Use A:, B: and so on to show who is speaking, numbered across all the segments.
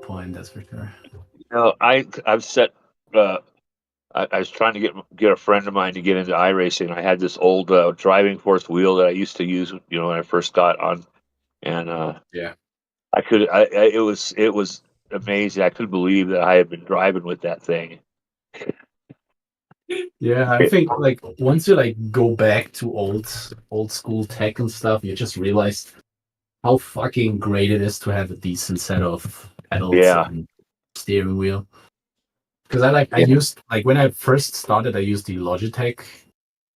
A: point, that's for sure.
B: No, I've set. I was trying to get a friend of mine to get into iRacing. I had this old driving force wheel that I used to use, when I first got on, and
A: Yeah.
B: it was amazing. I couldn't believe that I had been driving with that thing.
A: Yeah, I think like once you like go back to old school tech and stuff, you just realize how fucking great it is to have a decent set of pedals
B: Yeah,
A: and steering wheel. Because I
B: yeah,
A: used like when I first started, I used the Logitech,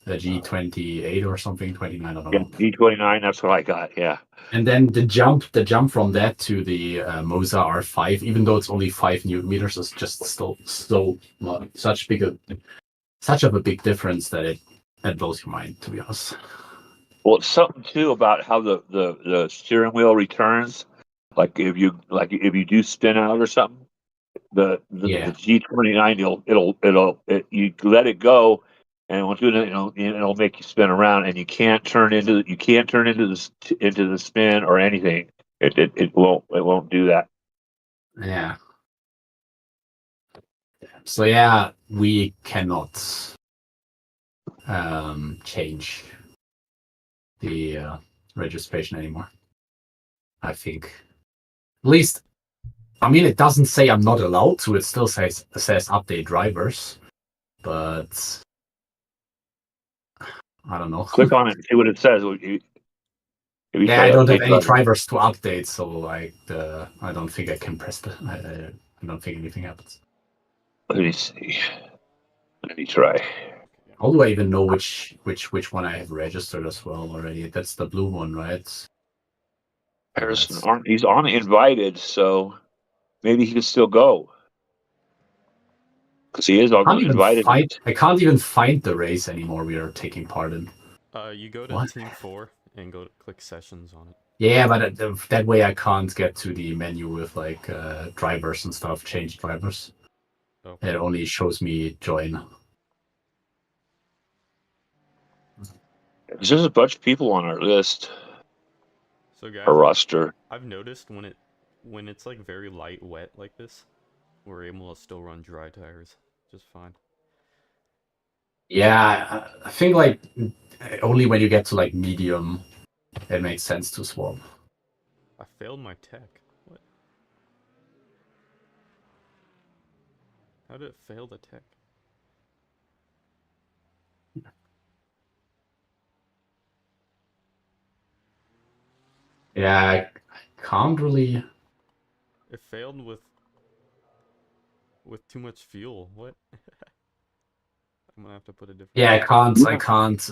A: the G28 or something, 29, I don't
B: yeah.
A: know.
B: D29. That's what I got. Yeah,
A: And then the jump from that to the Moza R5, even though it's only 5 Newton meters, is just still so such of a big difference that it blows your mind, to be honest.
B: well, it's something too about how the steering wheel returns. Like if you do spin out or something, the
A: Yeah,
B: G29 you let it go, and once you do it, it'll make you spin around, and you can't turn into the spin or anything. It won't do that.
A: yeah. So yeah, we cannot change the registration anymore. I think, at least, I mean, it doesn't say I'm not allowed to. It still says update drivers, but I don't know.
B: Click on it and see what it says. If you
A: Yeah,
B: try
A: I
B: to
A: don't have
B: update
A: any
B: driver,
A: drivers to update, so I don't think I can press the. I don't think anything happens.
B: let me see. Let me try.
A: How do I even know which one I have registered as well already? That's the blue one, right? Yeah,
B: Harrison,
A: that's.
B: he's on invited, so maybe he can still go because he is on
A: Can't even
B: invited.
A: find. I can't even find the race anymore. We are taking part in.
C: You go to
A: What?
C: Team 4 and go to click Sessions on it.
A: Yeah, but that way I can't get to the menu with like drivers and stuff. Change drivers.
C: Okay.
A: It only shows me join.
B: There's a bunch of people on our list,
C: So
B: our
C: guys,
B: roster.
C: I've noticed when it's like very light wet like this, we're able to still run dry tires just fine.
A: Yeah, I think like only when you get to like medium, it makes sense to swap.
C: I failed my tech. What? How did it fail the tech?
A: Yeah, I can't really.
C: It failed with too much fuel. What? I'm gonna have to put a different
A: Yeah, I
C: tire.
A: can't. I can't.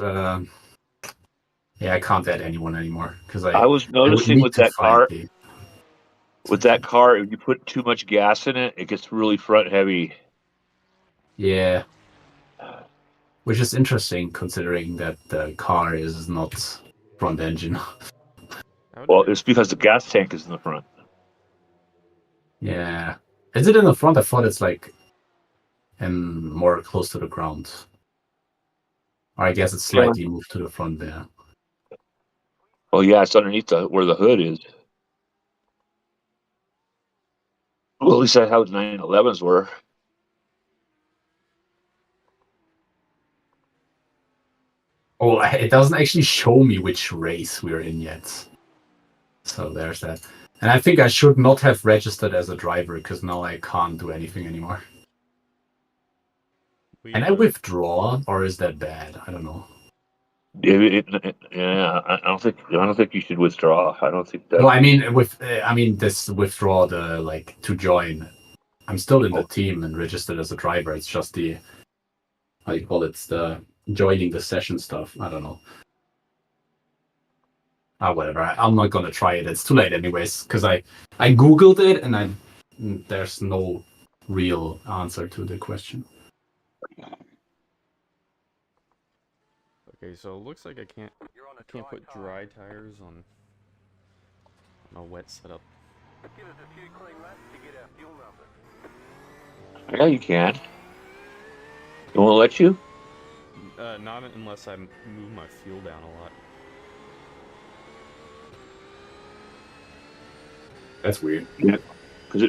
A: Yeah, I can't add anyone anymore because
B: I was
A: I would
B: noticing
A: need to find the.
B: with that car, if you put too much gas in it, it gets really front heavy.
A: Yeah, which is interesting considering that the car is not front engine.
C: How did
B: Well,
C: it?
B: it's because the gas tank is in the front.
A: Yeah, is it in the front? I thought it's like in more close to the ground. Or I guess it's
B: Yeah.
A: slightly moved to the front there.
B: Oh yeah, it's underneath where the hood is. Well, at least that's how 911s were.
A: Oh, it doesn't actually show me which race we're in yet. So there's that. And I think I should not have registered as a driver because now I can't do anything anymore.
C: We
A: Can I withdraw, or is that bad? I don't know.
B: Yeah, I don't think you should withdraw. I don't think that.
A: No, I mean this withdraw the like to join. I'm still in the
B: Oh,
A: team and registered as a driver. It's just the how you call it, the joining the session stuff. I don't know. Whatever. I'm not gonna try it. It's too late anyways because I googled it and there's no real answer to the question.
C: Okay, so it looks like I can't put dry tires on a wet setup.
D: Give us a few clean laps to get our fuel numbers.
B: yeah, you can. It won't let you.
C: Not unless I move my fuel down a lot.
A: That's weird.
B: Yeah, because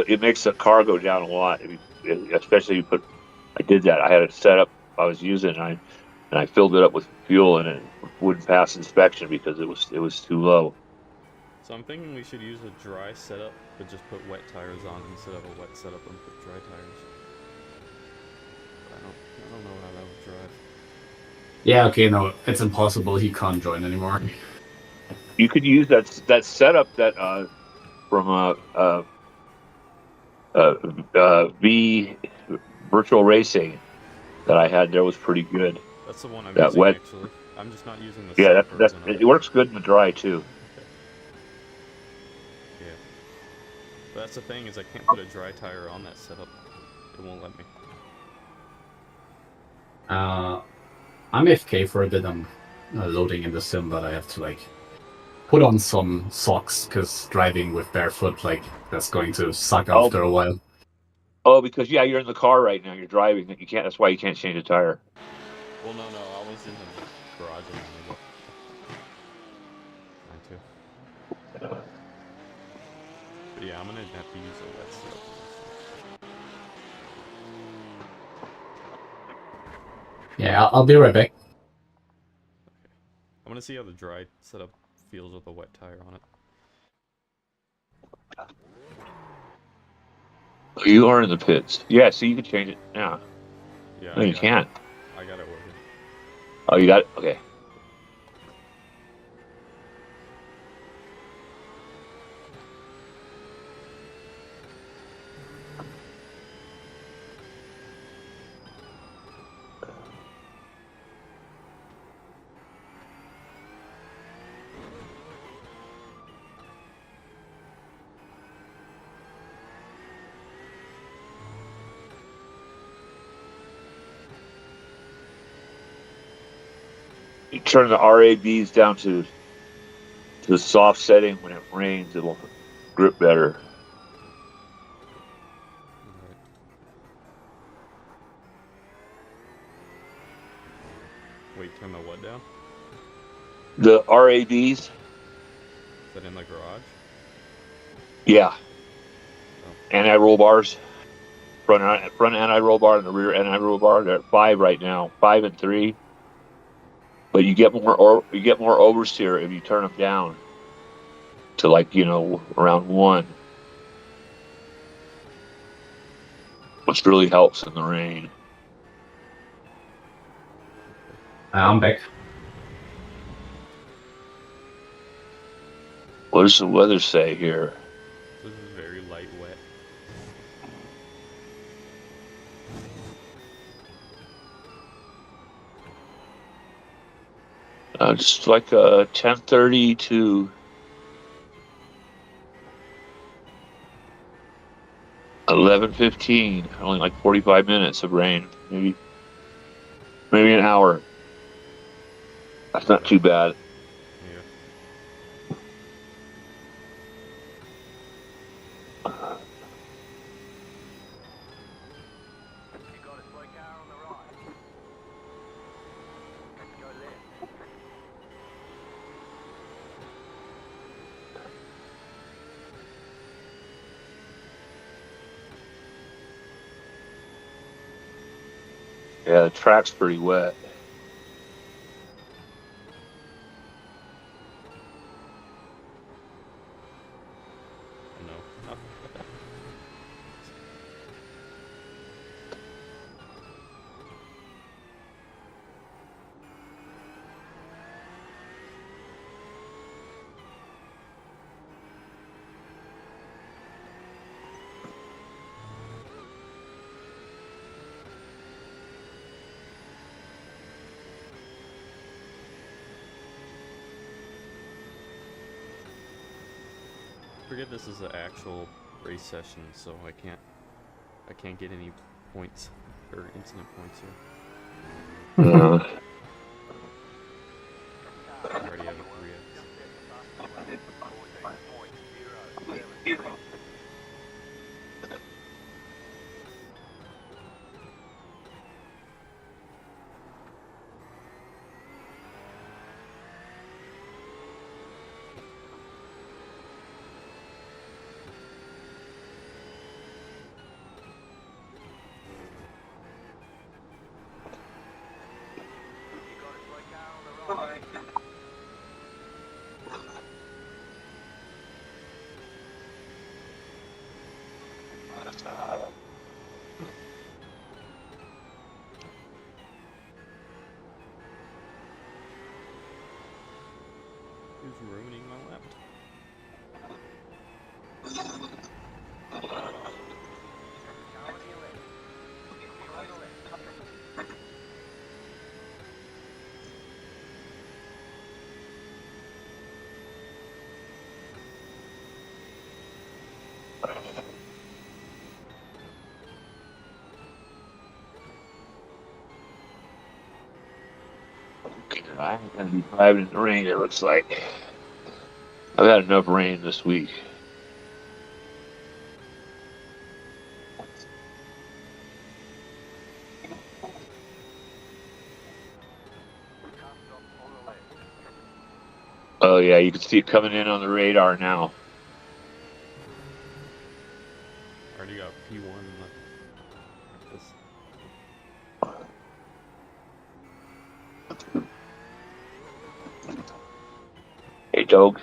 B: it makes the car go down a lot. Especially if you put. I did that. I had it set up. I was using it, and I filled it up with fuel, and it wouldn't pass inspection because it was too low.
C: So I'm thinking we should use a dry setup, but just put wet tires on instead of a wet setup and put dry tires. I don't know how that would drive.
A: Yeah, okay, no, it's impossible. He can't join anymore.
B: You could use that setup that from V virtual racing that I had there was pretty good.
C: That's the one I'm
B: That
C: using
B: wet,
C: actually. I'm just not using the
B: yeah,
C: set
B: that's
C: version of
B: it
C: it.
B: works good in the dry too.
C: Okay. Yeah. But that's the thing is I can't put a dry tire on that setup. It won't let me.
A: I'm AFK for a bit. I'm loading in the sim, but I have to like put on some socks because driving with barefoot, like that's going to suck
B: Oh,
A: after a while.
B: oh, because yeah, you're in the car right now. You're driving. You can't. That's why you can't change a tire.
C: Well, no, I was in the garage a minute ago. Trying to. But yeah, I'm gonna have to use a wet setup on this one.
A: Yeah, I'll be right back.
C: Okay. I'm gonna see how the dry setup feels with a wet tire on it.
B: You are in the pits. Yeah, so you can change it. Yeah.
C: Yeah,
B: No, you can't.
C: I got it working.
B: Oh, you got it. Okay. You turn the RABs down to the soft setting. When it rains, it'll grip better.
C: Alright. Wait, turn the what down?
B: The RABs.
C: Is that in the garage?
B: Yeah.
C: Oh.
B: Anti-roll bars. Front anti-roll bar and the rear anti-roll bar. They're at 5 right now. 5 and 3. But you get more oversteer if you turn them down to around 1, which really helps in the rain.
A: I'm back.
B: What does the weather say here?
C: This is very light wet.
B: Just like 10:30 to 11:15. Only like 45 minutes of rain, maybe an hour. That's not too bad.
C: Yeah.
D: You got a slow car on the right. Go left.
B: Yeah, the track's pretty wet.
C: No. Forget this is an actual race session, so I can't get any points or incident points here.
B: Uh,
C: I already have a 3x. Who's ruining my laptop?
D: Car on your left. You're on the left.
B: I'm gonna be driving in the rain. It looks like I've had enough rain this week.
D: Car stop on the left.
B: Oh yeah, you can see it coming in on the radar now.
C: Already got P1 in the practice.
B: Hey, dog.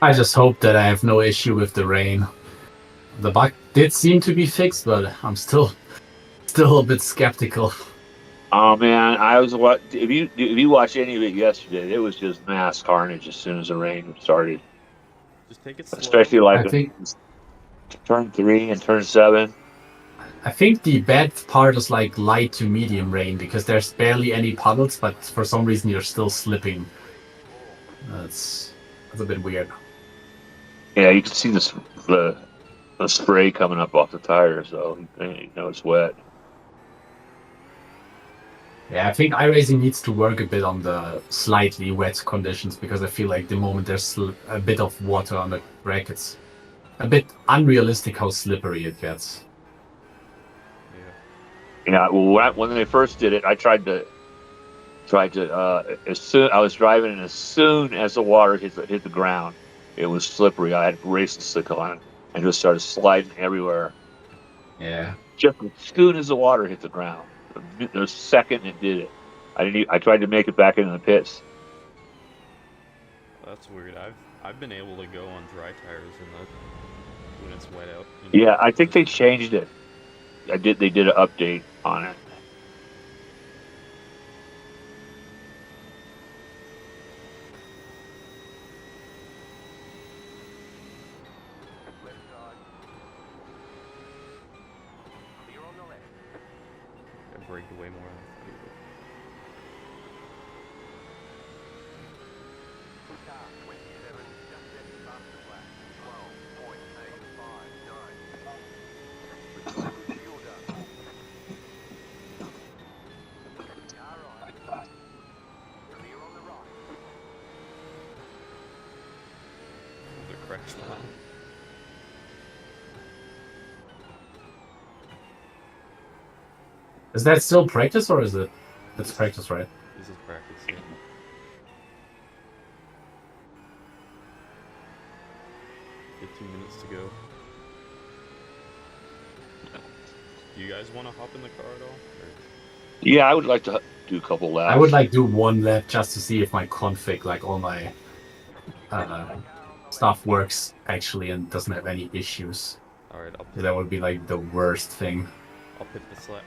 A: I just hope that I have no issue with the rain. The bug did seem to be fixed, but I'm still a bit skeptical.
B: Oh man, I was what? If you watched any of it yesterday, it was just mass carnage as soon as the rain started.
C: Just take it slow.
B: Especially like
A: I think
B: turn 3 and turn 7.
A: the bad part is like light to medium rain because there's barely any puddles, but for some reason you're still slipping. That's a bit weird.
B: Yeah, you can see the spray coming up off the tires, so you know it's wet.
A: Yeah, I think iRacing needs to work a bit on the slightly wet conditions because I feel like the moment there's a bit of water on the track, it's a bit unrealistic how slippery it gets.
C: Yeah.
B: Yeah, well, when they first did it, I tried to as soon I was driving, and as soon as the water hit the ground, it was slippery. I had racing stick on and just started sliding everywhere.
A: Yeah.
B: Just as soon as the water hit the ground, the second it did it, I tried to make it back into the pits.
C: That's weird. I've been able to go on dry tires when it's wet out.
B: Yeah, I think they changed it. They did an update on it.
D: Left side. Clear on the left.
C: I braked way more than I thought he would.
D: Car 27, just set fastest lap. 12.859. Fuel done. Car right. Clear on the right.
C: The crash line.
A: Is that still practice or is it? It's practice, right?
C: This is practice, yeah. Minutes to go. Do you guys want to hop in the car at all? Or?
B: Yeah, I would like to do a couple laps.
A: I would like do one lap just to see if my config, like all my stuff works actually and doesn't have any issues.
C: Alright,
A: That would be like the worst thing.
C: I'll pit this lap.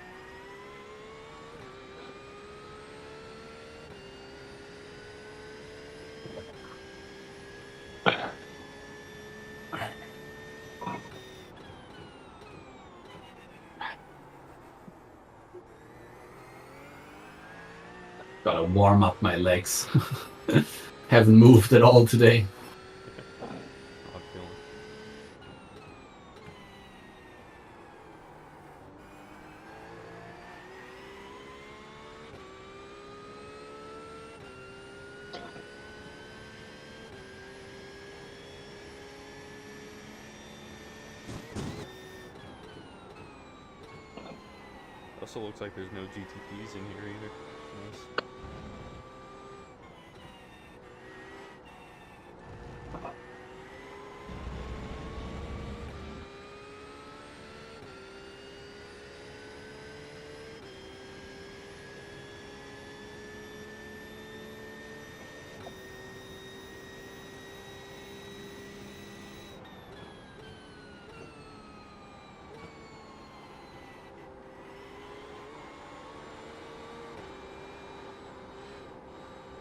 A: Gotta warm up my legs. Haven't moved at all today.
C: I'll kill him. Also looks like there's no GTPs in here either. Nice.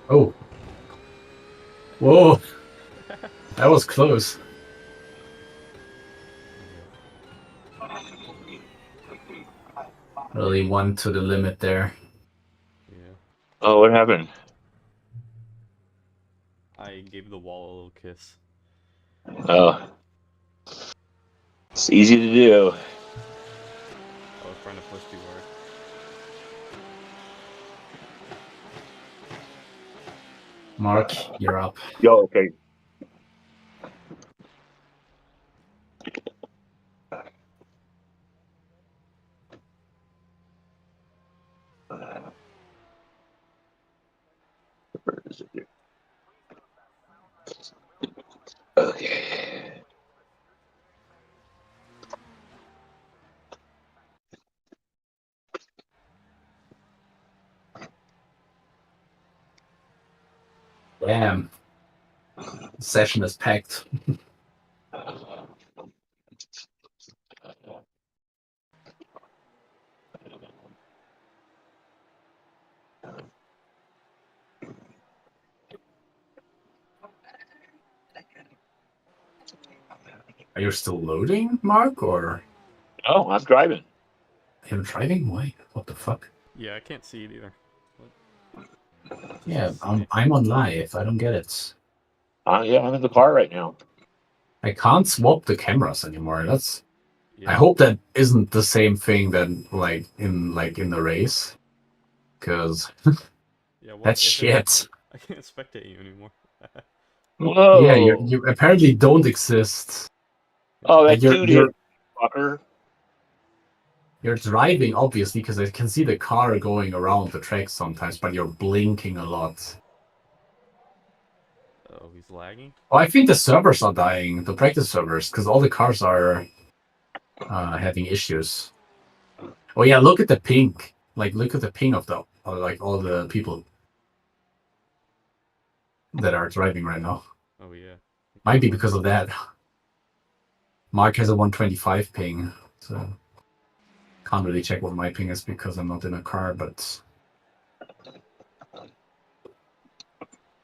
A: Oh. Whoa. That was close. Really went to the limit there.
C: Yeah.
B: Oh, what happened?
C: I gave the wall a little kiss.
B: Oh, it's easy to do.
C: I was trying to push too hard.
A: Mark, you're up.
B: Yo, okay. Where is it here? Okay.
A: Damn. Session is packed. Are you still loading, Mark, or
B: Oh, I'm driving.
A: you're driving? Why? What the fuck?
C: Yeah, I can't see it either. What?
A: Yeah, I'm on live. I don't get it.
B: Yeah, I'm in the car right now.
A: I can't swap the cameras anymore. That's.
C: Yeah.
A: I hope that isn't the same thing that like in the race, because
C: Yeah. What?
A: that's
C: if it-
A: shit.
C: I can't spectate you anymore.
B: Whoa!
A: Yeah, you apparently don't exist.
B: Oh,
A: Like
B: that dude hit fucker.
A: you're driving obviously because I can see the car going around the track sometimes, but you're blinking a lot.
C: Oh, he's lagging.
A: Oh, I think the servers are dying, the practice servers, because all the cars are having issues. Oh yeah, look at the ping. Like, look at the ping of like all the people that are driving right now.
C: Oh yeah.
A: Might be because of that. Mark has a 125 ping, so can't really check what my ping is because I'm not in a car. But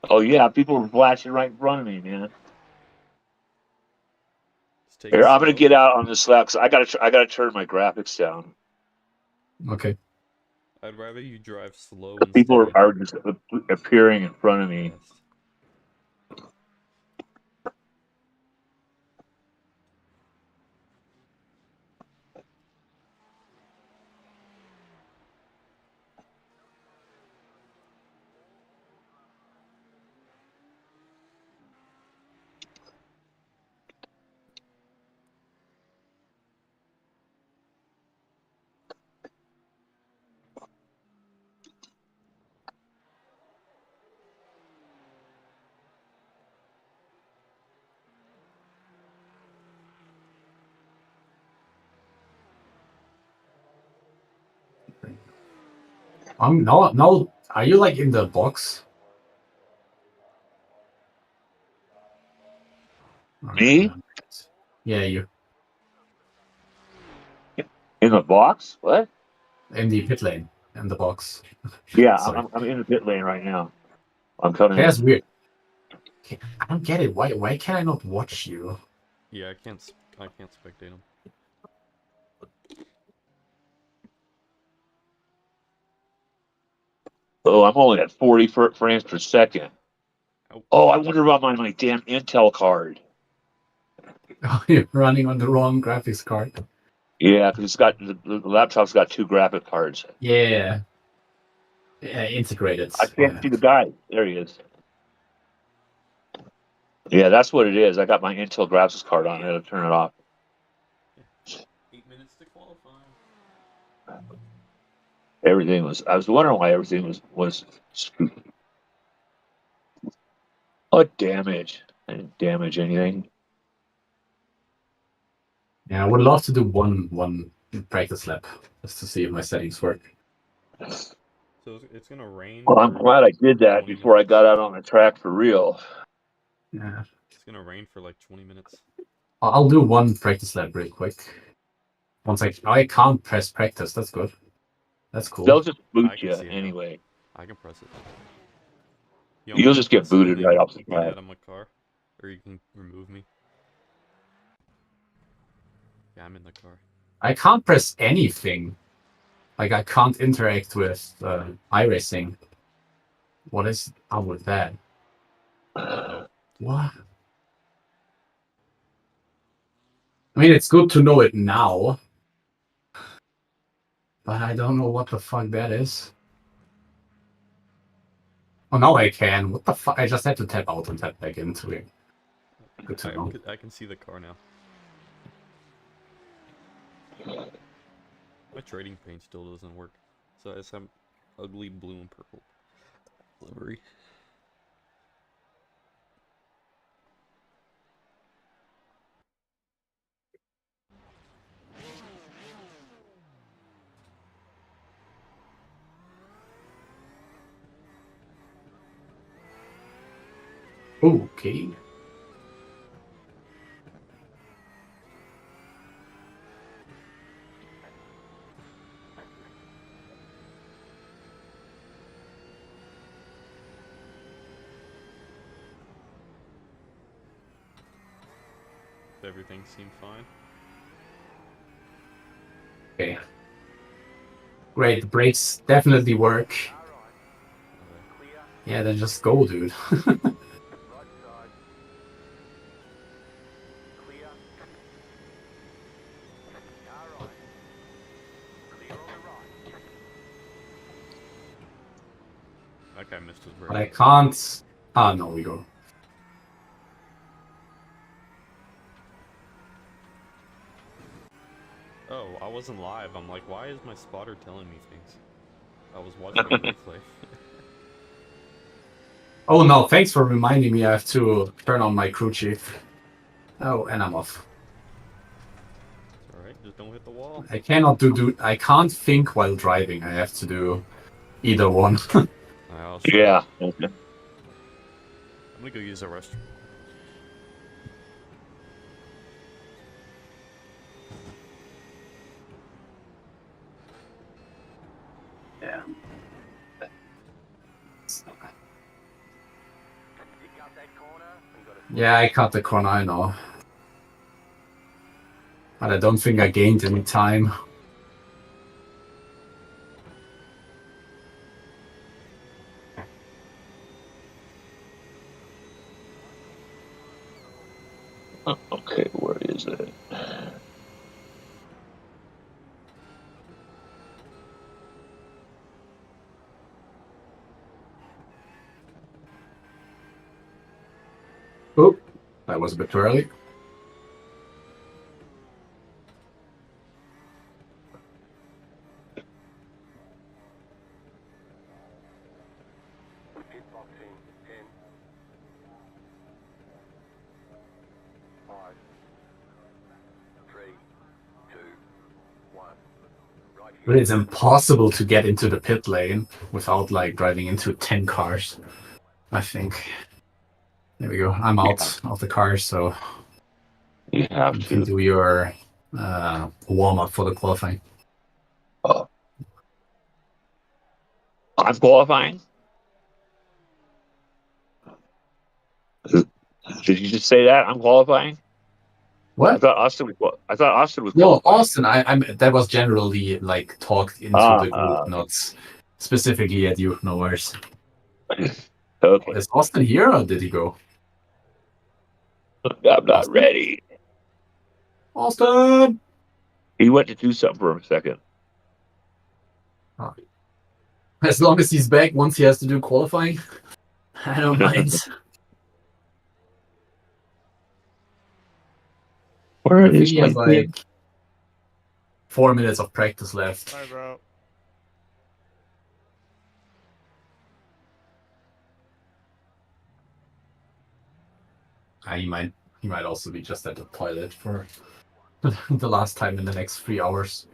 B: Oh yeah, people were flashing right in front of me, man.
C: Just take
B: Here,
C: it
B: I'm gonna
C: slow.
B: get out on this lap because I gotta turn my graphics down.
A: okay,
C: I'd rather you drive slow and
B: People
C: steady.
B: are just appearing in front of me.
C: Best.
A: I'm now. Are you like in the box?
B: Me
A: Yeah, you
B: in the box? What?
A: in the pit lane in the box.
B: Yeah,
A: Sorry.
B: I'm in the pit lane right now. I'm coming
A: Yeah,
B: in.
A: that's weird. I don't get it. Why can I not watch you?
C: Yeah, I can't spectate him.
B: Oh, I'm only at 40 frames per second.
C: Oh,
B: Oh, I wonder about my damn Intel card.
A: Oh, you're running on the wrong graphics card.
B: Yeah, because it's got the laptop's got two graphic cards.
A: Yeah, yeah, integrated.
B: I can't
A: Yeah.
B: see the guy. There he is. Yeah, that's what it is. I got my Intel graphics card on. I had to turn it off.
C: 8 minutes to qualify.
B: Everything was. I was wondering why everything was. Oh, damage! I didn't damage anything.
A: Yeah, I would love to do one practice lap just to see if my settings work.
C: So it's gonna rain.
B: Well, I'm
C: for
B: glad I did that
C: 20
B: before I
C: minutes.
B: got out on the track for real.
A: Yeah,
C: It's gonna rain for like 20 minutes.
A: I'll do one practice lap real quick. Once I can't press practice. That's good. That's cool.
B: They'll just
C: I
B: boot
C: can
B: you
C: see it now.
B: anyway.
C: I can press it. You want
B: You'll
C: me to
B: just get booted
C: consider
B: right off the
C: get out
B: bat.
C: of my car? Or you can remove me? Yeah, I'm in the car.
A: I can't press anything. Like, I can't interact with iRacing. What is up with that?
C: Uh-oh.
A: What? I mean, it's good to know it now. But I don't know what the fuck that is. Oh, now I can. What the fuck? I just had to tap out and tap back into it. Good to know.
C: I can see the car now. My trading paint still doesn't work. So I just have ugly blue and purple livery.
A: Okay.
C: Everything seemed fine.
A: Okay. Great. The brakes definitely work.
C: Okay.
D: Clear.
A: Yeah, then just go, dude.
D: Right side. Clear. Car right. Clear on the right.
C: That guy missed his
A: But I
C: brake.
A: can't. Ah, no, we go.
C: Oh, I wasn't live. I'm like, why is my spotter telling me things? I was watching a replay.
A: Oh, no. Thanks for reminding me. I have to turn on my crew chief. Oh, and I'm off.
C: It's alright, just don't hit the wall.
A: I cannot do. I can't think while driving. I have to do either one.
C: I'll show you.
B: Yeah.
C: I'm gonna go use the restroom.
A: Yeah.
D: You cut that corner and got a
A: Yeah, I cut the corner, I know. But I don't think I gained any time.
B: Okay, where is it?
A: Oh, that was a bit too early.
D: pit boxing. 10. 5. 3. 2. 1. Right
A: But
D: here.
A: it's impossible to get into the pit lane without like driving into 10 cars, I think. There we go. I'm out of the car, so
B: You have
A: you can
B: to.
A: do your warm-up for the qualifying.
B: Oh, I'm qualifying. Did you just say that? I'm qualifying. I
A: What?
B: thought Austin was. I thought Austin was
A: No,
B: qualifying.
A: Austin, I'm that was generally like talked into the group, not specifically at you. No worries.
B: Okay,
A: Is Austin here or did he go?
B: I'm not
A: Austin?
B: ready.
A: Austin!
B: He went to do something for a second.
A: Oh. As long as he's back once he has to do qualifying, I don't mind.
B: Where
A: I think
B: is
A: he
B: my
A: has
B: kid?
A: like 4 minutes of practice left.
E: Bye, bro.
A: He might also be just at the toilet for the last time in the next 3 hours.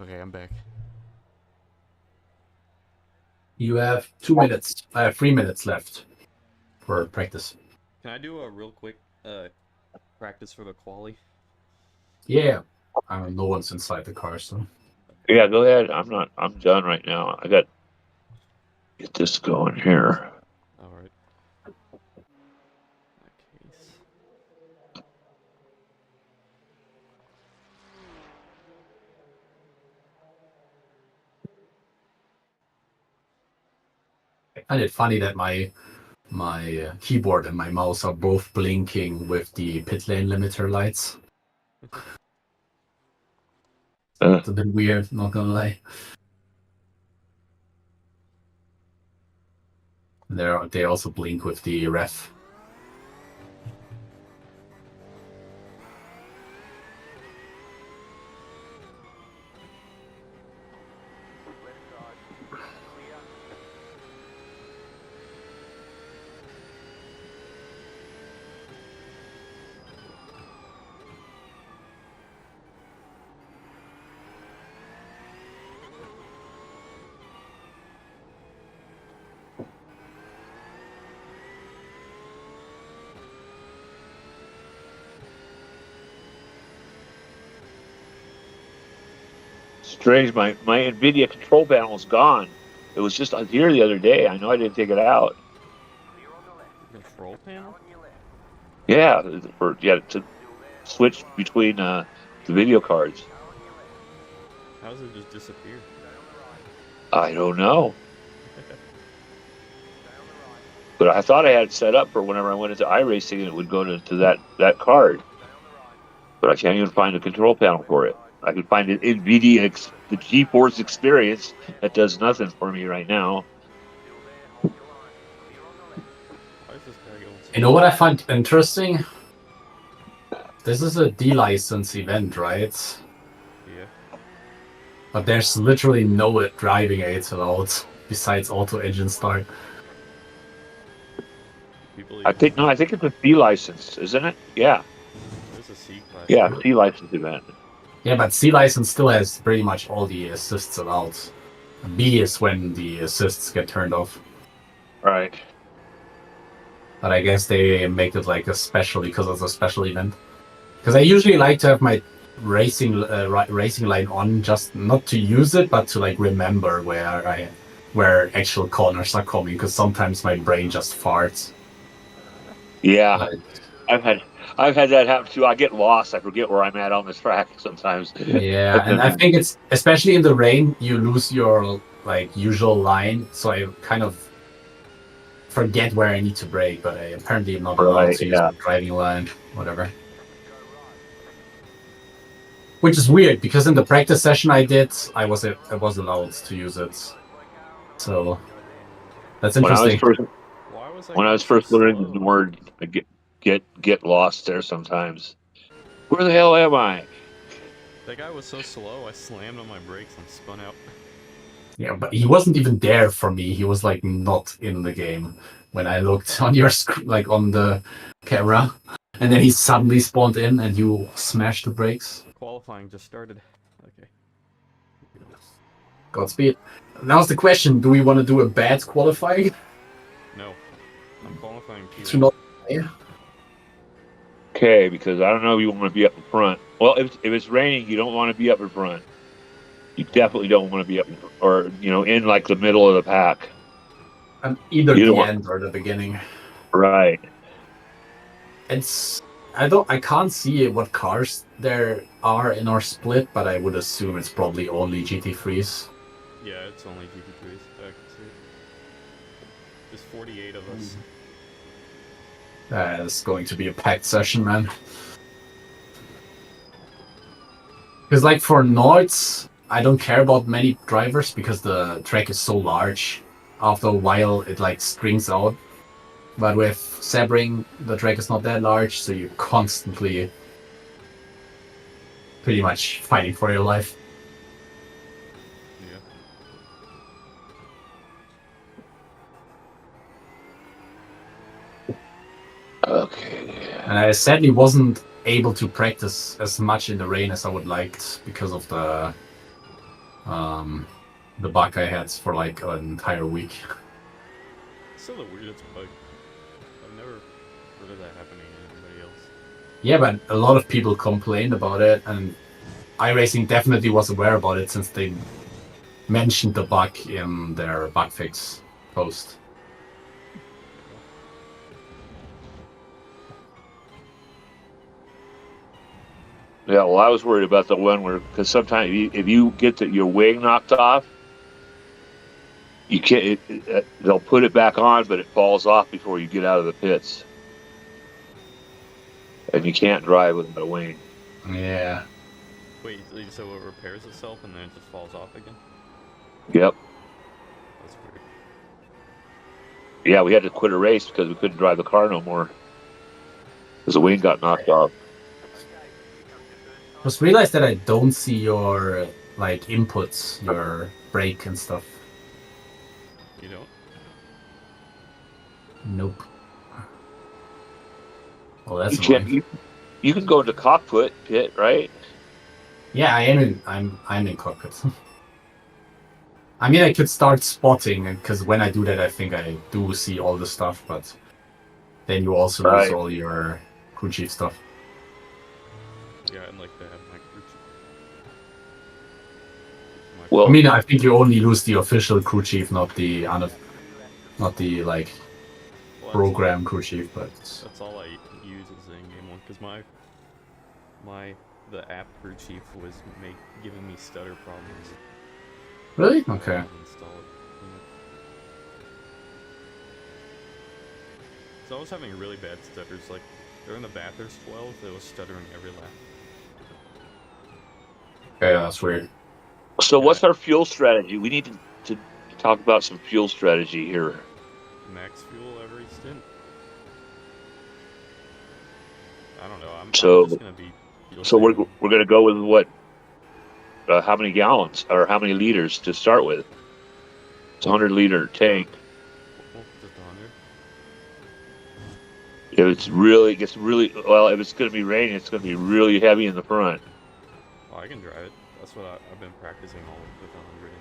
C: Okay, I'm back.
A: You have 2 minutes. 3 minutes left for practice.
C: Can I do a real quick practice for the quali?
A: Yeah. No one's inside the car, so.
B: Yeah, go ahead. I'm done right now. I got get this going here.
C: All right. In that case.
A: I find it funny that my keyboard and my mouse are both blinking with the pit lane limiter lights. It's a bit weird, not gonna lie. They also blink with the ref.
D: Left side. Clear.
B: Strange. My NVIDIA control panel is gone. It was just here the other day. I know I didn't take it out.
D: Clear on the left.
C: Control panel?
D: On your left.
B: Yeah, to
D: Still there.
B: switch between the video cards.
D: Car on your left.
C: How does it just disappear?
D: Stay on the right.
B: I don't know,
D: Stay on the right.
B: but I thought I had it set up for whenever I went into iRacing, and it would go to that card.
D: Stay on the right.
B: But I can't even find a control panel for it. I can find an NVIDIA, the GeForce Experience, that does nothing for me right now.
D: Still there. Hold your line. Clear on the left.
C: Why is this guy going so
A: You know what I find interesting? This is a D-license event, right?
C: Yeah.
A: But there's literally no driving aids allowed besides auto engine start.
C: People
B: I think it's a C license, isn't it? Yeah,
C: There's a C class.
B: yeah, C license event.
A: Yeah, but C license still has pretty much all the assists allowed. B is when the assists get turned off.
B: Right.
A: But I guess they make it like a special because it's a special event. Because I usually like to have my racing line on, just not to use it, but to like remember where actual corners are coming. Because sometimes my brain just farts.
B: Yeah,
A: Like,
B: I've had that happen too. I get lost. I forget where I'm at on this track sometimes.
A: yeah, and I think it's especially in the rain, you lose your like usual line. So I kind of forget where I need to brake, but I apparently am not allowed
B: Right,
A: to use
B: yeah.
A: the driving line, whatever. Which is weird because in the practice session I was allowed to use it. So that's
B: When I was
A: interesting.
C: Why was
B: first
C: so
B: learning
C: slow?
B: the word, I get lost there sometimes. Where the hell am I?
C: That guy was so slow, I slammed on my brakes and spun out.
A: Yeah, but he wasn't even there for me. He was like not in the game when I looked on your screen, like on the camera, and then he suddenly spawned in and you smashed the brakes.
C: Qualifying just started. Okay.
A: Godspeed. Now's the question: do we want to do a bad qualifying
C: No. I'm qualifying
A: to
C: P1.
A: not?
B: Okay, because I don't know if you want to be up in front. Well, if it's raining, you don't want to be up in front. You definitely don't want to be up or in like the middle of the pack.
A: Either
B: You
A: the
B: don't want-
A: end or the beginning.
B: Right.
A: I can't see what cars there are in our split, but I would assume it's probably only GT3s.
C: Yeah, it's only GP3s. I can see it. There's 48 of us.
A: It's going to be a packed session, man. Because like for Nords, I don't care about many drivers because the track is so large. After a while, it like strings out. But with Sebring, the track is not that large, so you're constantly pretty much fighting for your life.
C: Yeah.
B: Okay.
A: And I sadly wasn't able to practice as much in the rain as I would liked because of the the bug I had for like an entire week.
C: It's still the weirdest bug. I've never heard of that happening to anybody else.
A: Yeah, but a lot of people complained about it, and iRacing definitely was aware about it since they mentioned the bug in their bug fix post.
B: Yeah, well, I was worried about the one where, because sometimes if you get your wing knocked off, you can't. They'll put it back on, but it falls off before you get out of the pits, and you can't drive without a wing.
A: Yeah.
C: Wait, so it repairs itself and then it just falls off again?
B: Yep.
C: That's weird.
B: Yeah, we had to quit a race because we couldn't drive the car no more because the wing got knocked off.
A: Just realized that I don't see your like inputs, your brake and stuff.
C: You don't?
A: Nope. Well, that's
B: You can't.
A: annoying.
B: You can go into cockpit pit, right?
A: Yeah, I am in. I'm in cockpit. I mean, I could start spotting because when I do that, I think I do see all the stuff, but then you also lose
B: Right.
A: all your crew chief stuff.
C: Yeah, I'd like to have my crew chief.
B: Well,
A: I mean, I think you only lose the official crew chief, not the like
C: Well,
A: program crew chief, but
C: that's all I use as the in-game one, because the app crew chief was giving me stutter problems.
A: really
C: I
A: okay.
C: had to install it. So I was having really bad stutters. Like during the Bathurst 12, it was stuttering every lap.
A: Okay, that's weird.
B: so what's our fuel strategy? We need to talk about some fuel strategy here.
C: Max fuel every stint. I don't know. I'm
B: So-
C: just gonna be.
B: So we're gonna go with what? How many gallons or how many liters to start with? It's a 100-liter tank.
C: Well, just 100.
B: If it gets really well, if it's going to be raining, it's going to be really heavy in the front.
C: Oh, I can drive it. That's what I've been practicing all with 100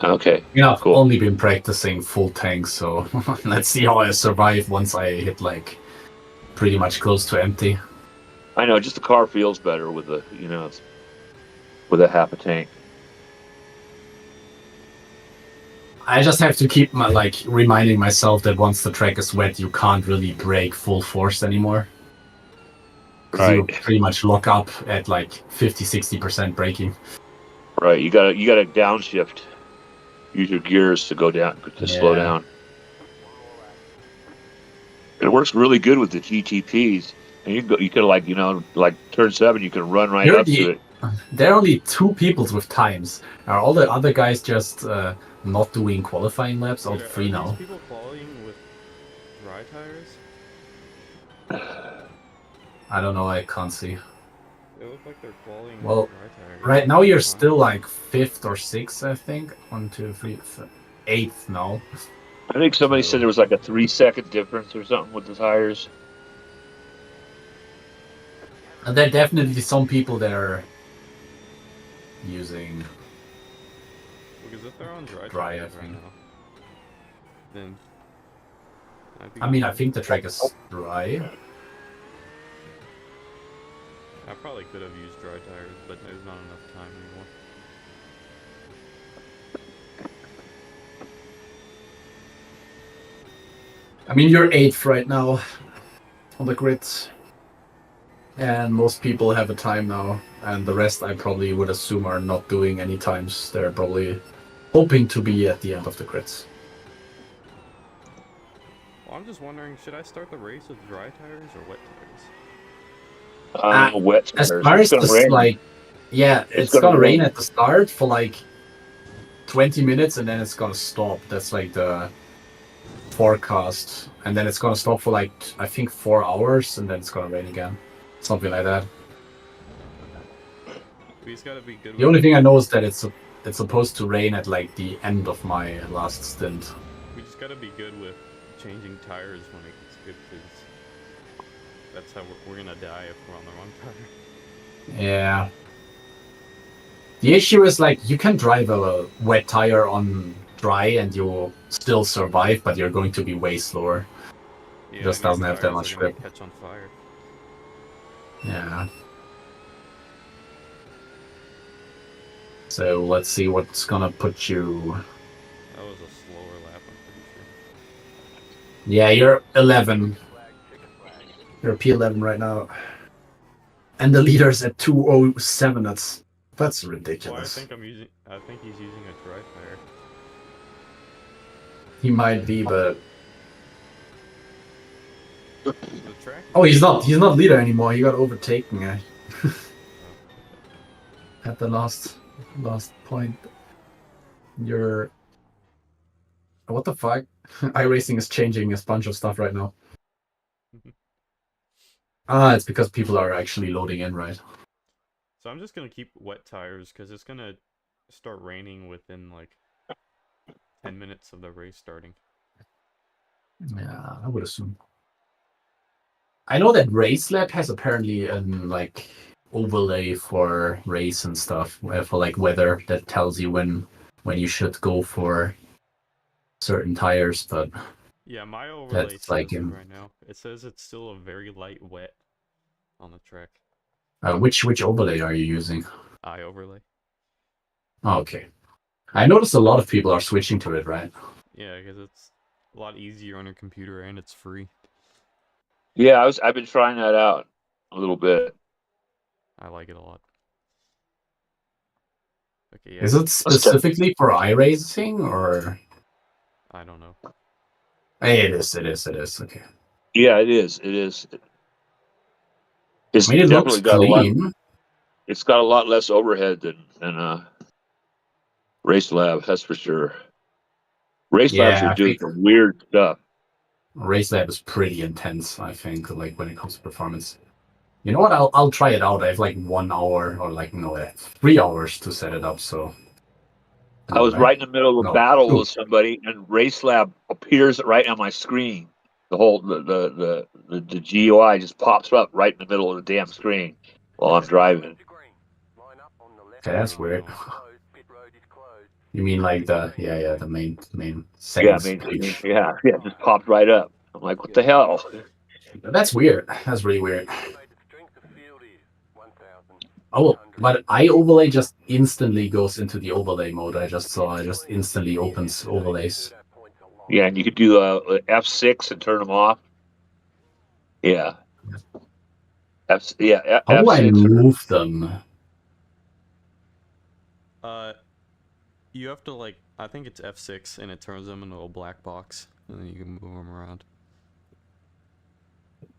C: anyway.
B: Okay.
A: You know, I've
B: Cool.
A: only been practicing full tanks, so let's see how I survive once I hit like pretty much close to empty.
B: I know, just the car feels better with with a half a tank.
A: I just have to keep reminding myself that once the track is wet, you can't really brake full force anymore. Because you
B: Right.
A: pretty much lock up at like 50-60% braking.
B: Right. You got to downshift. Use your gears to go down to slow
A: Yeah.
B: down. It works really good with the GTPs. And you can like turn 7, you can run right
A: You're
B: up to it.
A: There are only 2 people with times. Are all the other guys just not doing qualifying laps? All
C: Wait,
A: 3
C: are
A: now.
C: these people qualifying with dry tires?
A: I don't know. I can't see.
C: They look like they're qualifying
A: Well,
C: with dry tires.
A: right now you're still like 5th or 6th, I think. 1, 2, 3, 8th now.
B: I think somebody
A: So-
B: said there was like a 3-second difference or something with the tires.
A: And there are definitely some people that are using.
C: Because if they're on dry
A: Dry,
C: tires
A: I
C: right
A: think.
C: now, then
A: I mean, I think the track is dry.
C: I probably could have used dry tires, but there's not enough time anymore.
A: I mean, you're 8th right now on the grid. And most people have a time now. And the rest, I probably would assume, are not doing any times. They're probably hoping to be at the end of the grids.
C: Well, I'm just wondering, should I start the race with dry tires or wet tires?
B: Wet
A: As
B: tires.
A: far
B: It's
A: as
B: gonna
A: this,
B: rain.
A: it's gonna rain at the start for like 20 minutes and then it's gonna stop. That's like the forecast. And then it's gonna stop for like, I think 4 hours and then it's gonna rain again. Something like that.
C: We just gotta be good
A: The only thing I know is that it's supposed to rain at like the end of my last stint.
C: We just gotta be good with changing tires when it gets good, because that's how we're gonna die if we're on the wrong tire.
A: Yeah. The issue is like you can drive a wet tire on dry and you'll still survive, but you're going to be way slower.
C: Yeah,
A: Just
C: and your
A: doesn't have that
C: tires
A: much
C: are gonna
A: grip.
C: catch on fire.
A: Yeah. So let's see what's gonna put you.
C: That was a slower lap, I'm pretty sure.
A: Yeah, you're 11.
D: Flag, checker flag.
A: You're P11 right now, and the leader's at 207. That's
C: Well, I
A: ridiculous.
C: think he's using a dry tire.
A: He might be, but
C: The track.
A: oh, he's not. He's not leader anymore. He got overtaken at the last point. You're what the fuck? iRacing is changing a bunch of stuff right now. It's because people are actually loading in, right?
C: So I'm just gonna keep wet tires because it's gonna start raining within like 10 minutes of the race starting.
A: Yeah, I would assume. I know that RaceLab has apparently an like overlay for race and stuff, for like weather that tells you when you should go for certain tires, but
C: Yeah, my overlay
A: that's like
C: says it
A: in
C: right now. It says it's still a very light wet on the track.
A: which overlay are you using?
C: I overlay.
A: Oh, okay. I noticed a lot of people are switching to it, right?
C: Yeah, because it's a lot easier on your computer and it's free.
B: Yeah, I've been trying that out a little bit.
C: I like it a lot. Okay, yeah.
A: Is it specifically for iRacing or?
C: I don't know.
A: Hey, it is. Okay.
B: Yeah, it is. It is. It's
A: I mean, it looks
B: definitely got a lot.
A: clean.
B: It's got a lot less overhead than Race Lab. That's for sure. Race Labs
A: Yeah,
B: are
A: I
B: doing
A: think
B: some weird stuff.
A: RaceLab is pretty intense, I think, like when it comes to performance. You know what? I'll try it out. I have like 1 hour or like no, 3 hours to set it up. So
B: I was
A: right?
B: right in the middle of a
A: No,
B: battle
A: 2.
B: with somebody, and Race Lab appears right on my screen. The whole the GUI just pops up right in the middle of the damn screen while I'm driving.
D: To green. Line up on the left.
A: Okay, that's
C: Oh,
A: weird.
C: no.
D: Closed. Pit road is closed.
A: You mean like the the main
B: Yeah, I
A: settings
B: mean,
A: page?
B: yeah, it just popped right up. I'm like, what the hell?
A: That's weird. That's really weird.
D: Estimated strength of field is 1,000.
A: Oh, but iOverlay just instantly goes into the overlay mode. I just saw. It just instantly opens overlays.
B: Yeah, and you could do F6 and turn them off. Yeah,
A: How do I
B: F6.
A: move them?
C: You have to like, I think it's F6 and it turns them into a black box and then you can move them around.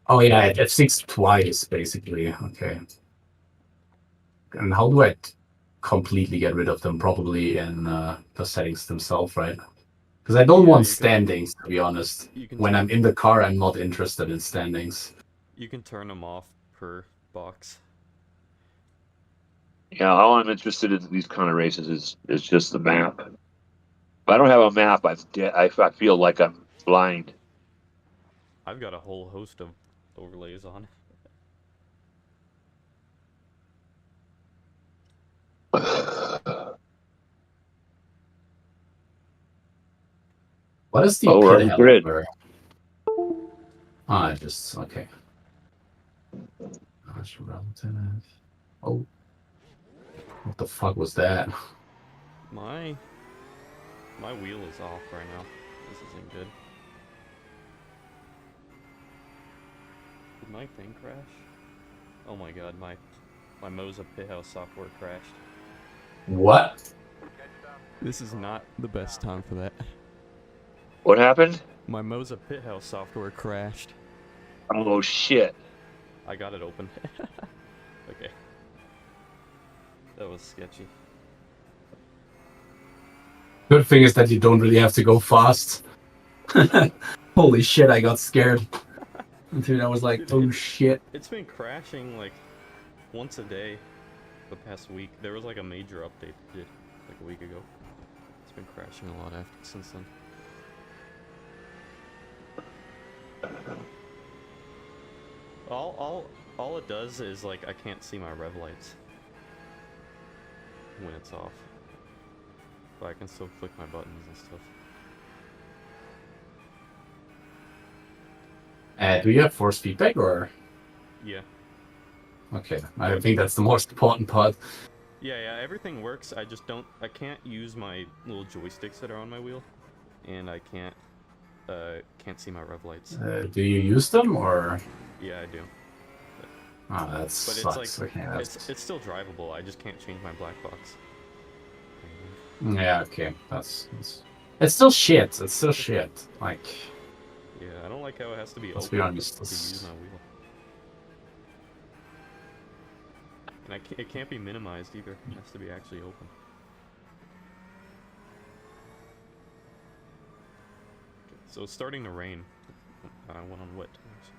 A: Oh yeah, F6 twice basically. Okay. And how do I completely get rid of them? Probably in the settings themselves, right? Because I don't
C: Yeah,
A: want
C: you can-
A: standings, to be honest.
C: You can
A: When
C: turn,
A: I'm in the car, I'm not interested in standings.
C: you can turn them off per box.
B: Yeah, all I'm interested in these kind of races is just the map. If I don't have a map, I feel like I'm blind.
C: I've got a whole host of overlays on.
A: What is the
B: Oh, we're
A: pit
B: on the grid.
A: helper? Ah, just okay. Gosh, relative. Oh, what the fuck was that?
C: My wheel is off right now. This isn't good. Did my thing crash? Oh my god, my Moza Pithouse software crashed.
A: What?
C: This is not the best time for that.
B: What happened?
C: My Moza Pithouse software crashed.
B: Oh shit!
C: I got it open. Okay. That was sketchy.
A: Good thing is that you don't really have to go fast. Holy shit, I got scared. Dude, I was like, oh shit.
C: It's been crashing like once a day the past week. There was like a major update they did like a week ago. It's been crashing a lot since then. All it does is like I can't see my rev lights. when it's off. But I can still click my buttons and stuff.
A: Do you have force feedback or?
C: Yeah.
A: Okay, I think that's the most important part.
C: Yeah, everything works. I just I can't use my little joysticks that are on my wheel, and I can't see my rev lights.
A: Do you use them or?
C: Yeah, I do.
A: Oh, that
C: But
A: sucks.
C: it's like,
A: Okay,
C: it's still drivable. I just can't change my black box.
A: Yeah, okay, that's it's still shit. It's still shit. Like,
C: Yeah, I don't like how it has to be
A: let's
C: open
A: be honest.
C: to use my wheel. And it can't be minimized either. It has to be actually open. Okay, so it's starting to rain. I went on wet tires.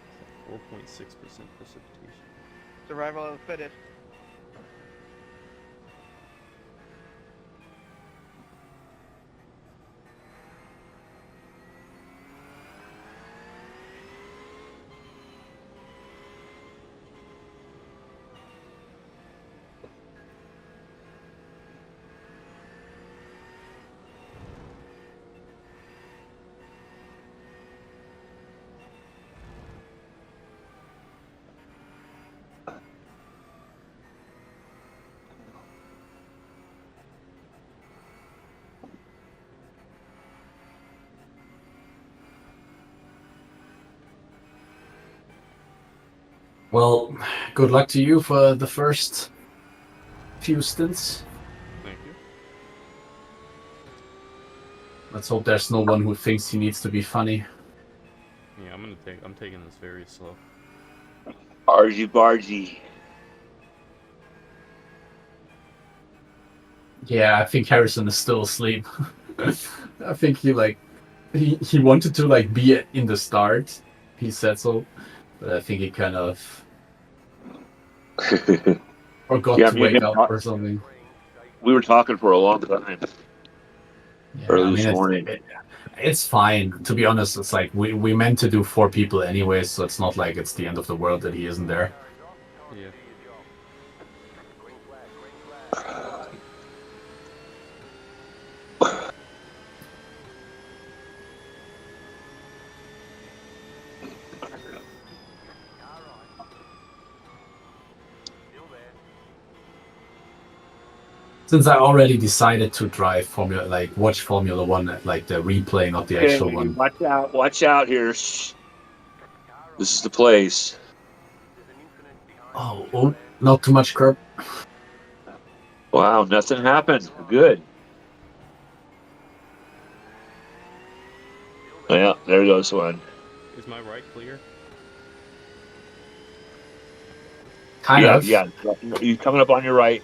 C: It's like 4.6% precipitation.
E: Survival of the fittest.
A: Well, good luck to you for the first few stints.
C: Thank you.
A: Let's hope there's no one who thinks he needs to be funny.
C: Yeah, I'm taking this very slow.
B: Argy bargy.
A: Yeah, I think Harrison is still asleep. I think he wanted to like be in the start. He said so, but I think he kind of forgot
B: Yeah,
A: to
B: me and
A: wake
B: him
A: up
B: talk-
A: or something.
B: We were talking for a long time.
A: Yeah,
B: Early this morning.
A: It's fine. To be honest, it's like we meant to do 4 people anyway, so it's not like it's the end of the world that he isn't there.
C: Yeah.
D: Green flag, green flag. Still there.
A: Since I already decided to drive watch Formula One, like the replay, not the actual one.
B: Watch out here. Shh. This is the place.
D: There's an incident behind you,
A: Oh,
D: man.
A: not too much curb.
B: Wow, nothing happened. Good. Yeah, there goes one.
C: Is my right clear?
A: Kind
B: yeah,
A: of.
B: yeah. He's coming up on your right.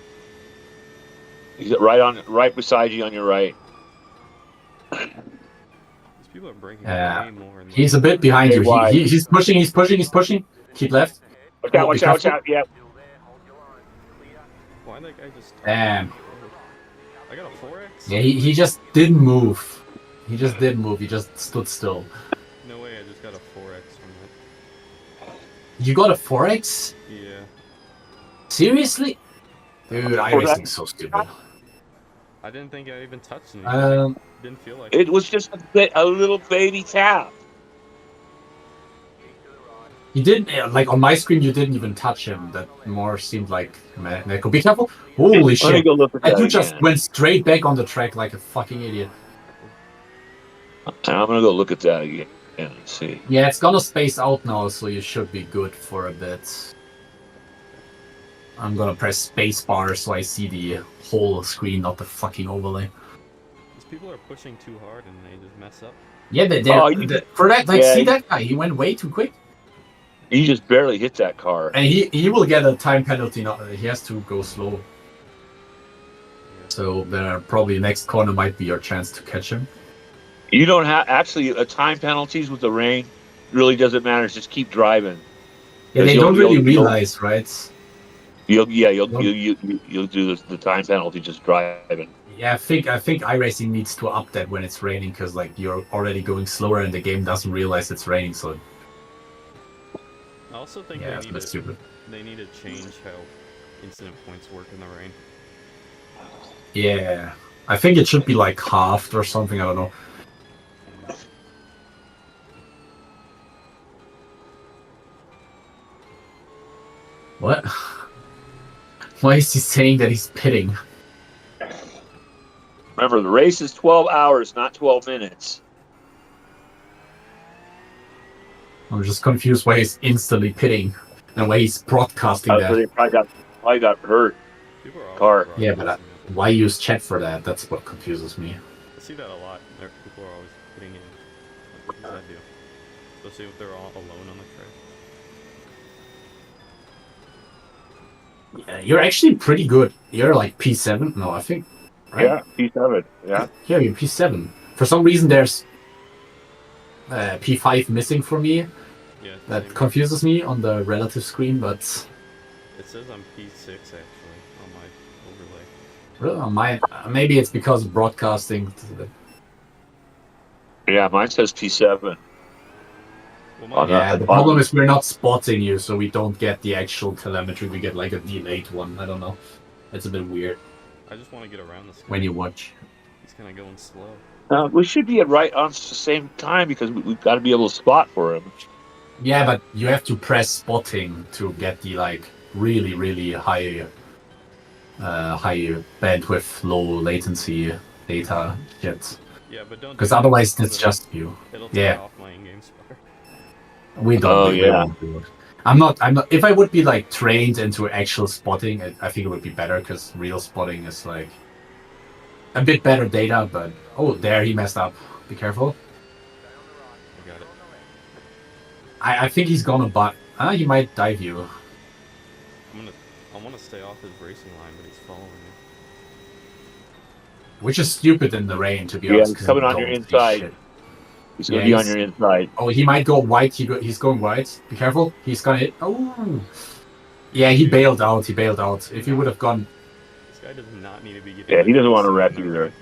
B: He's right beside you on your right.
C: These people are breaking
A: Yeah.
C: way more. In
A: He's a bit behind
B: Hey,
A: you.
B: why?
A: He's pushing. Keep left.
B: Watch out!
A: Oh,
B: Watch
A: be
B: out! Watch
A: careful.
B: out! Yeah.
D: Still there, hold your line. Clear.
C: Why that guy just?
A: Damn.
C: I got a 4X.
A: Yeah, he just didn't move. He just didn't move. He just stood still.
C: No way! I just got a 4X from that.
A: You got a 4X?
C: Yeah.
A: Seriously? Dude, iRacing's so stupid.
C: I didn't think I even touched anything. Didn't feel like
B: It was just a little baby tap.
A: You didn't, like on my screen, you didn't even touch him. That more seemed like, man, Neko, be careful. Holy
B: Let me
A: shit.
B: go look at that
A: You just
B: again.
A: went straight back on the track like a fucking idiot.
B: And I'm gonna go look at that again and see.
A: Yeah, it's gonna space out now, so you should be good for a bit. I'm gonna press spacebar so I see the whole screen, not the fucking overlay.
C: these people are pushing too hard and they just mess up.
A: Yeah, for that, like,
B: Yeah,
A: see that guy? He went way too quick.
B: You just barely hit that car.
A: And he will get a time penalty. He has to go slow.
C: Yeah.
A: So probably next corner might be your chance to catch him.
B: You don't have actually time penalties with the rain. Really doesn't matter. Just keep driving.
A: Yeah, they
B: You'll-
A: don't really
B: you'll-
A: realize, right?
B: You'll do the time penalty just driving.
A: Yeah, I think iRacing needs to up that when it's raining, because like you're already going slower and the game doesn't realize it's raining. So
C: I also think
A: Yeah, that's a bit stupid.
C: they need to change how incident points work in the rain.
A: Yeah, I think it should be like halved or something. I don't know. What? Why is he saying that he's pitting?
B: Remember, the race is 12 hours, not 12 minutes.
A: I'm just confused why he's instantly pitting and why he's broadcasting
B: So
A: that.
B: they probably got hurt.
C: People are
B: Car.
C: always
A: Yeah, but
C: broadcasting it.
A: why use chat for that? That's what confuses me.
C: I see that a lot. People are always putting in. What does that do? Especially if they're all alone on the track.
A: Yeah, you're actually pretty good. You're like P7? No, I think. Right?
B: Yeah, P7. Yeah.
A: Yeah, you're P7. For some reason, there's P5 missing for me.
C: Yeah.
A: That
C: same.
A: confuses me on the relative screen, but
C: It says I'm P6 actually on my overlay.
A: really on my maybe it's because of broadcasting.
B: Yeah, mine says P7.
C: Well,
B: Oh,
A: Yeah,
B: no.
A: the problem is we're not spotting you, so we don't get the actual telemetry. We get like a delayed one. I don't know. It's a bit weird
C: I just want to get around this guy.
A: when you watch.
C: He's kind of going slow.
B: We should be at right on the same time because we've got to be able to spot for him.
A: Yeah, but you have to press spotting to get the like really high bandwidth, low latency data yet.
C: Yeah, but don't.
A: Because
C: do that,
A: otherwise,
C: because
A: it's just you.
C: It'll
A: yeah.
C: turn off my in-game spotter.
A: We don't.
B: Oh,
A: we
B: yeah.
A: won't do it. I'm not. If I would be like trained into actual spotting, I think it would be better because real spotting is like a bit better data. But oh, there he messed up. Be careful.
C: I got it.
A: I think he's gonna butt. He might dive you.
C: I want to stay off his racing line, but he's following me.
A: Which is stupid in the rain, to be
B: Yeah,
A: honest.
B: he's
A: 'cause
B: coming
A: you
B: on your
A: don't see
B: inside.
A: shit.
B: He's going to
A: Yeah,
B: be on your inside.
A: Oh, he might go wide. He's going wide. Be careful. He's gonna hit. Oh. Yeah, he bailed out. He bailed out. If he would have gone.
C: This guy does not need to be getting.
B: Yeah, he doesn't want to
C: into
B: wreck
C: this
B: either.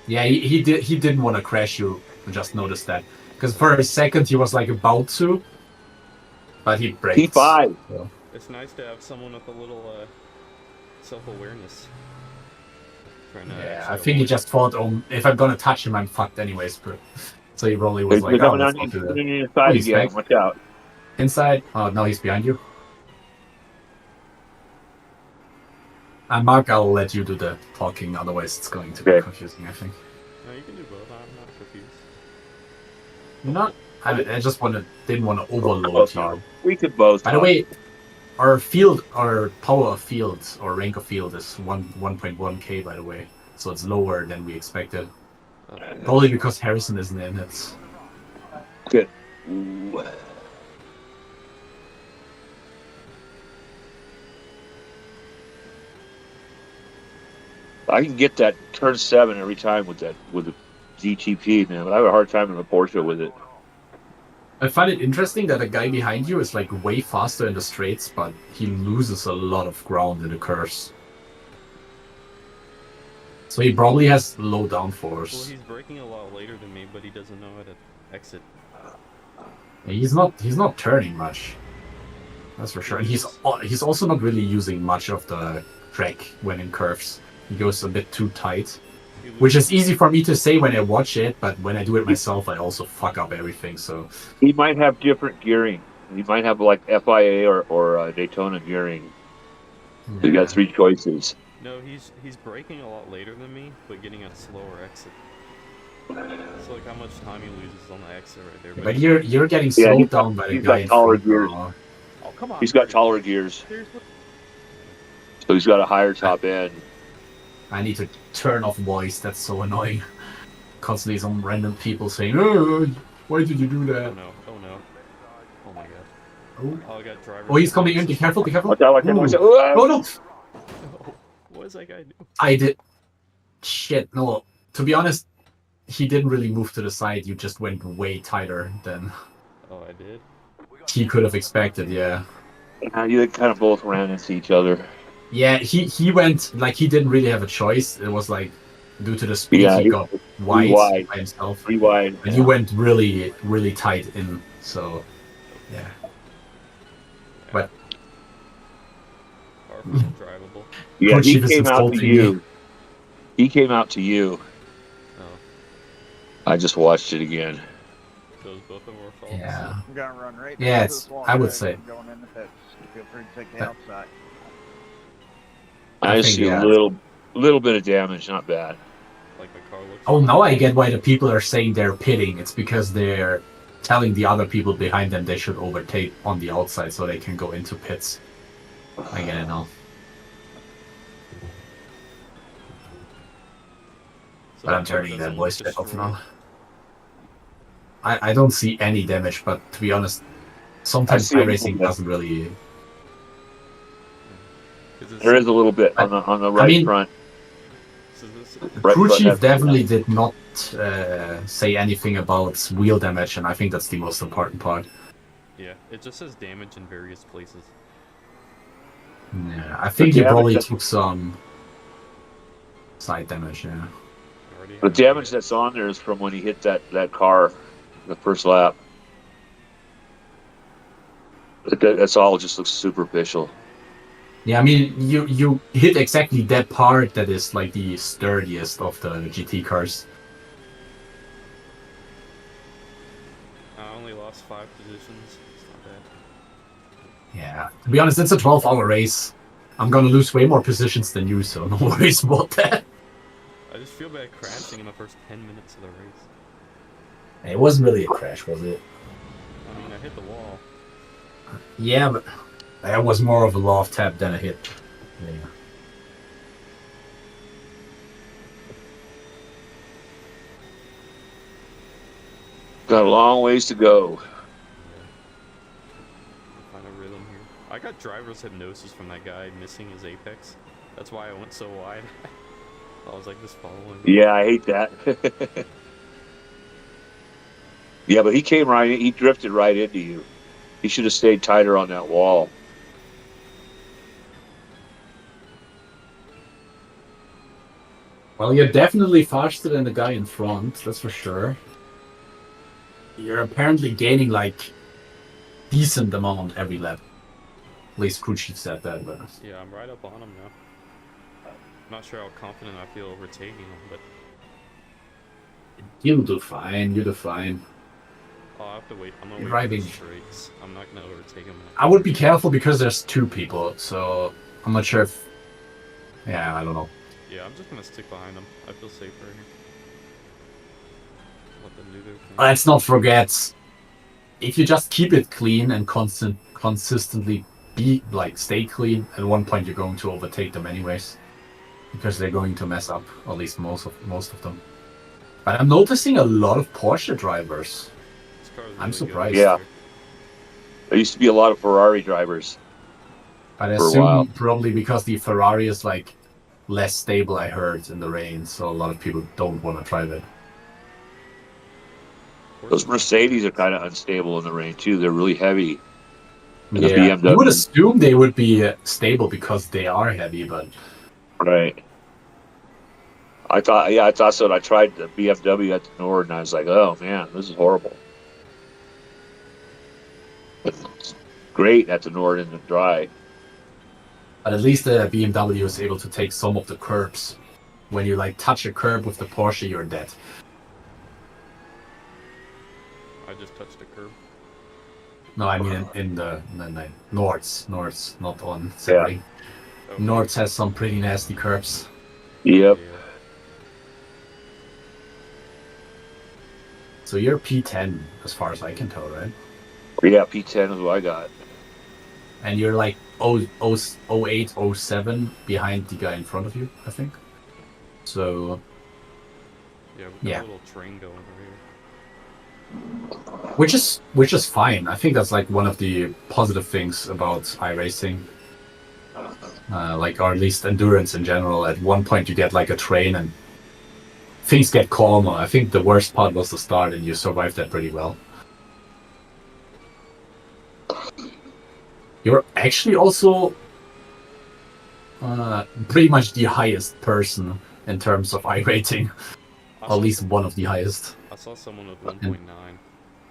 A: Yeah, he did. He didn't want to crash you. I just noticed that because for a second he was like about to, but he braked.
B: P5.
A: So.
C: It's nice to have someone with a little self-awareness. Trying to
A: Yeah,
C: actually
A: I think he
C: avoid-
A: just thought, oh, if I'm gonna touch him, I'm fucked anyways. But so he probably was
B: He's
A: like, oh,
B: coming
A: let's
B: on
A: not do that.
B: your inside
A: He's
B: again.
A: back.
B: Watch out.
A: Inside. Oh no, he's behind you. And Mark, I'll let you do the talking. Otherwise, it's going to be
B: Okay.
A: confusing. I think.
C: No, you can do both. I'm not confused.
A: Not. I just didn't want to overload you.
B: We could both.
A: By the way, our power of field or rank of field is 1.1k. By the way, so it's lower than we expected. Probably because Harrison isn't in it.
B: Good. Ooh. I can get that turn 7 every time with the GTP, man, but I have a hard time in the Porsche with it.
A: I find it interesting that a guy behind you is like way faster in the straights, but he loses a lot of ground in the curves. So he probably has low
C: Well,
A: downforce.
C: he's braking a lot later than me, but he doesn't know how to exit.
A: He's not turning much. That's for sure. And he's also not really using much of the track when in curves. He goes a bit too tight.
C: He
A: Which
C: loses-
A: is easy for me to say when I watch it, but when I do it myself, I also fuck up everything. So
B: He might have different gearing. He might have like FIA or Daytona gearing. So you got 3 choices.
C: No, he's braking a lot later than me, but getting a slower exit. So like how much time he loses on the exit right there.
A: But you're getting
B: Yeah,
A: slowed
B: he's
A: down by the
B: he's
A: guy
B: got
A: in
B: taller
A: front
B: gears.
A: now.
C: Oh, come on.
B: He's got taller gears,
C: Seriously?
B: so he's got a higher top end.
A: I need to turn off voice. That's so annoying. Constantly some random people saying, "Oh, why did you do
C: Oh
A: that?"
C: no, oh no. Oh my god.
A: Oh,
C: Oh, I got driver.
A: oh he's coming in. Be careful, be careful.
B: Watch out, watch out, watch out.
A: Ooh.
B: Whoa!
A: Oh no!
C: No. What does that guy do?
A: I did. Shit, no. To be honest, he didn't really move to the side. You just went way tighter than
C: Oh, I did?
A: he could have expected. Yeah.
B: You kind of both ran into each other.
A: Yeah, he went like he didn't really have a choice. It was like due to the speed
B: Yeah,
A: he
B: he-
A: got wide
B: wide.
A: by himself.
B: Pretty wide.
A: And you went really, really tight in. So, yeah. But
C: Car feels drivable.
B: Yeah,
A: Crew
B: he
A: chief is
B: came out to
A: insulting
B: you.
A: me.
B: He came out to you.
C: Oh,
B: I just watched it again.
C: those both of our faults.
A: Yeah.
E: I'm gonna run right
A: Yeah,
E: next to
A: it's-
E: this wall.
A: I would
E: guys.
A: say.
E: I'm going in the pits. Feel free to take the
A: That-
E: outside.
A: I
B: I just
A: think,
B: see
A: yeah.
B: a little bit of damage, not bad.
C: Like the car looks.
A: Oh, now I get why the people are saying they're pitting. It's because they're telling the other people behind them they should overtake on the outside so they can go into pits. I get it now.
C: So
A: But I'm
C: the car
A: turning that
C: doesn't
A: voice
C: look
A: chat off
C: destroyed.
A: now. I don't see any damage, but to be honest, sometimes
B: see a little
A: iRacing
B: bit.
A: doesn't really.
C: 'Cause it's-
B: There is a little bit on the right
A: mean-
B: front.
C: so this-
A: The
B: Right
A: crew
B: front
A: chief
B: has-
A: definitely did not say anything about wheel damage, and I think that's the most important part.
C: yeah, it just says damage in various places.
A: Yeah, I think he
B: damage
A: probably
B: that-
A: took some side damage. Yeah.
C: I already
B: The
C: have
B: damage that's on there is from when he hit that car, the first lap. That's all. Just looks superficial.
A: Yeah, I mean, you hit exactly that part that is like the sturdiest of the GT cars.
C: I only lost 5 positions. It's not bad.
A: Yeah. To be honest, it's a 12-hour race. I'm gonna lose way more positions than you, so no worries about that.
C: I just feel bad crashing in the first 10 minutes of the race.
A: It wasn't really a crash, was it?
C: I mean, I hit the wall.
A: Yeah, but that was more of a loft tap than a hit. Yeah.
B: Got a long ways to go.
C: Find a rhythm here. I got driver's hypnosis from that guy missing his apex. That's why I went so wide. I was like just following.
B: Yeah, I hate that. Yeah, but he came right in. He drifted right into you. He should have stayed tighter on that wall.
A: Well, you're definitely faster than the guy in front, that's for sure. You're apparently gaining like decent amount every lap. At least crew chief said that, but
C: Yeah, I'm right up on him now. Not sure how confident I feel overtaking him, but
A: you'll do fine. You'll do fine.
C: I'll have to wait. I'm gonna
A: You're
C: wait for the
A: driving.
C: straights. I'm not gonna overtake him.
A: I would be careful because there's 2 people, so I'm not sure if. Yeah, I don't know.
C: Yeah, I'm just gonna stick behind him. I feel safer here. Let them do their thing.
A: Let's not forget, if you just keep it clean and consistently stay clean, at one point you're going to overtake them anyways, because they're going to mess up, or at least most of them. But I'm noticing a lot of Porsche drivers.
C: This car's
A: I'm
C: really good.
A: surprised.
B: Yeah. There used to be a lot of Ferrari drivers.
A: But I
B: For a while.
A: assume probably because the Ferrari is like less stable, I heard, in the rain, so a lot of people don't want to drive it.
B: Those Mercedes are kind of unstable in the rain too. They're really heavy. And the
A: Yeah,
B: BMW.
A: you would assume they would be stable because they are heavy, but
B: Right. I thought so. And I tried the BMW at the Nord, and I was like, "Oh man, this is horrible." It's great at the Nord in the dry.
A: But at least the BMW is able to take some of the curbs. When you like touch a curb with the Porsche, you're dead.
C: I just touched a curb.
A: No, I mean in the Nords, not on Sebring.
C: Okay.
A: Nords has some pretty nasty curbs.
B: Yep.
C: Yeah.
A: So you're P10 as far as I can tell, right?
B: Yeah, P10 is what I got.
A: And you're like 08, 07 behind the guy in front of you, I think. So
C: Yeah, we got
A: Yeah.
C: a little train going over here.
A: which is fine. I think that's like one of the positive things about iRacing. Or at least endurance in general. At one point you get like a train and things get calmer. I think the worst part was the start and you survived that pretty well. You're actually also pretty much the highest person in terms of iRating.
C: I
A: At
C: saw
A: least one of the highest.
C: I saw someone with 1.9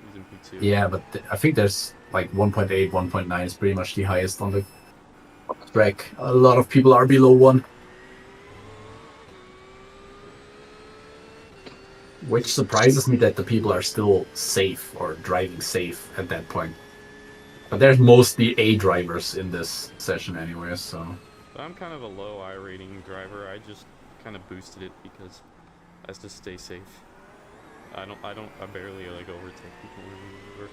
C: using P2.
A: Yeah, but I think there's like 1.8, 1.9 is pretty much the highest on the track. A lot of people are below 1. Which surprises me that the people are still safe or driving safe at that point. But there's mostly A drivers in this session anyway, so...
C: I'm kind of a low I rating driver. I just kind of boosted it because I have to stay safe. I barely like overtake people or whatever.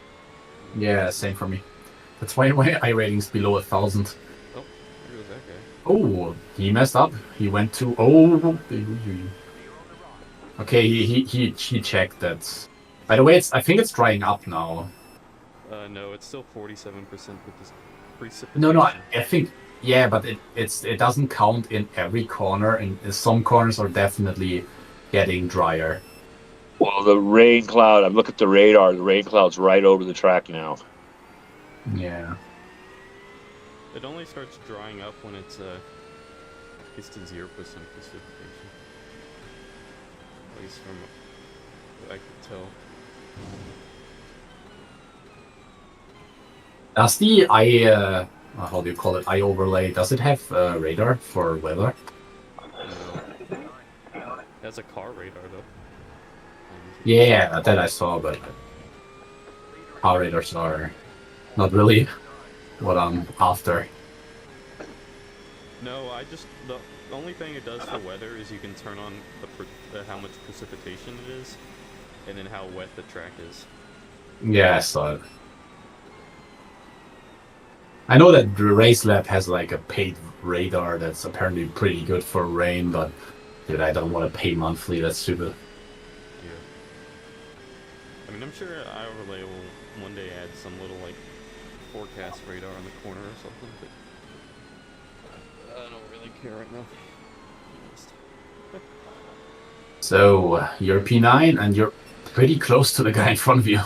A: Yeah, same for me. That's why my I rating's below 1,000.
C: Oh, there goes that guy.
A: Oh, he messed up. He went to... Oh... Okay, he checked that. By the way, I think it's drying up now.
C: No, it's still 47% with this precipitation.
A: No, I think... Yeah, but it doesn't count in every corner, and some corners are definitely getting drier.
B: Well, the rain cloud, I look at the radar, the rain cloud's right over the track now.
A: Yeah.
C: It only starts drying up when it's gets to 0% precipitation. At least from what I could tell.
A: Does the how do you call it? Eye overlay, does it have radar for weather?
C: No. It has a car radar though.
A: Yeah, that I saw, but car radars are not really what I'm after.
C: No, the only thing it does for weather is you can turn on how much precipitation it is, and then how wet the track is.
A: Yeah, I saw it. I know that the Race Lab has like a paid radar that's apparently pretty good for rain, but dude, I don't want to pay monthly. That's stupid.
C: Yeah. I mean, I'm sure iOverlay will one day add some little like forecast radar on the corner or something, but I don't really care right now.
A: So you're P9 and you're pretty close to the guy in front of you.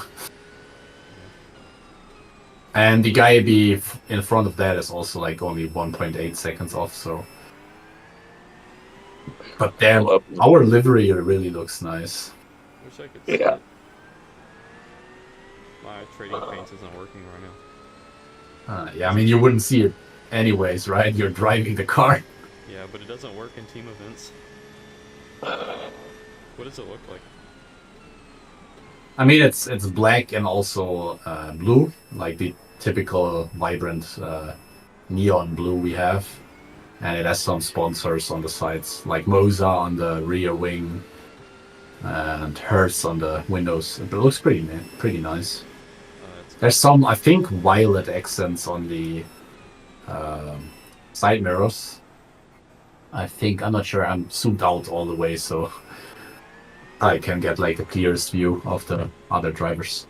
A: And the guy in front of that is also like only 1.8 seconds off, so... But damn, our livery really looks nice.
C: Wish I could see it. My trading paint isn't working right now.
A: Yeah, I mean, you wouldn't see it anyways, right? You're driving the car.
C: Yeah, but it doesn't work in team events. What does it look like?
A: I mean, it's black and also blue, like the typical vibrant neon blue we have. And it has some sponsors on the sides, like Moza on the rear wing and Hertz on the windows. It looks pretty nice. There's some, I think, violet accents on the side mirrors. I'm not sure, I'm zoomed out all the way, so I can get like the clearest view of the other drivers.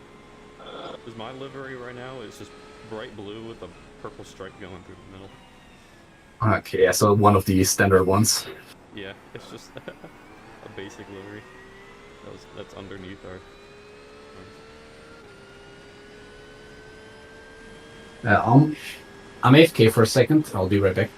C: Because my livery right now is just bright blue with a purple stripe going through the middle.
A: Okay, yeah, so one of the standard ones.
C: Yeah, it's just a basic livery. That's underneath our...
A: I'm AFK for a second. I'll be right back.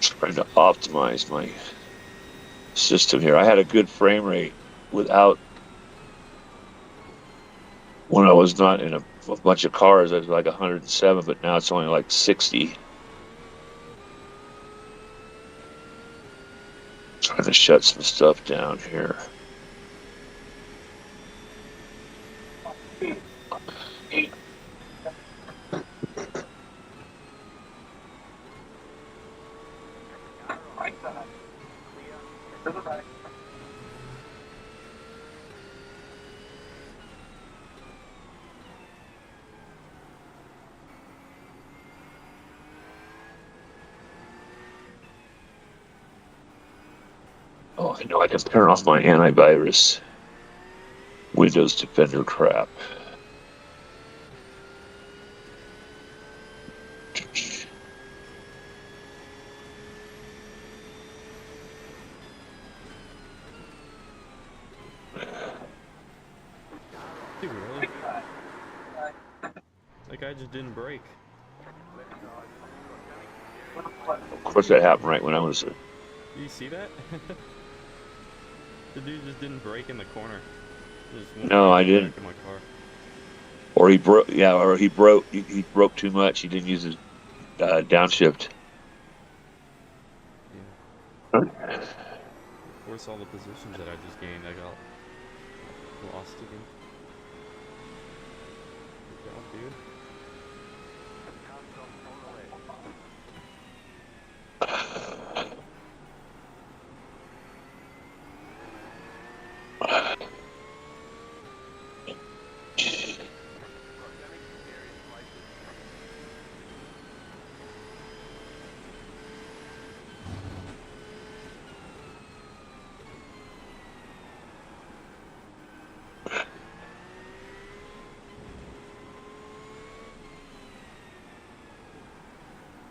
B: Trying to optimize my system here. I had a good frame rate without, when I was not in a bunch of cars, I was like 107, but now it's only like 60. Trying to shut some stuff down here. Oh, I know I can turn off my antivirus Windows Defender crap.
C: Dude, really? That guy just didn't brake.
B: Of course, that happened right when I was.
C: Did you see that? The dude just didn't brake in the corner. Just went
B: No,
C: right
B: I
C: in the
B: didn't.
C: back of my car.
B: Or he broke. Yeah, or he broke. He broke too much. He didn't use his downshift.
C: Yeah. Of course, all the positions that I just gained, I got lost again. Good job, dude.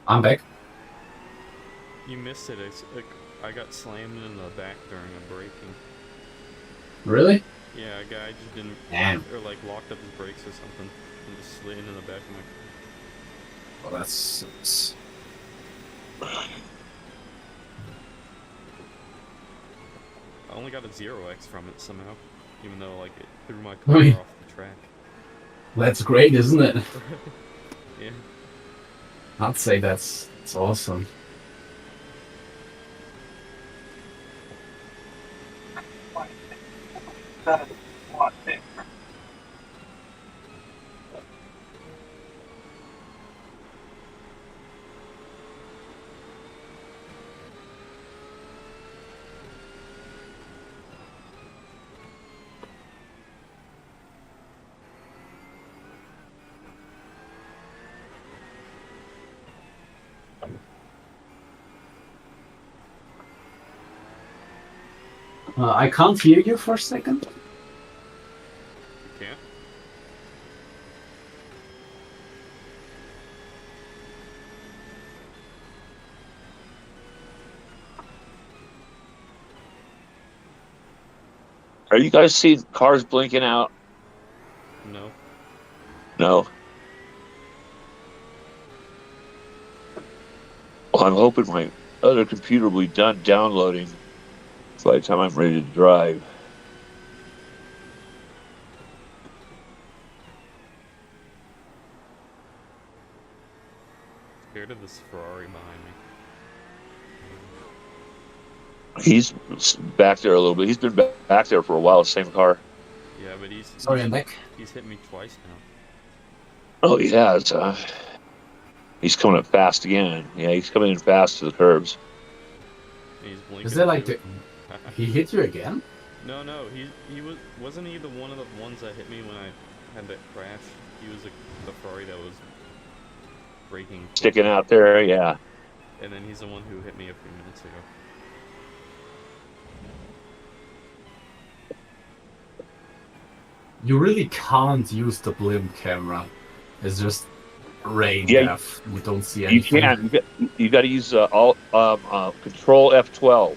A: I'm back.
C: You missed it. I got slammed in the back during a braking.
A: Really?
C: Yeah, a guy just didn't,
A: Damn.
C: or like locked up his brakes or something, and just slid into the back of my car.
A: Well, that sucks.
C: I only got a 0x from it somehow, even though like it threw my car
A: Oi.
C: off the track.
A: That's great, isn't it?
C: Yeah.
A: I'd say that's awesome. I can't hear you for a second.
C: You can't?
B: Are you guys seeing cars blinking out?
C: No.
B: No. Well, I'm hoping my other computer will be done downloading by the time I'm ready to drive.
C: Scared of this Ferrari behind me.
B: He's back there a little bit. He's been back there for a while, same car.
C: Yeah, but
A: Sorry, I'm back.
C: he's hit me twice now.
B: Oh, yeah. He's coming up fast again. Yeah, he's coming in fast to the curbs.
C: And he's blinking.
A: Is that like
C: too.
A: he hit you again?
C: No, wasn't he the one of the ones that hit me when I had that crash? He was the Ferrari that was braking.
B: Sticking out there, yeah.
C: And then he's the one who hit me a few minutes ago.
A: You really can't use the blimp camera. It's just rain
B: Yeah,
A: death. You don't see
B: You
A: anything.
B: can. You got to use Control F12,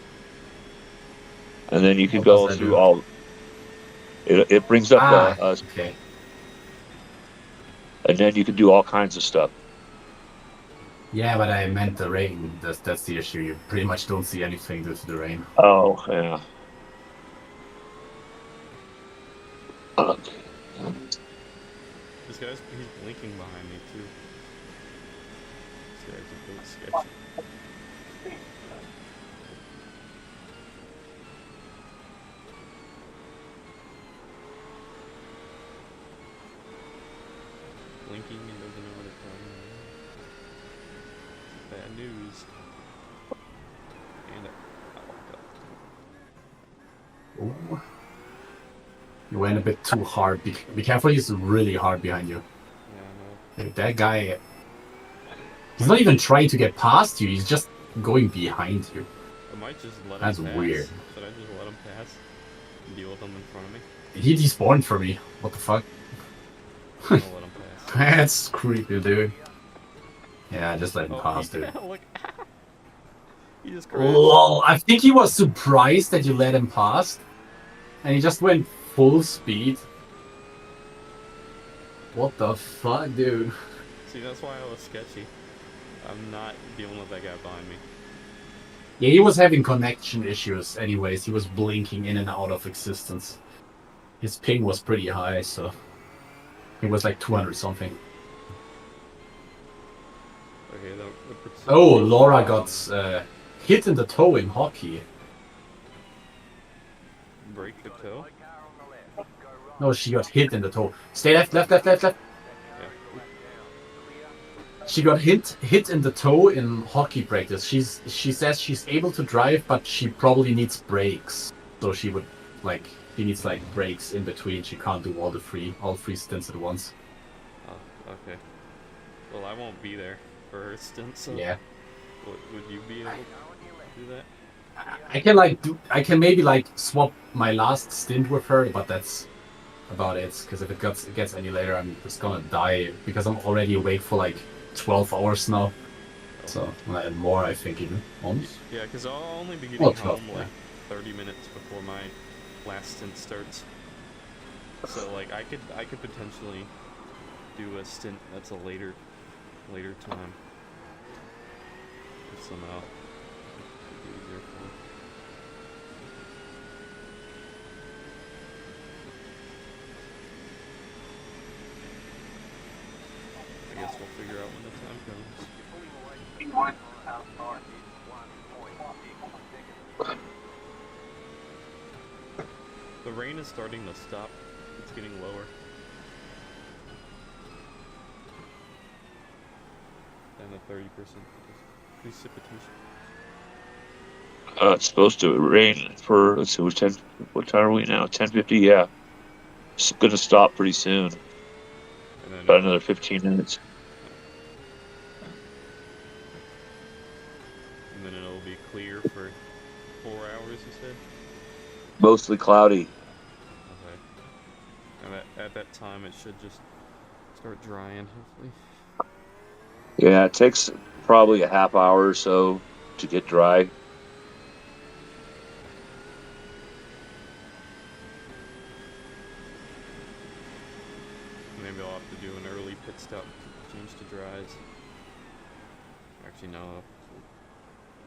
B: and then you can
A: What
B: go
A: does that
B: through
A: do?
B: all. It brings up
A: Okay.
B: and then you can do all kinds of stuff.
A: Yeah, but I meant the rain. That's the issue. You pretty much don't see anything due to the rain.
B: Oh, yeah.
C: This guy's he's blinking behind me too. This guy's a bit sketchy. Blinking and doesn't know what it's doing. Bad news. And I walk up.
A: Ooh. You went a bit too hard. Be careful, he's really hard behind you.
C: Yeah, I know.
A: Like, that guy, he's not even trying to get past you, he's just going behind you.
C: I might just let
A: That's
C: him pass.
A: weird.
C: Should I just let him pass and deal with him in front of me?
A: He despawned for me. What the fuck?
C: I'll let him pass.
A: That's creepy, dude. Yeah, just let him pass, dude.
C: Yeah, look. He just crashed.
A: Lol, I think he was surprised that you let him pass. And he just went full speed. What the fuck, dude?
C: See, that's why I was sketchy. I'm not dealing with that guy behind me.
A: Yeah, he was having connection issues anyways. He was blinking in and out of existence. His ping was pretty high, so it was like 200 something.
C: Okay, the
A: Oh, Laura got hit in the toe in hockey.
C: break the toe.
A: No, she got hit in the toe. Stay left, left, left, left, left.
C: Yeah.
A: She got hit in the toe in hockey practice. She says she's able to drive, but she probably needs brakes. So she would she needs like breaks in between. She can't do all three stints at once.
C: Oh, okay. Well, I won't be there for her stint, so
A: Yeah.
C: Would you be able to do that?
A: I can maybe like swap my last stint with her, but that's about it. Because if it gets any later, I'm just gonna die because I'm already awake for like 12 hours now. So and more, I think even almost.
C: Yeah, because I'll only be getting
A: Well, 12,
C: home like 30 minutes before my last stint starts. So like I could potentially do a stint that's a later time. If somehow it'd be easier for me. I guess we'll figure out when the time comes. The rain is starting to stop. It's getting lower. Down to 30% precipitation.
B: It's supposed to rain for, let's see, what time are we now? 10:50, yeah. It's gonna stop pretty soon.
C: And then
B: About another 15 minutes.
C: And then it'll be clear for 4 hours, you said?
B: Mostly cloudy.
C: Okay. And at that time, it should just start drying, hopefully.
B: Yeah, it takes probably a half hour or so to get dry.
C: Maybe I'll have to do an early pit stop to change to dries. Actually, no.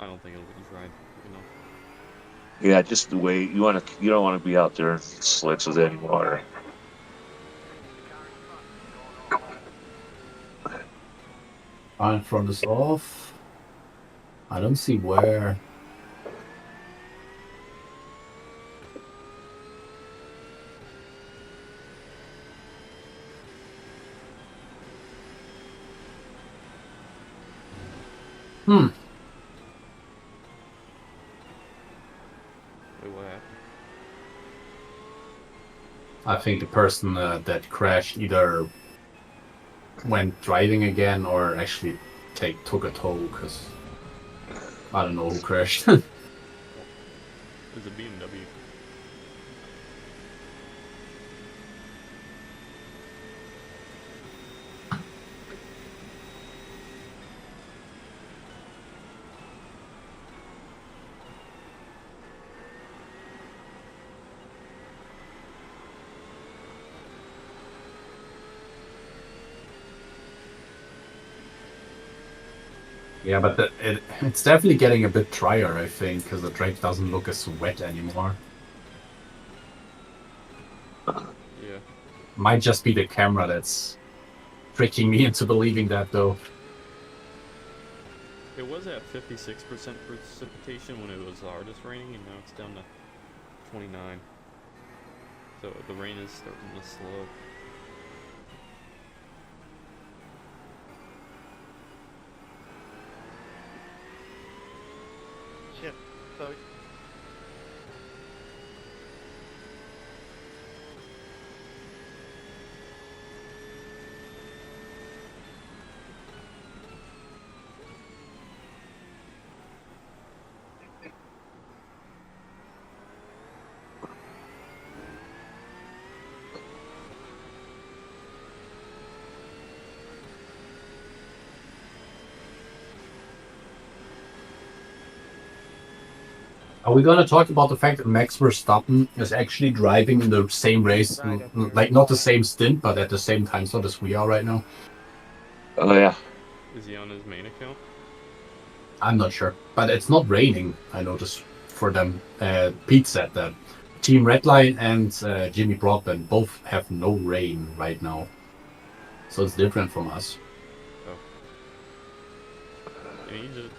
C: I don't think it'll be dry enough.
B: Yeah, just the way you don't want to be out there in slicks with any water.
A: Iron front is off. I don't see where.
C: Wait, what happened?
A: I think the person that crashed either went driving again or actually took a tow because I don't know who crashed.
C: It was a BMW.
A: Yeah, but it's definitely getting a bit drier, I think, because the track doesn't look as wet anymore.
C: Yeah.
A: Might just be the camera that's tricking me into believing that, though.
C: It was at 56% precipitation when it was the hardest raining, and now it's down to 29. So the rain is starting to slow.
E: Shit. So
A: Are we gonna talk about the fact that Max Verstappen is actually driving in the same race, like not the same stint, but at the same time slot as we are right now?
B: Oh yeah.
C: Is he on his main account?
A: I'm not sure, but it's not raining. I noticed for them. Pete said that Team Redline and Jimmy Broadbent both have no rain right now, so it's different from us.
C: And he just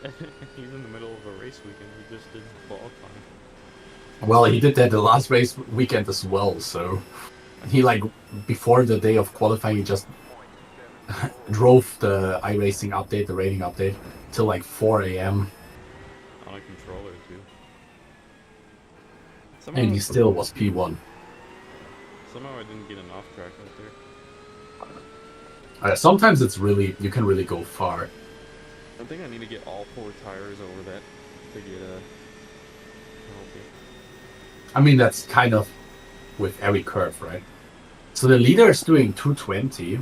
C: he's in the middle of a race weekend. He just did qualifying.
A: Well, he did that the last race weekend as well. So he like before the day of qualifying, he just drove the iRacing update, the rating update, till like 4 a.m.
C: On a controller too.
A: and he still was P1.
C: Somehow I didn't get an off track out there.
A: Sometimes it's really you can really go far.
C: I think I need to get all 4 tires over that to get a penalty.
A: I mean that's kind of with every curve, right? So the leader is doing 220.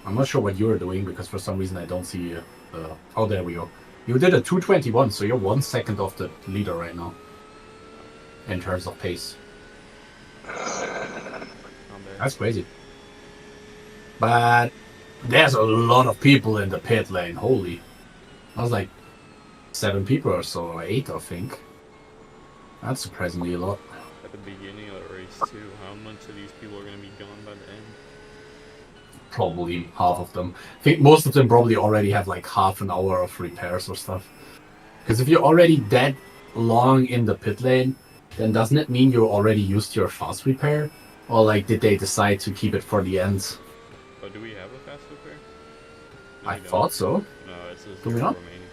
A: I'm not sure what you're doing because for some reason I don't see. Oh, there we go. You did a 221, so you're 1 second off the leader right now in terms of pace.
C: Not bad.
A: That's crazy. But there's a lot of people in the pit lane. Holy, I was like 7 people or so, or 8, I think. That's surprisingly a lot.
C: At the beginning of the race too. How much of these people are going to be gone by the end?
A: Probably half of them. I think most of them probably already have like half an hour of repairs or stuff. Because if you're already that long in the pit lane, then doesn't it mean you already used your fast repair? Or like did they decide to keep it for the end?
C: Oh, do we have a fast repair? No,
A: I
C: we don't.
A: thought so.
C: No, it says
A: Do we
C: 0
A: not?
C: remaining.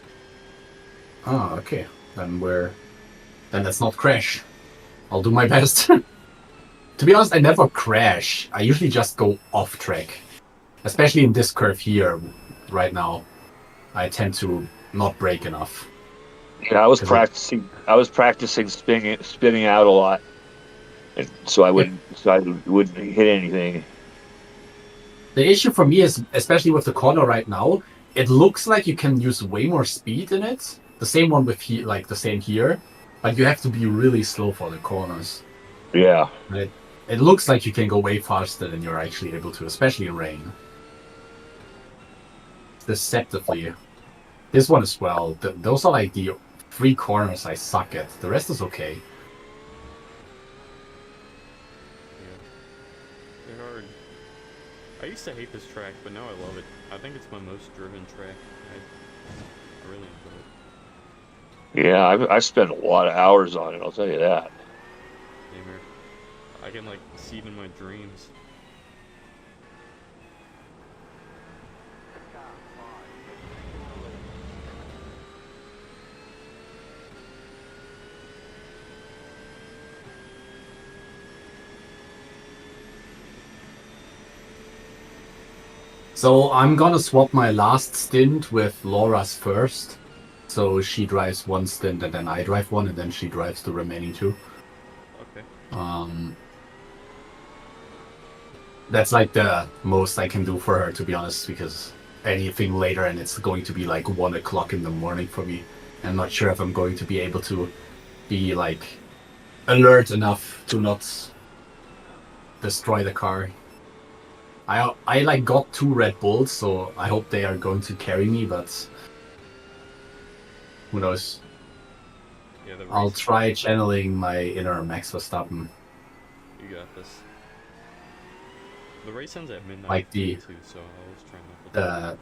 A: Oh, okay. Then let's not crash. I'll do my best. To be honest, I never crash. I usually just go off track. Especially in this curve here, right now. I tend to not brake enough.
B: Yeah, I was practicing spinning out a lot, and so I wouldn't hit anything.
A: The issue for me is, especially with the corner right now, it looks like you can use way more speed in it. The same one with the same here, but you have to be really slow for the corners.
B: Yeah.
A: It looks like you can go way faster than you're actually able to, especially in rain. Deceptively. This one as well. Those are like the 3 corners I suck at. The rest is okay.
C: Yeah. They're hard. I used to hate this track, but now I love it. I think it's my most driven track. I really enjoy it.
B: Yeah, I spent a lot of hours on it. I'll tell you that.
C: Same here. I can like see it in my dreams.
A: So I'm gonna swap my last stint with Laura's first. So she drives 1 stint and then I drive 1 and then she drives the remaining 2.
C: Okay.
A: That's like the most I can do for her, to be honest, because anything later and it's going to be like 1 o'clock in the morning for me. I'm not sure if I'm going to be able to be like alert enough to not destroy the car. I like got 2 Red Bulls, so I hope they are going to carry me, but who knows?
C: Yeah, the
A: I'll
C: race-
A: try channeling my inner Max Verstappen.
C: You got this. The race ends at midnight
A: Like the-
C: too, so I was trying not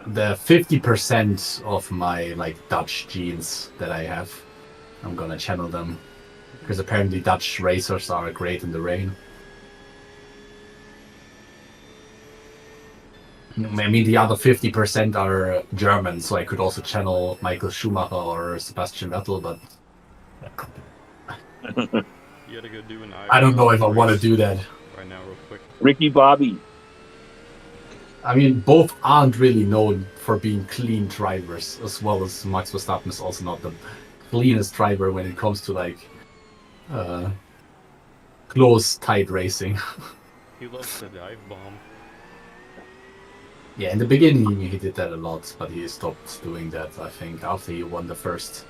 C: to.
A: The 50% of my like Dutch genes that I have, I'm gonna channel them. Because apparently Dutch racers are great in the rain. I mean, the other 50% are German, so I could also channel Michael Schumacher or Sebastian Vettel, but
C: You gotta go do an
A: I don't know if I want to
C: race
A: do that.
C: right now, real quick.
B: Ricky Bobby.
A: I mean, both aren't really known for being clean drivers, as well as Max Verstappen is also not the cleanest driver when it comes to like close, tight racing.
C: He loves the dive bomb.
A: Yeah, in the beginning he did that a lot, but he stopped doing that, I think, after he won the first.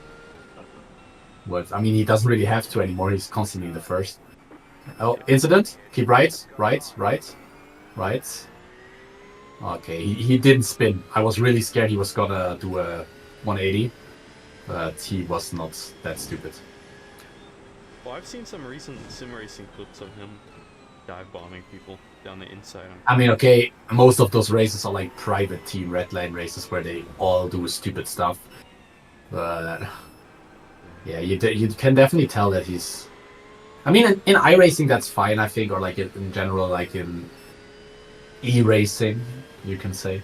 A: What? I mean, he doesn't really have to anymore. He's constantly in the first. Oh, incident. Keep right. Okay, he didn't spin. I was really scared he was gonna do a 180, but he was not that stupid.
C: Well, I've seen some recent sim racing clips of him dive bombing people down the inside.
A: I mean, okay, most of those races are like private team red line races where they all do stupid stuff. But yeah, you can definitely tell that he's. I mean, in iRacing that's fine, I think, or like in general, like in e-racing, you can say.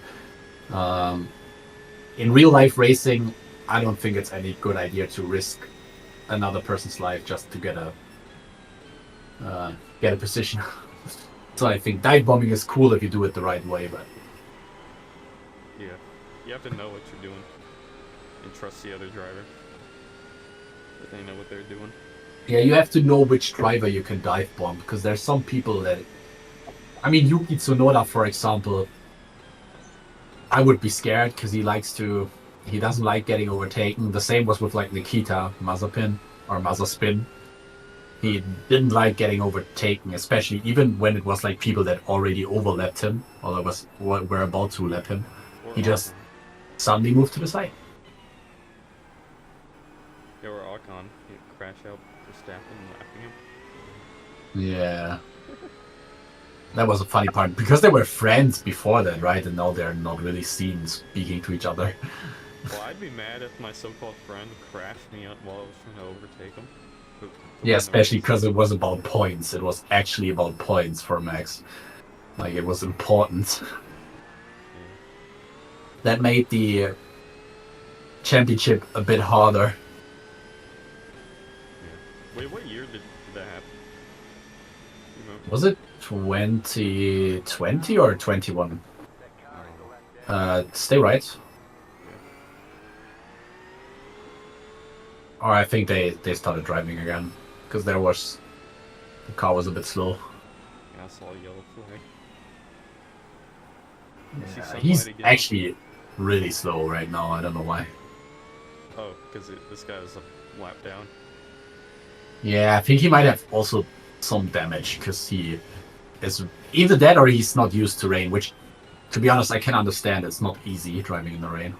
A: In real life racing, I don't think it's any good idea to risk another person's life just to get a position. So I think dive bombing is cool if you do it the right way, but
C: Yeah, you have to know what you're doing and trust the other driver that they know what they're doing.
A: yeah, you have to know which driver you can dive bomb because there's some people that. I mean, Yuki Tsunoda, for example, I would be scared because he doesn't like getting overtaken. The same was with like Nikita Mazepin or Mazepin. He didn't like getting overtaken, especially even when it was like people that already overlapped him or were about to lap him.
C: Or
A: He just
C: Ocon.
A: suddenly moved to the side.
C: Yeah, or Ocon, he'd crash out Verstappen and lapping him.
A: Yeah. That was a funny part because they were friends before that, right? And now they're not really seen speaking to each other.
C: Well, I'd be mad if my so-called friend crashed me out while I was trying to overtake him.
A: Yeah, especially because it was about points. It was actually about points for Max. Like, it was important. That made the championship a bit harder.
C: Yeah. Wait, what year did that happen? You remember?
A: Was it 2020 or 21? Stay right. Or I think they started driving again. Because the car was a bit slow.
C: Yeah, I saw a yellow flag. I see
A: Yeah,
C: sunlight
A: he's
C: again.
A: actually really slow right now. I don't know why.
C: Oh, because this guy is a lap down.
A: Yeah, I think he might have also some damage because he is either that or he's not used to rain, which, to be honest, I can understand. It's not easy driving in the rain.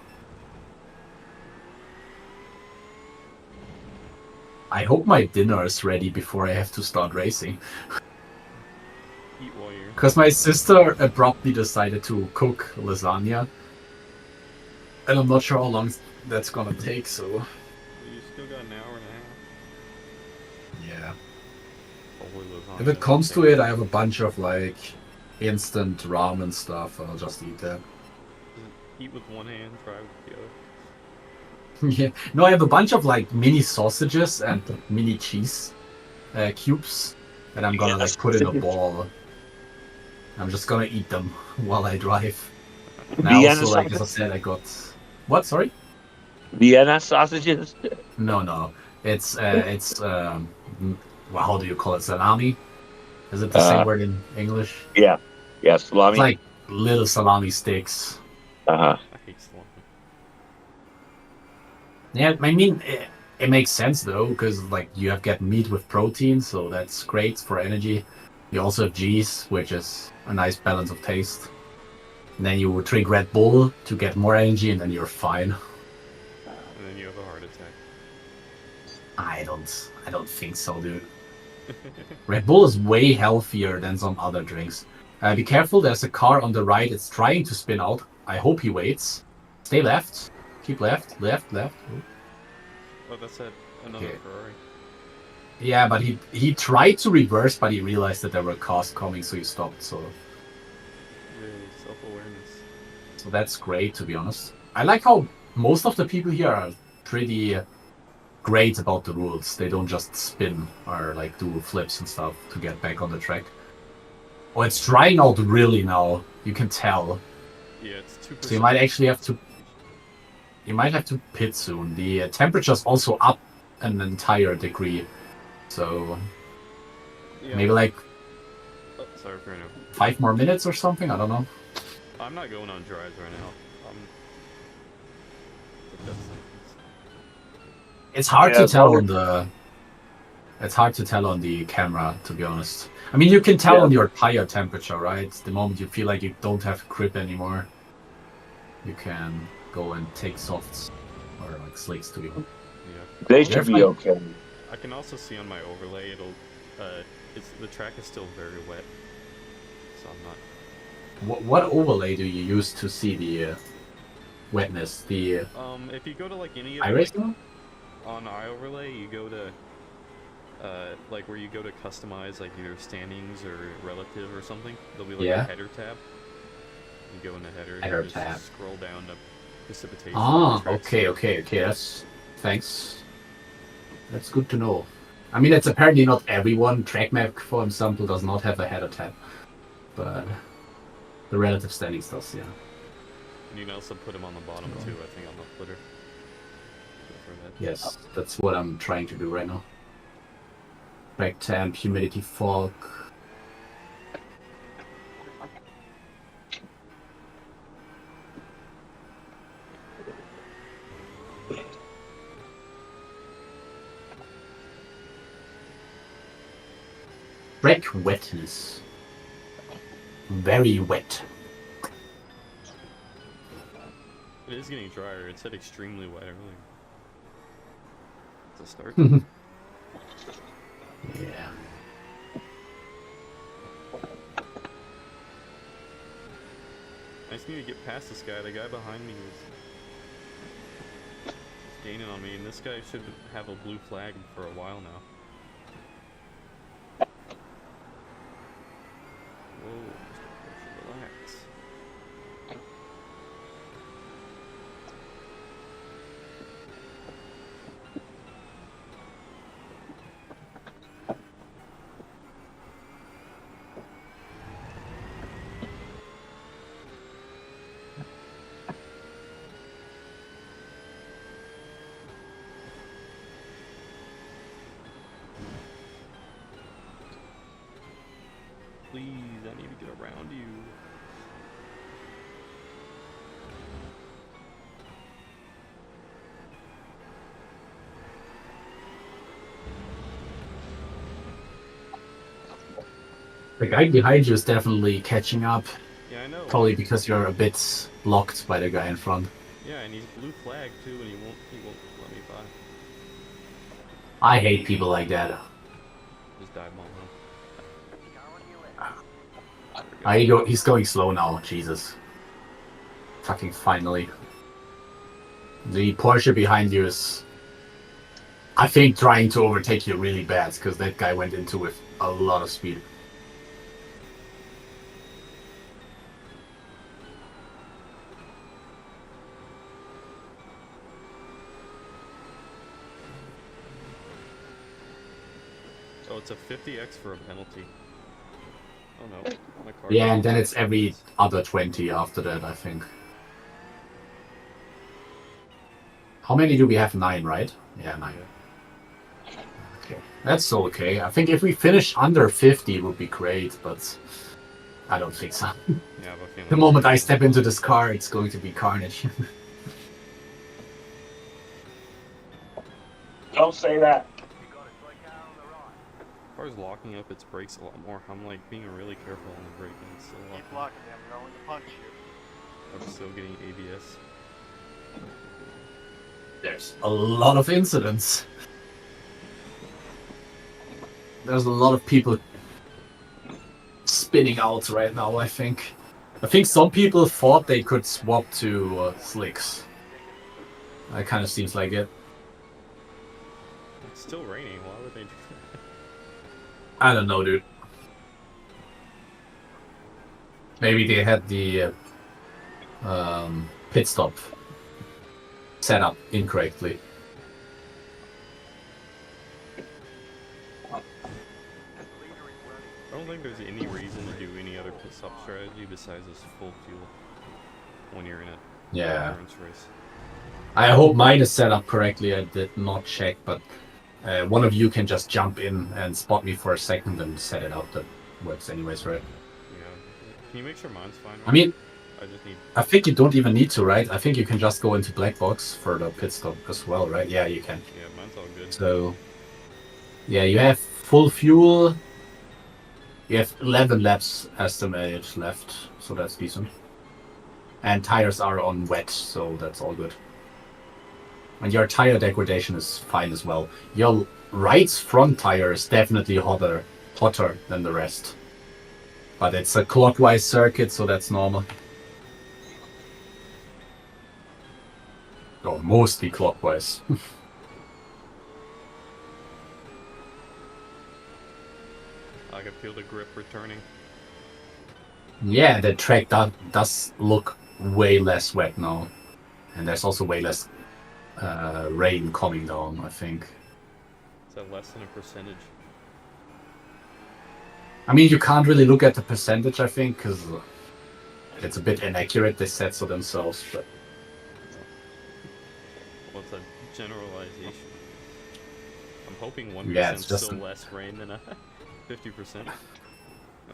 A: I hope my dinner is ready before I have to start racing.
C: Eat while you're...
A: Because my sister abruptly decided to cook lasagna. And I'm not sure how long that's gonna take, so...
C: You still got an hour and a half.
A: Yeah.
C: Probably lasagna.
A: If it comes to it, I have a bunch of, like, instant ramen stuff. I'll just eat that.
C: Eat with one hand, try with the other.
A: Yeah. No, I have a bunch of, like, mini sausages and mini cheese cubes. And I'm gonna, like, put in a ball. I'm just gonna eat them while I drive. And I
B: Vienna
A: also, like, as I
B: sausage?
A: said, I got... What? Sorry?
B: Vienna sausages?
A: No. It's well, how do you call it? Salami? Is it the same word in English?
B: Yeah,
A: It's
B: salami.
A: like little salami sticks.
B: Uh-huh.
C: I hate salami.
A: Yeah, I mean, it makes sense though, because like you get meat with protein, so that's great for energy. You also have cheese, which is a nice balance of taste. And then you drink Red Bull to get more energy, and then you're fine.
C: And then you have a heart attack.
A: I don't think so, dude. Red Bull is way healthier than some other drinks. Be careful, there's a car on the right. It's trying to spin out. I hope he waits. Stay left. Keep left. Ooh.
C: Oh, that's another
A: Okay.
C: Ferrari.
A: Yeah, but he tried to reverse, but he realized that there were cars coming, so he stopped. So
C: Really, self-awareness.
A: that's great, to be honest. I like how most of the people here are pretty great about the rules. They don't just spin or like do flips and stuff to get back on the track. Oh, it's drying out really now. You can tell.
C: Yeah, it's 2%.
A: So you might actually have to. You might have to pit soon. The temperature's also up an entire degree. So
C: Yeah.
A: maybe like
C: Oh, sorry for interrupting.
A: 5 more minutes or something. I don't know.
C: I'm not going on drives right now. But that's
A: It's hard
B: Yeah,
A: to tell
B: well,
A: on the. It's hard to tell on the camera, to be honest. I mean, you can tell
B: Yeah.
A: on your tire temperature, right? The moment you feel like you don't have grip anymore, you can go and take softs or like slicks to be.
C: Yeah.
B: they
A: You're
B: should be
A: fine.
B: okay.
C: I can also see on my overlay the track is still very wet, so I'm not.
A: What overlay do you use to see the wetness? The
C: If you go to like any of
A: iRacing?
C: on iOverlay, you go to like where you go to customize like your standings or relative or something. There'll be like
A: Yeah.
C: a header tab. You go into header,
A: Header
C: just
A: tab.
C: scroll down to precipitation.
A: Ah,
C: track
A: okay,
C: speed.
A: okay. That's thanks. That's good to know. I mean, it's apparently not everyone. TrackMap, for example, does not have a header tab, but the relative standings does, yeah.
C: And you can also put them on the bottom too, I think, on the footer. For that.
A: Yes, that's what I'm trying to do right now. Track temp, humidity, fog. Track wetness. Very wet.
C: It is getting drier. It said extremely wet earlier. To start.
A: Yeah.
C: I just need to get past this guy. The guy behind me is gaining on me, and this guy should have a blue flag for a while now. Whoa, Mr. Porsche, relax. Please, I need to get around you.
A: The guy behind you is definitely catching up.
C: Yeah, I know.
A: Probably because you're a bit blocked by the guy in front.
C: Yeah, and he's blue flag too, and he won't let me by.
A: I hate people like that.
C: Just dive bomb him.
A: He's going slow now, Jesus. Fucking finally. The Porsche behind you is, I think, trying to overtake you really bad, because that guy went into with a lot of speed.
C: Oh, it's a 50x for a penalty. Oh no, my car.
A: Yeah, and then it's every other 20 after that, I think. How many do we have? 9, right? Yeah, 9. Okay, that's okay. I think if we finish under 50 it would be great, but I don't think so.
C: Yeah, but feeling
A: The moment I step into this car, it's going to be carnage.
B: Don't say that.
C: As far as locking up its brakes a lot more, I'm like being really careful on the braking. It's still
E: Keep
C: locking.
E: blocking them, going to punch you.
C: I'm still getting ABS.
A: There's a lot of incidents. There's a lot of people spinning out right now, I think. I think some people thought they could swap to slicks. That kind of seems like it.
C: It's still raining. Why would they do that?
A: I don't know, dude. Maybe they had the pit stop set up incorrectly.
C: I don't think there's any reason to do any other pit stop strategy besides this full fuel when you're in a endurance race.
A: I hope mine is set up correctly. I did not check, but one of you can just jump in and spot me for a second and set it up. That works anyways, right?
C: Yeah. Can you make sure mine's fine? Right?
A: I mean,
C: I just need.
A: I think you don't even need to, right? I think you can just go into black box for the pit stop as well, right? Yeah, you can.
C: Yeah, mine's all good.
A: So, yeah, you have full fuel. You have 11 laps estimated left, so that's decent. And tires are on wet, so that's all good. And your tire degradation is fine as well. Your right front tire is definitely hotter than the rest. But it's a clockwise circuit, so that's normal. Or mostly clockwise.
C: I can feel the grip returning.
A: Yeah, the track does look way less wet now. And there's also way less rain coming down, I think.
C: Is that less than a percentage?
A: I mean, you can't really look at the percentage, I think, because it's a bit inaccurate. They said so themselves, but
C: What's a generalization? I'm hoping 1%
A: Yeah,
C: is
A: it's just
C: still less rain than a 50%. No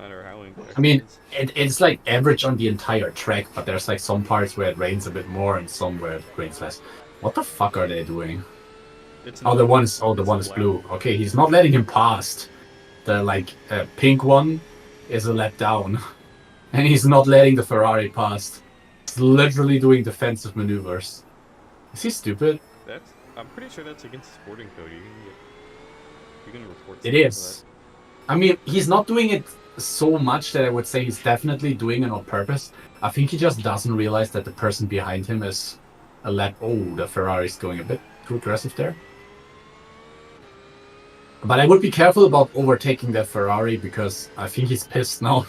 C: matter how incorrect
A: I mean,
C: it is.
A: it's like average on the entire track, but there's like some parts where it rains a bit more and some where it rains less. What the fuck are they doing?
C: It's
A: Oh,
C: not-
A: the one is
C: it's
A: the one is
C: allowed.
A: blue. Okay, he's not letting him past. The pink one is a lap down, and he's not letting the Ferrari past. He's literally doing defensive maneuvers. Is he stupid?
C: I'm pretty sure that's against the sporting code. You can report.
A: It
C: something for
A: is. I mean, he's not doing it so much that I would say he's definitely doing it on purpose. I think he just doesn't realize that the person behind him is a lap. Oh, the Ferrari's going a bit too aggressive there. But I would be careful about overtaking that Ferrari because I think he's pissed now.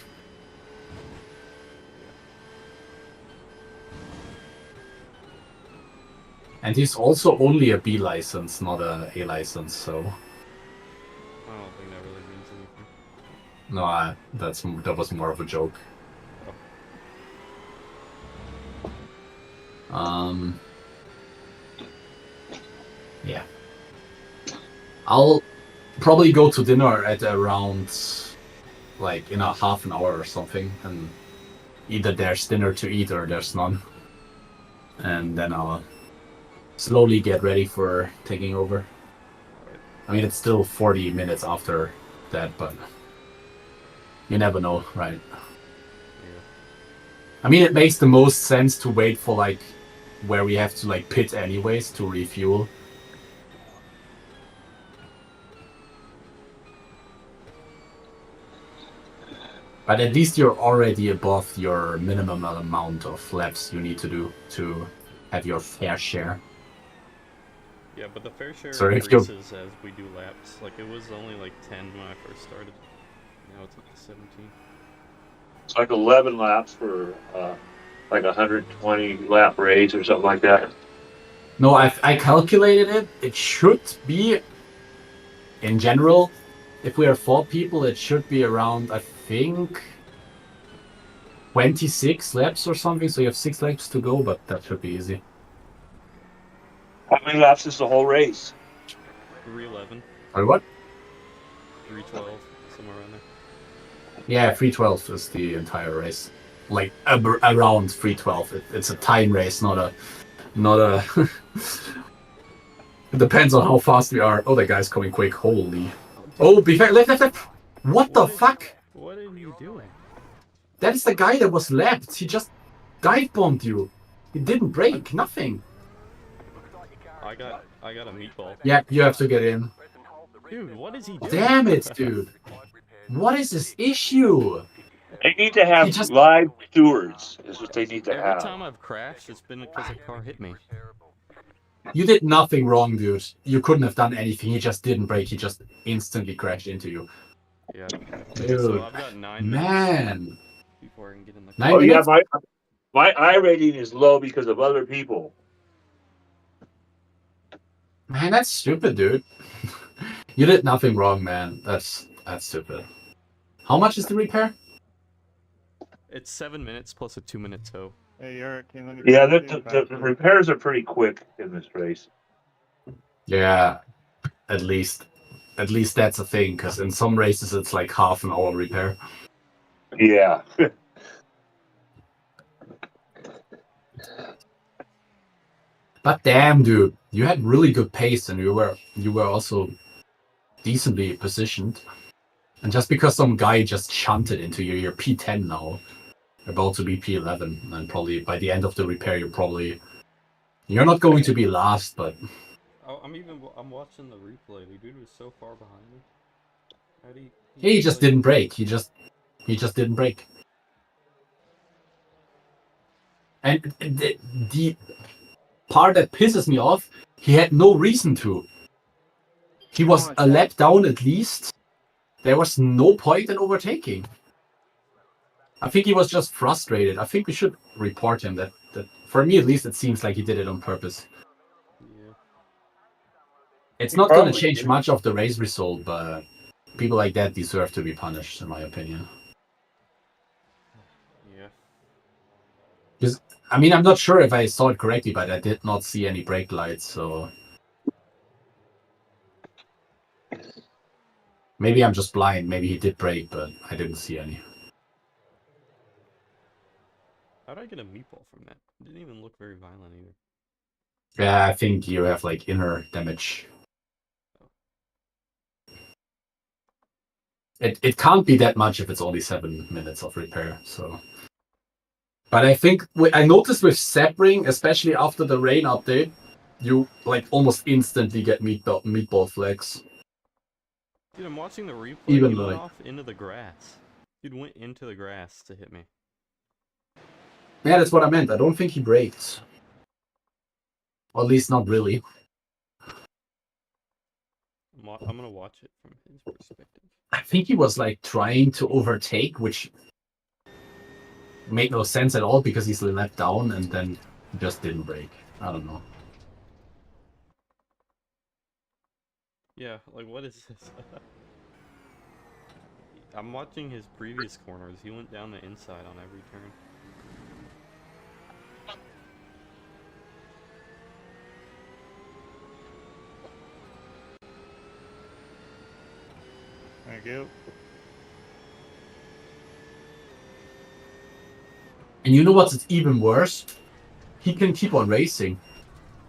A: And he's also only a B license, not a A license, so
C: that. I don't think that really means anything.
A: no, that was more of a joke. Yeah. I'll probably go to dinner at around like in a half an hour or something, and either there's dinner to eat or there's none. And then I'll slowly get ready for taking over. I mean, it's still 40 minutes after that, but you never know, right?
C: Yeah.
A: I mean, it makes the most sense to wait for like where we have to like pit anyways to refuel. But at least you're already above your minimum amount of laps you need to do to have your fair share.
C: Yeah, but the fair share
A: Sorry, if you-
C: increases as we do laps. Like, it was only like 10 when I first started. Now it's up to 17.
B: It's like 11 laps for like 120 lap race or something like that.
A: No, I calculated it. It should be, in general, if we are 4 people, it should be around, I think, 26 laps or something. So you have 6 laps to go, but that should be easy.
B: How many laps is the whole race?
C: 311,
A: Or what?
C: 312, somewhere around there.
A: Yeah, 312 is the entire race. Like around 312. It's a time race, not a. It depends on how fast we are. Oh, that guy's coming quick. Holy. Oh, be fair. Left. What the fuck?
C: What are you doing?
A: That is the guy that was lapped. He just dive bombed you. He didn't brake. Nothing.
C: I got a meatball.
A: Yeah, you have to get in.
C: Dude, what is he doing?
A: Damn it, dude. What is this issue?
B: They need to have
A: He just-
B: live stewards. Is what they need to
C: Every
B: have.
C: time I've crashed, it's been because a car hit me.
A: You did nothing wrong, dude. You couldn't have done anything. He just didn't brake. He just instantly crashed into you.
C: Yeah.
A: Dude,
C: So I've got 9 minutes
A: man.
C: before I can get in the
A: 9
B: Oh yeah,
A: minutes?
B: my I rating is low because of other people.
A: Man, that's stupid, dude. You did nothing wrong, man. That's stupid. How much is the repair?
C: It's 7 minutes plus a 2-minute tow.
E: Hey, Eric, can you let me
B: Yeah,
E: talk to you
B: the
E: about this?
B: repairs are pretty quick in this race.
A: Yeah, at least that's a thing. Because in some races it's like half an hour repair.
B: Yeah.
A: But damn, dude, you had really good pace, and you were also decently positioned. And just because some guy just shunted into you, you're P10 now, about to be P11, and probably by the end of the repair, you're not going to be last, but
C: I'm watching the replay. The dude was so far behind me. How do
A: he just didn't break. He just didn't break. And the part that pisses me off, he had no reason to. He was a lap down at least. There was no point in overtaking. I think he was just frustrated. I think we should report him. That for me at least, it seems like he did it on purpose.
C: Yeah.
A: It's
B: He
A: not going to
B: probably
A: change
B: did.
A: much of the race result, but people like that deserve to be punished, in my opinion.
C: Yeah.
A: Because I mean, I'm not sure if I saw it correctly, but I did not see any brake lights, so maybe I'm just blind. Maybe he did brake, but I didn't see any.
C: How did I get a meatball from that? It didn't even look very violent either.
A: Yeah, I think you have like inner damage. It can't be that much if it's only 7 minutes of repair. So, but I think I noticed with Sebring, especially after the rain update, you like almost instantly get meatball flags.
C: Dude, I'm watching the replay.
A: Even
C: He went
A: like-
C: off into the grass. Dude went into the grass to hit me.
A: Yeah, that's what I meant. I don't think he braked. Or at least not really.
C: I'm gonna watch it from his perspective.
A: I think he was like trying to overtake, which made no sense at all because he's let down and then just didn't brake. I don't know.
C: Yeah, like what is this? I'm watching his previous corners. He went down the inside on every turn.
E: Thank you.
A: And you know what's even worse? He can keep on racing.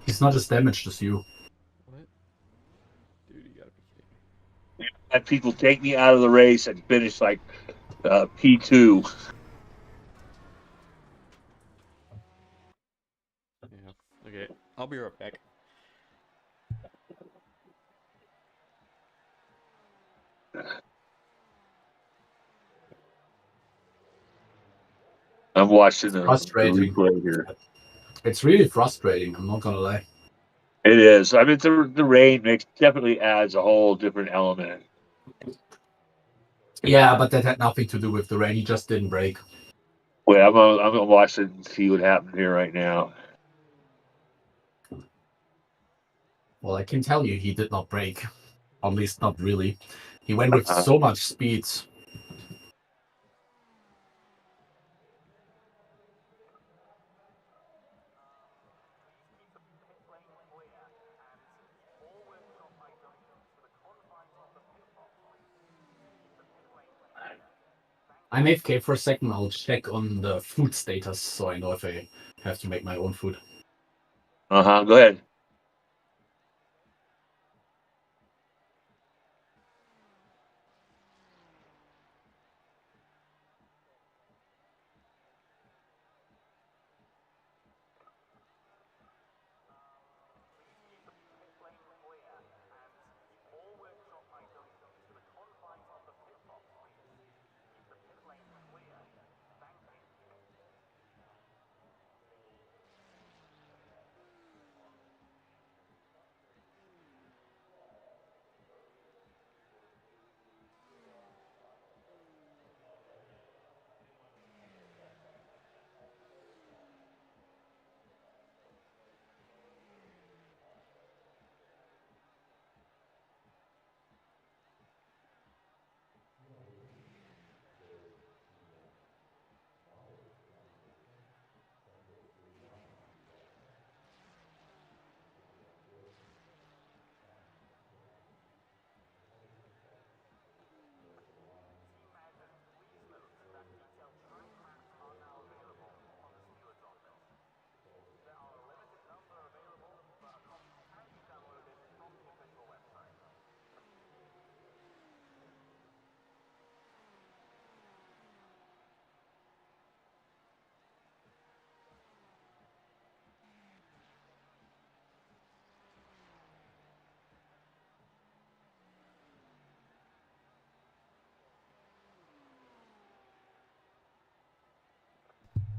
A: He's not as damaged as you.
C: What? Dude, you gotta be kidding me.
B: Had people take me out of the race and finish like P2.
C: Yeah. Okay, I'll be right back.
B: I'm watching the
A: Frustrating.
B: replay here.
A: It's really frustrating. I'm not gonna lie.
B: It is. I mean, the rain definitely adds a whole different element.
A: Yeah, but that had nothing to do with the rain. He just didn't brake.
B: Wait, I'm gonna watch it and see what happened here right now.
A: Well, I can tell you, he did not brake. At least not really. He went with so much speed. I'm AFK for a second. I'll check on the food status so I know if I have to make my own food.
B: Go ahead.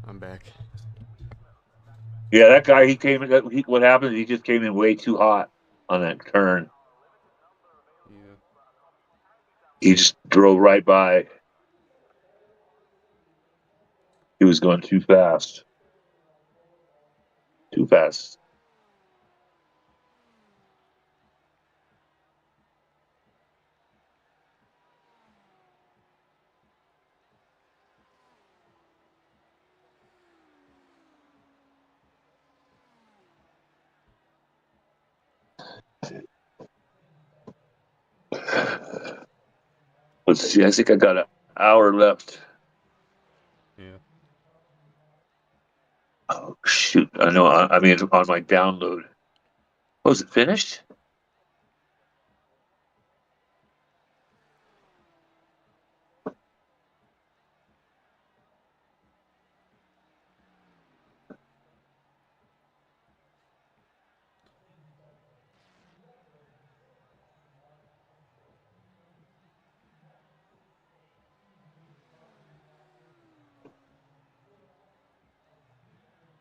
C: I'm back.
B: Yeah, that guy, he came in. What happened? He just came in way too hot on that turn.
C: Yeah.
B: He just drove right by. He was going too fast. Too fast. Let's see. I think I got an hour left.
C: Yeah.
B: Oh shoot! I know. I mean, on my download. Was it finished?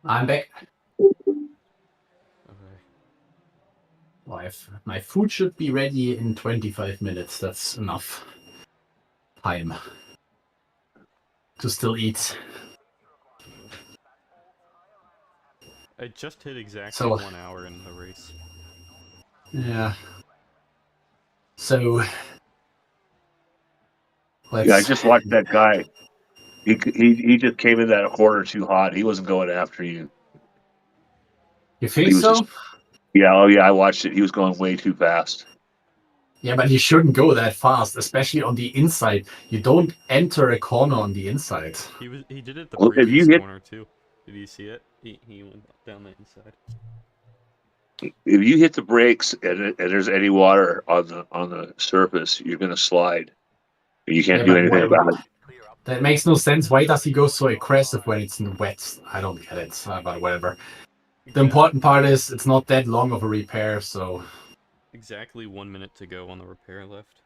A: I'm back.
C: Okay.
A: My food should be ready in 25 minutes. That's enough time to still eat.
C: I just hit exactly
A: So
C: 1 hour in the race.
A: yeah. So
B: Yeah, I
A: let's.
B: just watched that guy. He just came in that corner too hot. He wasn't going after you.
A: You think
B: He was just
A: so?
B: yeah. Oh yeah, I watched it. He was going way too fast.
A: Yeah, but you shouldn't go that fast, especially on the inside. You don't enter a corner on the inside.
C: He did it the
B: Well, if you
C: previous
B: hit
C: corner too. Did you see it? He went down the inside.
B: the brakes and there's any water on the surface, you're gonna slide. You
A: Yeah,
B: can't do
A: but
B: anything
A: why?
B: about it.
A: That makes no sense. Why does he go so aggressive when it's wet? I don't get it, but whatever. The important part is it's not that long of a repair, so
C: Exactly 1 minute to go on the repair left.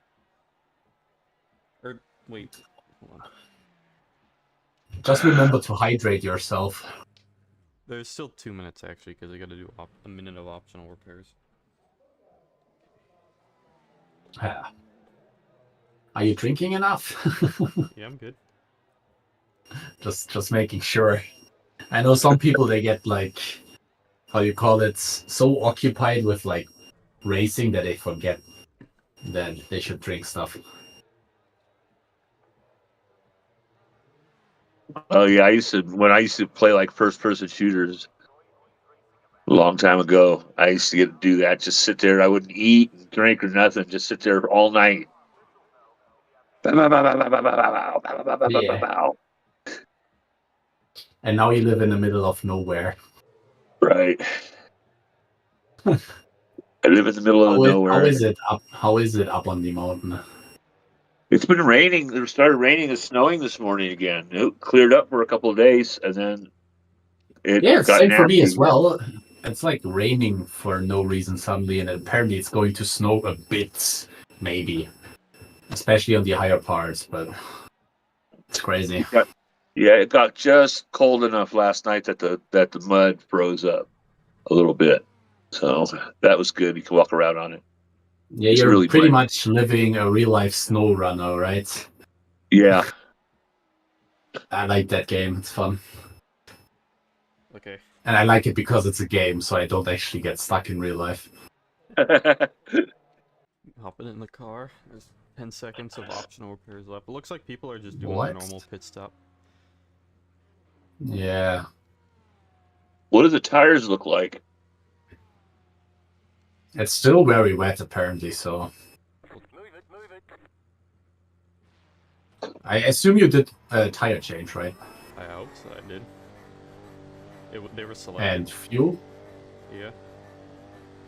C: Or wait, hold on.
A: just remember to hydrate yourself.
C: There's still 2 minutes actually because I got to do a minute of optional repairs.
A: Are you drinking enough?
C: Yeah, I'm good.
A: just making sure. I know some people they get like how you call it so occupied with like racing that they forget that they should drink stuff.
B: Oh yeah, when I used to play like first person shooters a long time ago. I used to get to do that. Just sit there. I wouldn't eat and drink or nothing. Just sit there all night. Bow, bow, bow, bow, bow, bow, bow, bow, bow, bow, bow, bow, bow,
A: Yeah.
B: bow.
A: And now you live in the middle of nowhere.
B: Right. I live in the middle of the
A: How
B: nowhere.
A: is it up? How is it up on the mountain?
B: It's been raining. It started raining and snowing this morning again. It cleared up for a couple of days, and then it
A: Yeah, it's
B: got
A: same for me
B: nasty
A: as
B: again.
A: well. It's like raining for no reason suddenly, and apparently it's going to snow a bit, maybe, especially on the higher parts. But it's crazy.
B: Yeah, it got just cold enough last night that the mud froze up a little bit. So that was good. You can walk around on it.
A: Yeah,
B: It's
A: you're
B: really
A: pretty
B: blank.
A: much living a real life snow runner, right?
B: Yeah.
A: I like that game. It's fun.
C: Okay.
A: And I like it because it's a game, so I don't actually get stuck in real life.
C: Hopping in the car. There's 10 seconds of optional repairs left. It looks like people are just doing their
A: What?
C: normal pit stop.
A: Yeah.
B: What do the tires look like?
A: It's still very wet, apparently, so
D: Move it, move it.
A: I assume you did a tire change, right?
C: I hope so. I did. They were selected.
A: And fuel?
C: Yeah.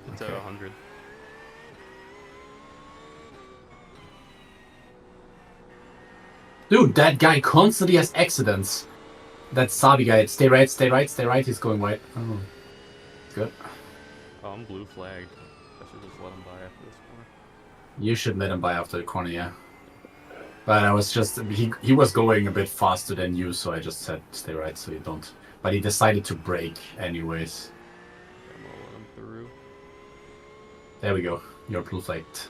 C: It's
A: Okay.
C: at 100.
A: Dude, that guy constantly has accidents. That Sabi guy. Stay right, stay right, stay right. He's going right. Oh, good.
C: Oh, I'm blue flagged. I should just let him by after this corner.
A: You should let him by after the corner, yeah. But I was just he was going a bit faster than you, so I just said stay right so you don't. But he decided to brake anyways.
C: I'm gonna let him through.
A: There we go. You're blue flagged.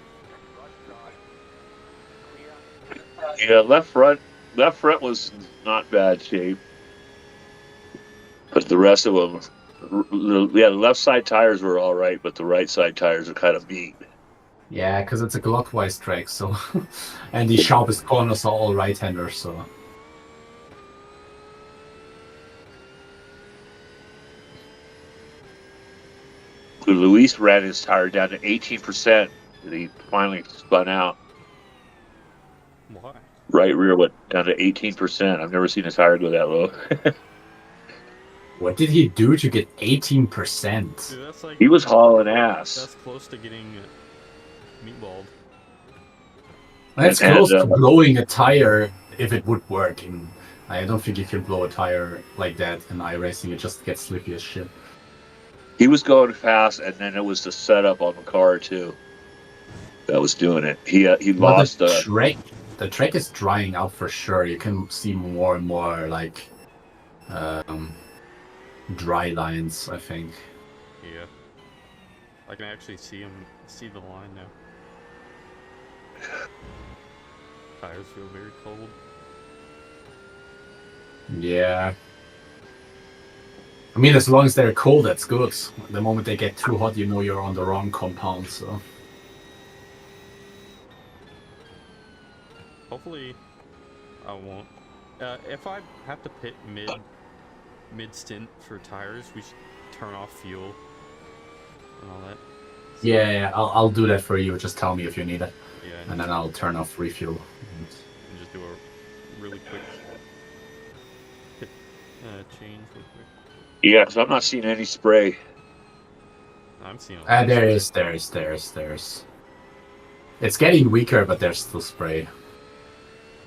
B: Yeah, left front was not bad shape, but the rest of them, the left side tires were all right, but the right side tires are kind of beat.
A: Yeah, because it's a clockwise track, so and the sharpest corners are all right-handers, so.
B: Luis ran his tire down to 18%. And he finally spun out.
C: Why?
B: Right rear went down to 18%. I've never seen a tire go that low.
A: What did he do to get 18%?
C: Dude, that's like
B: He was hauling ass.
C: that's close to getting meatballed.
A: That's
B: And,
A: close to blowing a tire if it would work. I don't think you can blow a tire like that in iRacing. It just gets slippy as shit.
B: He was going fast, and then it was the setup on the car too that was doing it. He
A: But
B: lost
A: the track is drying out for sure. You can see more and more like dry lines, I think.
C: Yeah. I can actually see the line now. Tires feel very cold.
A: Yeah. I mean, as long as they're cold, that's good. The moment they get too hot, you know you're on the wrong compound, so.
C: Hopefully, I won't. If I have to pit mid stint for tires, we should turn off fuel and all that. So,
A: Yeah, I'll do that for you. Just tell me if you need it.
C: yeah,
A: And then I'll turn off refuel.
C: and just do a really quick pit change real quick.
B: Yeah, because I'm not seeing any spray.
C: I'm seeing a lot of
A: There
C: spray.
A: is. It's getting weaker, but there's still spray.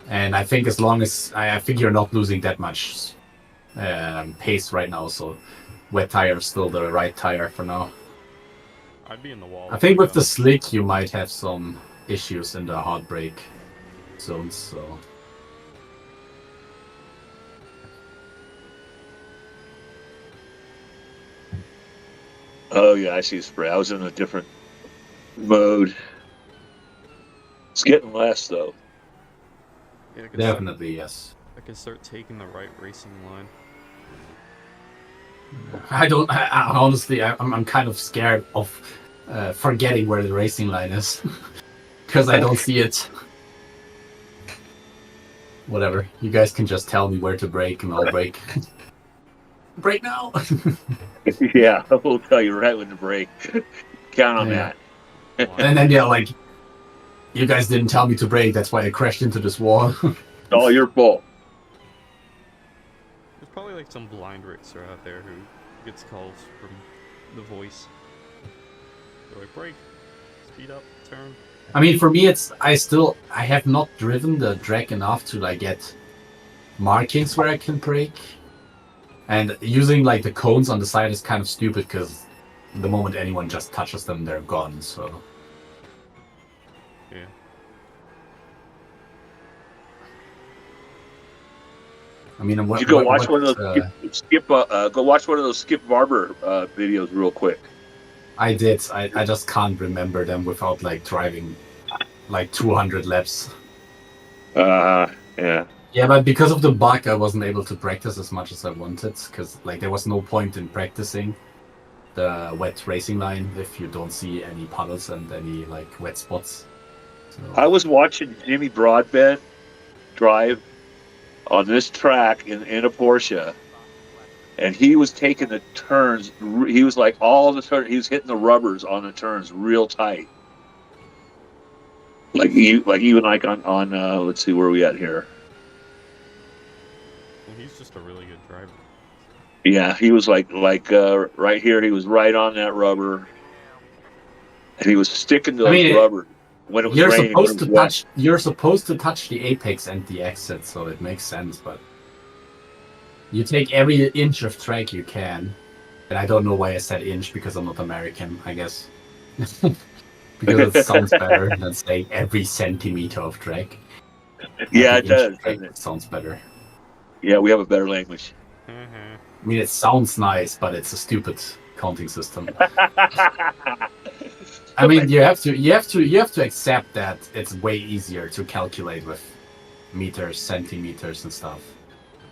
A: And I think as long as I think you're not losing that much pace right now, so wet tire is still the right tire for now.
C: I'd be in the wall.
A: I think with the slick, you might have some issues in the hard brake zones. So.
B: Oh yeah, I see spray. I was in a different mode. It's getting less though.
C: Yeah,
A: Definitely, yes.
C: I can start taking the right racing line.
A: I honestly, I'm kind of scared of forgetting where the racing line is because I don't see it. Whatever, you guys can just tell me where to brake and I'll brake. Brake now.
B: Yeah, we'll tell you right when to brake. Count on that.
A: And then like, you guys didn't tell me to brake. That's why I crashed into this wall.
B: It's all your fault.
C: There's probably like some blind racer out there who gets calls from the voice. They're like, brake, speed up, turn.
A: I mean, for me, I have not driven the track enough to like get markings where I can brake. And using like the cones on the side is kind of stupid because the moment anyone just touches them, they're gone. So.
C: Yeah.
A: I mean,
B: You go watch one of those go watch one of those Skip Barber videos real quick.
A: I did. I just can't remember them without like driving like 200 laps.
B: Yeah.
A: Yeah, but because of the bug, I wasn't able to practice as much as I wanted because like there was no point in practicing the wet racing line if you don't see any puddles and any like wet spots. So.
B: I was watching Jimmy Broadbent drive on this track in a Porsche, and he was taking the turns. He was like all the turns. He was hitting the rubbers on the turns real tight. Even on let's see where are we at here.
C: Well, he's just a really good driver.
B: Yeah, he was like right here. He was right on that rubber, and he was sticking to those rubber when it was raining.
A: You're supposed to touch the apex and the exit, so it makes sense. But you take every inch of track you can, and I don't know why I said inch because I'm not American, I guess. Because it sounds better than saying every centimeter of track.
B: Yeah,
A: I
B: it
A: think
B: does.
A: inch sounds better.
B: Yeah, we have a better language.
C: Mhm.
A: I mean, it sounds nice, but it's a stupid counting system. I mean, you have to accept that it's way easier to calculate with meters, centimeters, and stuff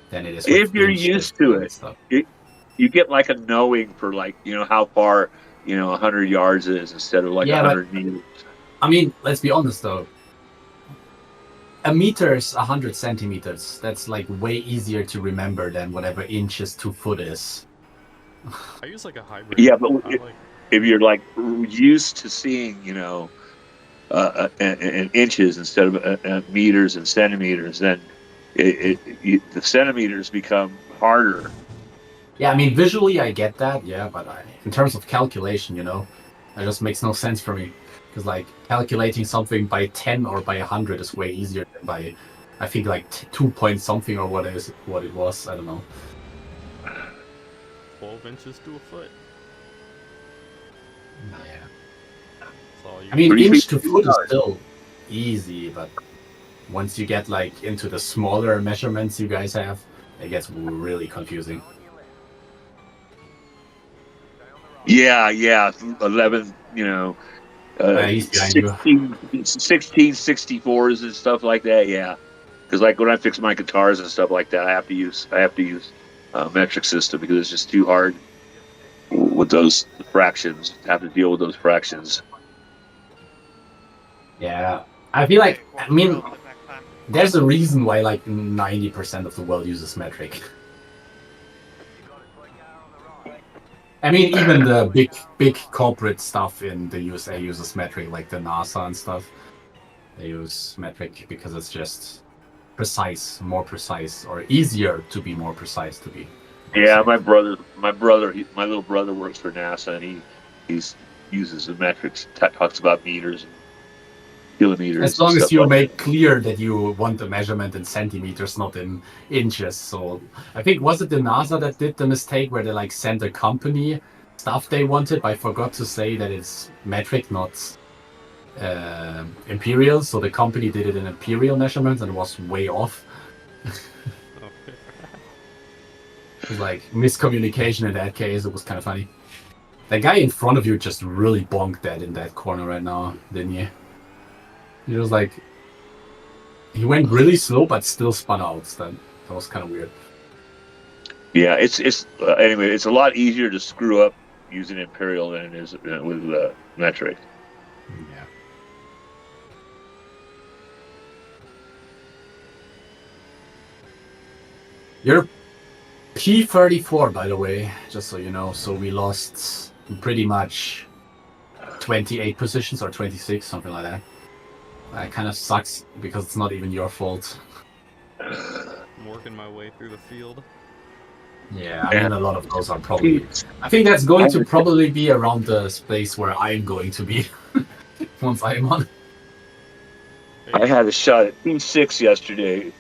A: than it is with
B: If you're
A: inches
B: used to
A: and
B: it,
A: stuff.
B: you get like a knowing for like how far 100 yards is instead of like
A: Yeah, but
B: 100 meters.
A: I mean, let's be honest though. A meter is 100 centimeters. That's like way easier to remember than whatever inches to foot is.
C: I use like a hybrid.
B: Yeah, but
C: I like.
B: if you're like used to seeing in inches instead of meters and centimeters, then the centimeters become harder.
A: Yeah, I mean, visually I get that, yeah, but in terms of calculation, that just makes no sense for me. Because, like, calculating something by 10 or by 100 is way easier than by, I think, like, 2 point something or what it was. I don't know.
C: 12 inches to a foot.
A: Yeah.
C: That's all you
A: I mean,
B: 3
A: inch
B: feet
A: to
B: too
A: foot is
B: hard.
A: still easy, but once you get, like, into the smaller measurements you guys have, it gets really confusing.
B: Yeah, 11,
A: He's behind you.
B: 1664s and stuff like that. Yeah, because like when I fix my guitars and stuff like that, I have to use metric system because it's just too hard with those fractions. Have to deal with those fractions.
A: Yeah. I feel like, I mean,
E: Next time.
A: there's a reason why like 90% of the world uses metric. I mean, even the big corporate stuff in the USA uses metric, like the NASA and stuff. They use metric because it's just more precise, or easier to be more precise to be.
B: Yeah, my little brother works for NASA, and he uses the metrics. Talks about meters and kilometers.
A: As long
B: and
A: as
B: stuff
A: you
B: like
A: make clear that you want the measurement in centimeters, not in inches. So I think, was it the NASA that did the mistake where they like sent a company stuff they wanted, but I forgot to say that it's metric, not imperial. So the company did it in imperial measurements and it was way off.
C: Okay.
A: It was like miscommunication in that case. It was kind of funny. The guy in front of you just really bonked that in that corner right now, didn't you? He was like, he went really slow, but still spun out. That was kind of weird.
B: Yeah, it's anyway. It's a lot easier to screw up using imperial than it is with metric.
A: Yeah. You're P34, by the way, just so you know. So we lost pretty much 28 positions or 26, something like that. That kind of sucks because it's not even your fault.
C: I'm working my way through the field.
A: Yeah, I mean, a lot of those are probably... I think that's going to probably be around the space where I'm going to be once I'm on.
B: I had a shot at P6 yesterday,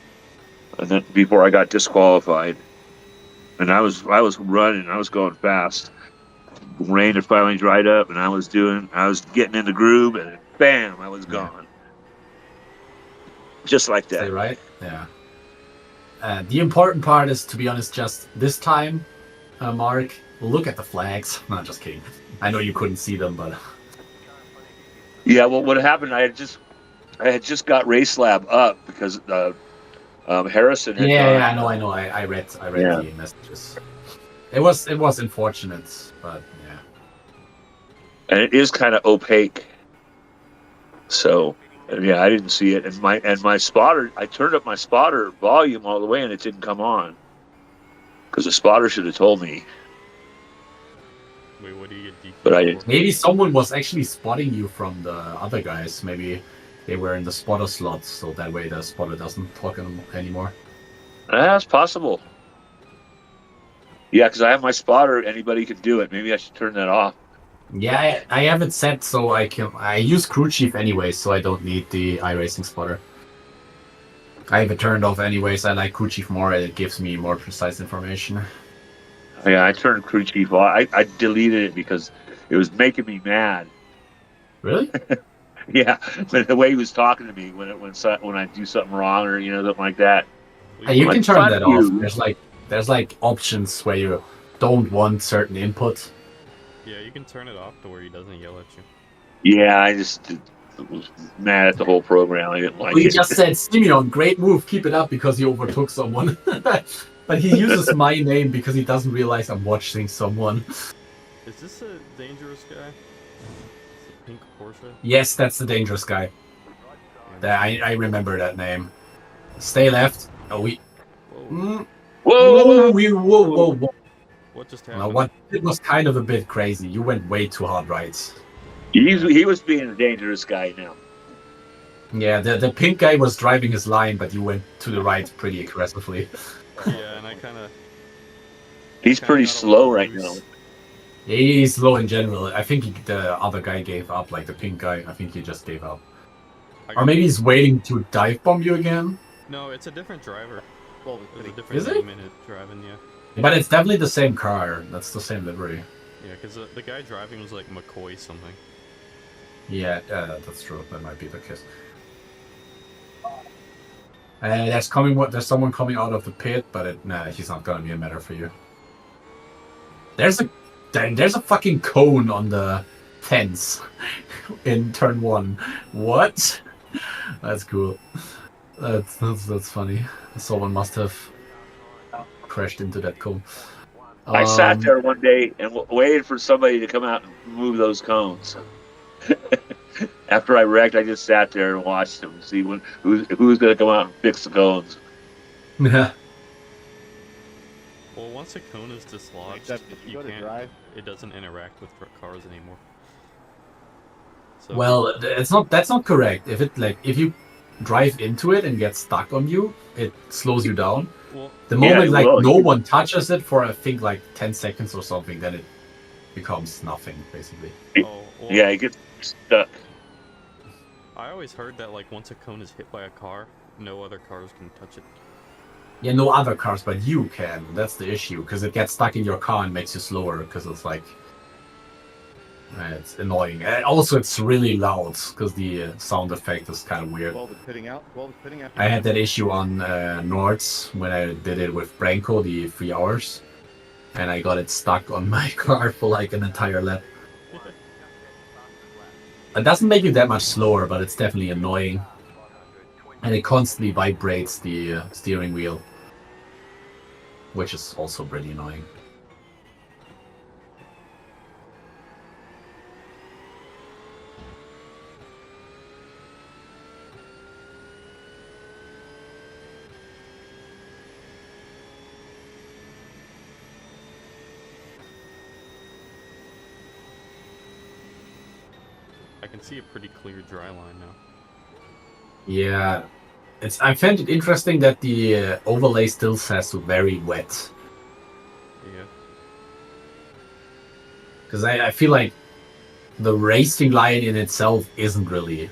B: and then before I got disqualified, and I was running, I was going fast. Rain had finally dried up, and I was getting in the groove, and bam, I was gone, just like
A: Stay
B: that.
A: right? Yeah. The important part is, to be honest, just this time, Mark, look at the flags. No, just kidding. I know you couldn't see them, but...
B: Yeah, well, what happened? I had just got Race Lab up because Harrison had gone.
A: Yeah, I know. I read
B: Yeah.
A: the messages. It was unfortunate, but yeah.
B: And it is kind of opaque. So, yeah, I didn't see it, and my spotter. I turned up my spotter volume all the way, and it didn't come on. Because the spotter should have told me.
C: Wait, what do you get DQ
B: But I
C: for?
B: didn't.
A: Maybe someone was actually spotting you from the other guys. Maybe they were in the spotter slots, so that way the spotter doesn't talk anymore.
B: That's possible. Yeah, because I have my spotter. Anybody can do it. Maybe I should turn that off.
A: Yeah, I have it set so I use Crew Chief anyway, so I don't need the iRacing spotter. I have it turned off anyways. I like Crew Chief more. It gives me more precise information.
B: Yeah, I turned Crew Chief off. I deleted it because it was making me mad.
A: Really?
B: Yeah, but the way he was talking to me when I do something wrong or something like that.
A: Hey, you
B: Like,
A: can turn
B: fuck
A: that off.
B: you.
A: There's like options where you don't want certain input.
C: Yeah, you can turn it off to where he doesn't yell at you.
B: Yeah, I just was mad at the whole program. I didn't like
A: He
B: it.
A: just said, Simeon, great move, keep it up because he overtook someone. But he uses my name because he doesn't realize I'm watching someone.
C: Is this a dangerous guy? It's a pink Porsche.
A: Yes, that's the dangerous guy. I remember that name. Stay left. Oh, we.
C: Whoa!
A: Whoa.
C: What just
A: Well,
C: happened?
A: what it was kind of a bit crazy. You went way too hard right.
B: He was being a dangerous guy now.
A: Yeah, the pink guy was driving his line, but you went to the right pretty aggressively.
C: Yeah, and I kind of.
B: He's pretty slow right now.
A: He's low in general. I think the other guy gave up, like the pink guy. I think he just gave up. Or maybe he's waiting to dive bomb you again.
C: No, it's a different driver.
E: Well,
C: There's a different name in it driving, yeah.
A: But it's definitely the same car. That's the same livery.
C: Yeah, because the guy driving was like McCoy something.
A: Yeah, that's true. That might be the case. There's someone coming out of the pit, but he's not gonna be a matter for you. There's a fucking cone on the fence in turn 1. What? That's cool. That's funny. Someone must have crashed into that cone.
B: I sat there one day and waited for somebody to come out and move those cones. After I wrecked, I just sat there and watched them, see who's going to come out and fix the cones.
A: Yeah.
C: Well, once a cone is dislodged,
E: Except if you go to
C: can't.
E: drive.
C: It doesn't interact with cars anymore. So,
A: Well, that's not correct. If you drive into it and get stuck on you, it slows you down.
C: well,
A: The moment
B: well,
A: no one touches it for I think like 10 seconds or something, then it becomes nothing basically.
C: well,
B: Yeah, he gets stuck.
C: I always heard that like once a cone is hit by a car, no other cars can touch it.
A: Yeah, no other cars, but you can. That's the issue because it gets stuck in your car and makes you slower because it's like it's annoying. And also, it's really loud because the sound effect is kind of weird.
E: 12 is pitting out. 12 is pitting out.
A: I had that issue on Nords when I did it with Branko, the 3 hours, and I got it stuck on my car for like an entire lap. It doesn't make you that much slower, but it's definitely annoying. And it constantly vibrates the steering wheel, which is also pretty annoying.
C: I can see a pretty clear dry line now.
A: Yeah, I found it interesting that the overlay still says very wet.
C: Yeah.
A: Because I feel like the racing line in itself isn't really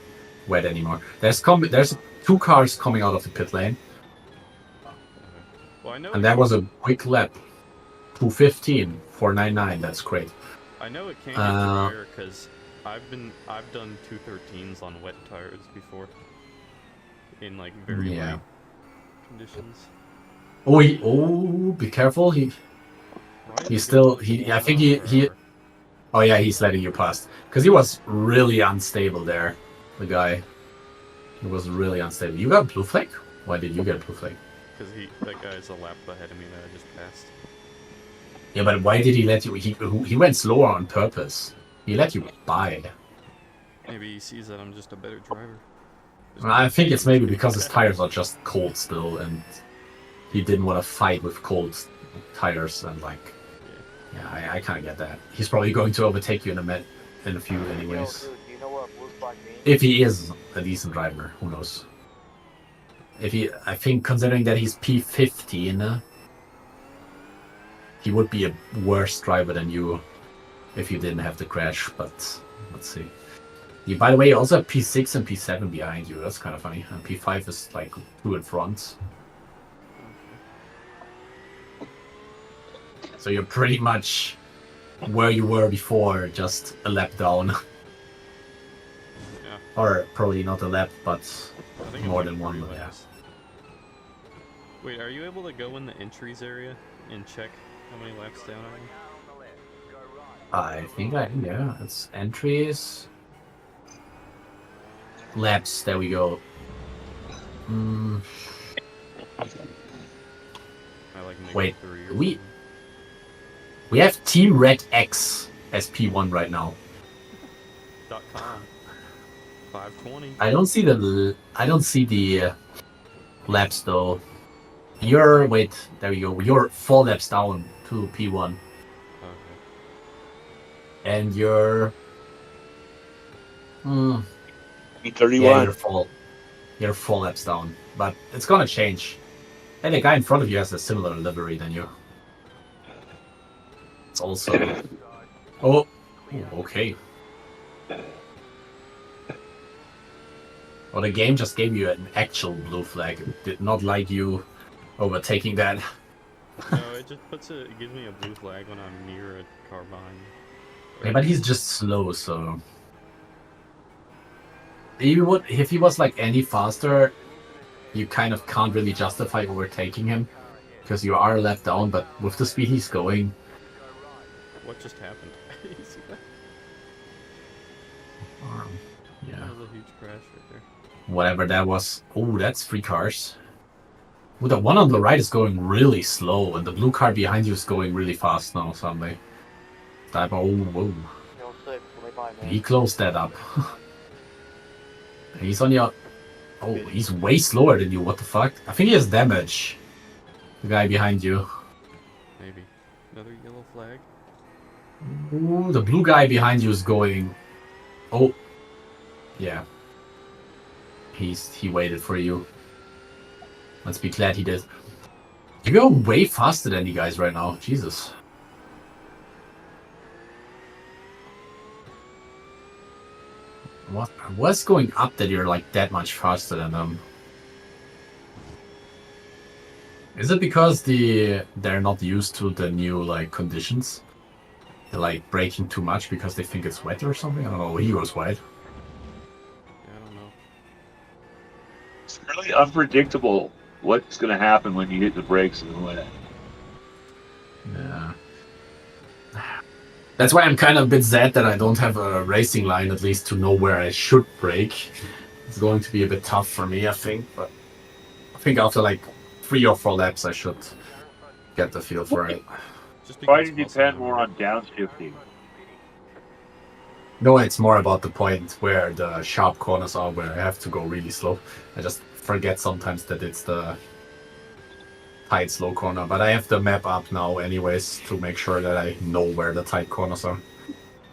A: wet anymore. There's 2 cars coming out of the pit lane,
C: Well, I know.
A: and that was a quick lap. 2:15, 4:99. That's great.
C: I know it can get drier because I've done 213s on wet tires before. In like very light conditions.
A: Oh, be careful. I think he. Oh yeah, he's letting you pass because he was really unstable there. The guy, he was really unstable. You got blue flag? Why did you get blue flag?
C: Because that guy's a lap ahead of me that I just passed.
A: Yeah, but why did he let you? He went slower on purpose. He let you by.
C: Maybe he sees that I'm just a better driver.
A: I think it's maybe because his tires are just cold still, and he didn't want to fight with cold tires. And like, yeah, I kind of get that. He's probably going to overtake you in a few anyways.
E: Dude, you know what blue flag means?
A: If he is a decent driver, who knows? I think considering that he's P15, he would be a worse driver than you if you didn't have the crash. But let's see. You, by the way, also have P6 and P7 behind you. That's kind of funny. And P5 is like 2 in front. So you're pretty much where you were before, just a lap down.
C: Yeah.
A: Or probably not a lap, but
C: I think it
A: more
C: might
A: than
C: be
A: one.
C: 3
A: Yeah.
C: laps. Wait, are you able to go in the entries area and check how many laps down I am?
A: I think yeah, it's entries. Laps, there we go. Mm,
C: I like
A: Wait,
C: -3 or
A: we-
C: something.
A: we have Team Red X as P1 right now.
C: .com. 520.
A: I don't see the laps though. Wait, there we go. You're 4 laps down to P1,
C: Okay.
A: and you're yeah,
B: E31.
A: you're 4 laps down. But it's gonna change. And the guy in front of you has a similar livery than you. It's also oh, okay. Well, the game just gave you an actual blue flag. It did not like you overtaking that.
C: No, it just it gives me a blue flag when I'm near a car behind me.
A: Yeah, but he's just slow, so if he was like any faster, you kind of can't really justify overtaking him because you are left down. But with the speed he's going,
C: What just happened? You see that?
A: yeah,
C: That was a huge crash right there.
A: whatever that was. Oh, that's 3 cars. Ooh, the one on the right is going really slow, and the blue car behind you is going really fast now. Suddenly, whoa.
E: Still 6, 25
A: He
E: minutes.
A: closed that up. He's on your. Oh, he's way slower than you. What the fuck? I think he has damage. The guy behind you.
C: Maybe. Another yellow flag.
A: Ooh, the blue guy behind you is going. Oh, yeah. He waited for you. Let's be glad he did. You go way faster than you guys right now. Jesus. What's going up that you're like that much faster than them? Is it because they're not used to the new like conditions? They're like braking too much because they think it's wet or something? I don't know. He goes wide.
C: Yeah, I don't know.
B: It's really unpredictable what's going to happen when you hit the brakes and when.
A: Yeah. That's why I'm kind of a bit sad that I don't have a racing line at least to know where I should brake. It's going to be a bit tough for me, I think, but I think after like 3 or 4 laps I should get the feel for it.
C: Just
B: Try
C: because
B: to
C: muscle
B: depend
C: memory.
B: more on downshifting.
A: No, it's more about the point where the sharp corners are where I have to go really slow. I just forget sometimes that it's the tight slow corner, but I have the map up now anyways to make sure that I know where the tight corners are.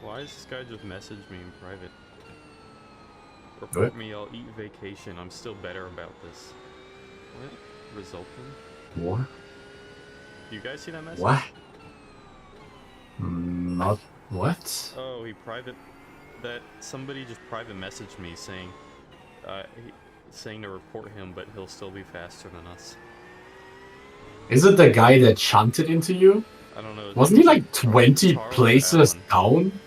C: Why does this guy just message me in private?
A: Good.
C: Report me, I'll eat vacation. I'm still better about this. What? Resulting?
A: What?
C: Do you guys see that message?
A: What? Not what?
C: Oh, somebody just private messaged me saying, saying to report him, but he'll still be faster than us.
A: Is it the guy that shunted into you?
C: I don't know.
A: Wasn't he like 20
C: Charles
A: places
C: Allen.
A: down?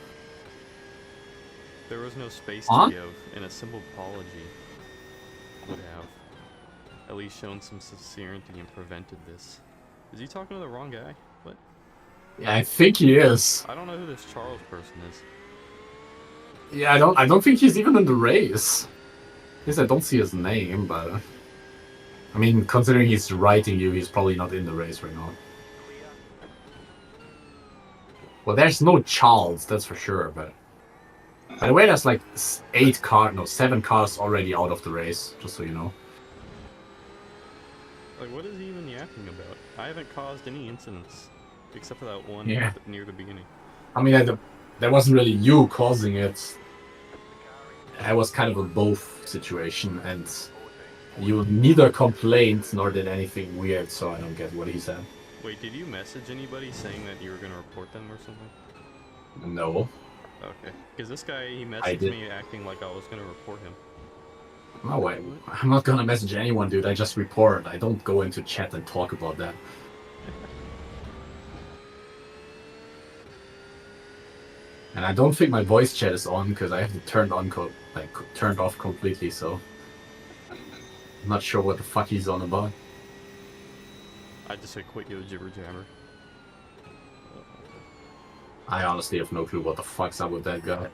C: There was no space
A: Huh?
C: to give, and a simple apology would have at least shown some sincerity and prevented this. Is he talking to the wrong guy? What?
A: Yeah, I think he is.
C: I don't know who this Charles person is.
A: Yeah, I don't think he's even in the race. At least I don't see his name, but I mean, considering he's writing you, he's probably not in the race right now. Well, there's no Charles, that's for sure, but by the way, there's like 7 cars already out of the race, just so you know.
C: Like, what is he even yapping about? I haven't caused any incidents, except for that one
A: Yeah.
C: near the beginning.
A: I mean, that wasn't really you causing it. It was kind of a both situation, and you neither complained nor did anything weird, so I don't get what he said.
C: Wait, did you message anybody saying that you were gonna report them or something?
A: No.
C: Okay. Because this guy, he
A: I
C: messaged
A: did.
C: me acting like I was gonna report him.
A: No way. I'm not gonna message anyone, dude. I just report. I don't go into chat and talk about that. And I don't think my voice chat is on because I have it turned on, turned off completely. So I'm not sure what the fuck he's on about.
C: I just said quit yo jibber jabber.
A: I honestly have no clue what the fuck's up with that guy.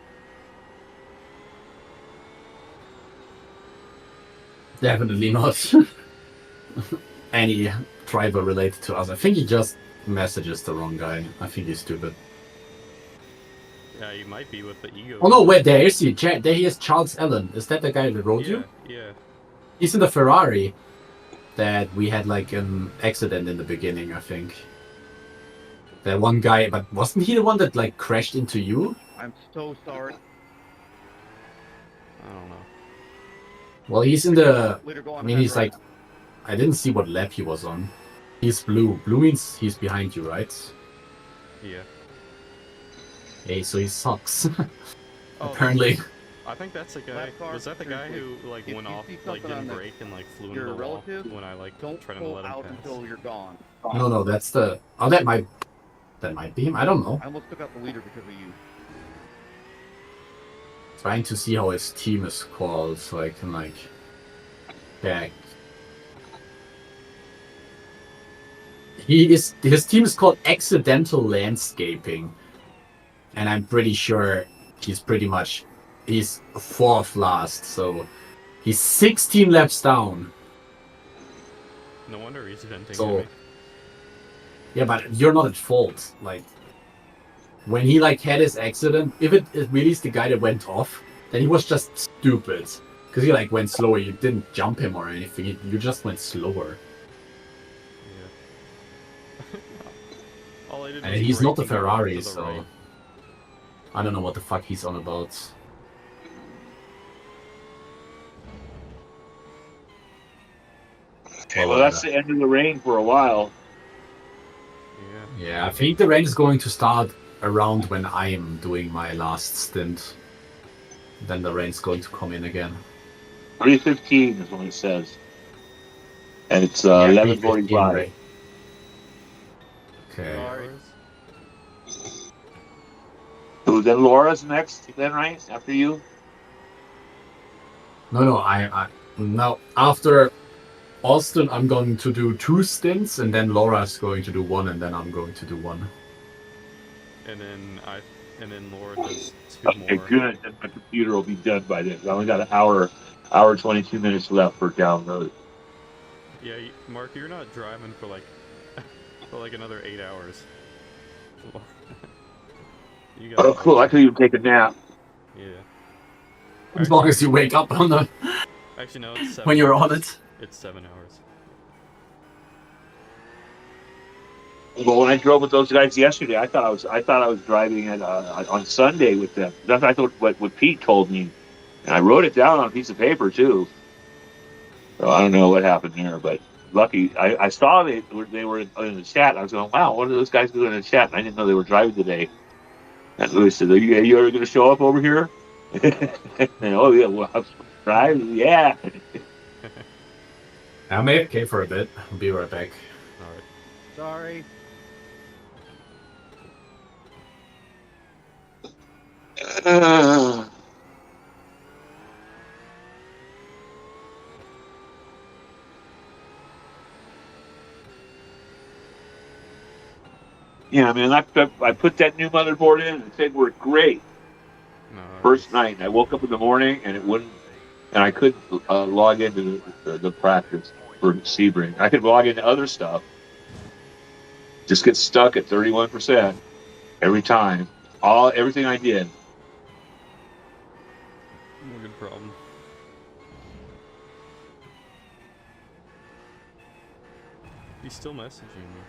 A: Definitely not any driver related to us. I think he just messages the wrong guy. I think he's stupid.
C: Yeah, you might be with the ego.
A: Oh no, wait, there is he. There he is, Charles Allen. Is that the guy that rode you?
C: Yeah.
A: He's in the Ferrari that we had like an accident in the beginning, I think. That one guy, but wasn't he the one that like crashed into you?
E: I'm so sorry.
C: I don't know.
A: Well, he's in the...
E: Leader, go on
A: I mean,
E: ahead,
A: he's
E: right.
A: like... I didn't see what lap he was on. He's blue. Blue means he's behind you, right?
C: Yeah.
A: Hey, so he sucks.
C: Oh,
A: Apparently.
C: I think that's the guy.
E: Left car,
C: Was that the
E: turn
C: guy who
E: quick.
C: like
E: If
C: went
E: you
C: off,
E: see
C: like
E: something
C: didn't
E: on the-
C: brake and like flew into
E: your
C: the wall
E: relative,
C: when I like
E: Don't
C: tried to
E: pull
C: let him
E: out
C: pass?
E: until you're gone.
A: No, that's the... Oh, that might be him. I don't know.
E: I almost took out the leader because of you.
A: Trying to see how his team is called so I can like... check. His team is called Accidental Landscaping. And I'm pretty sure he's fourth last, so he's 16 laps down.
C: No wonder he's venting
A: So-
C: at me.
A: Yeah, but you're not at fault. Like, when he like had his accident, if it really is the guy that went off, then he was just stupid. Because he like went slower. You didn't jump him or anything. You just went slower.
C: Yeah. All I did
A: And
C: was
A: he's
C: brake
A: not the
C: and go
A: Ferrari,
C: to the
A: so
C: right.
A: I don't know what the fuck he's on about.
B: Okay, well, that's the end of the rain for a while.
C: Yeah.
A: Yeah, I think the rain is going to start around when I am doing my last stint. Then the rain's going to come in again.
B: 3:15 is when it says. And it's
A: Yeah,
B: 11:45.
A: 3:15 rain. Okay.
E: Sorry.
B: So then Laura's next, then, right? After you?
A: No, no. After Austin, I'm going to do 2 stints, and then Laura's going to do 1, and then I'm going to do 1.
C: And then Laura does 2
B: Okay,
C: more.
B: good. Then my computer will be done by then. I only got an hour 22 minutes left for download.
C: Yeah, Mark, you're not driving for like another 8 hours. You got
B: Oh, cool. I could even take a nap.
C: Yeah.
A: As long as you wake up on the
C: Actually, no, it's 7
A: when you're
C: hours.
A: on it.
C: It's 7 hours.
B: Well, when I drove with those guys yesterday, I thought I was driving on Sunday with them. That's I thought what Pete told me, and I wrote it down on a piece of paper too. So I don't know what happened there, but lucky I saw they were in the chat. I was going, wow, what are those guys doing in the chat? And I didn't know they were driving today. And Louis said, you ever going to show up over here? And, oh yeah, well, I'm driving. Yeah.
A: I'm AFK for a bit. I'll be right back.
C: Alright.
E: Sorry.
B: Yeah, man, I put that new motherboard in and the thing worked great.
C: No,
B: First night, and I woke up in the morning and it wouldn't, and I couldn't log into the practice for Sebring. I could log into other stuff, just get stuck at 31% every time. Everything I did.
C: no good problem. He's still messaging me.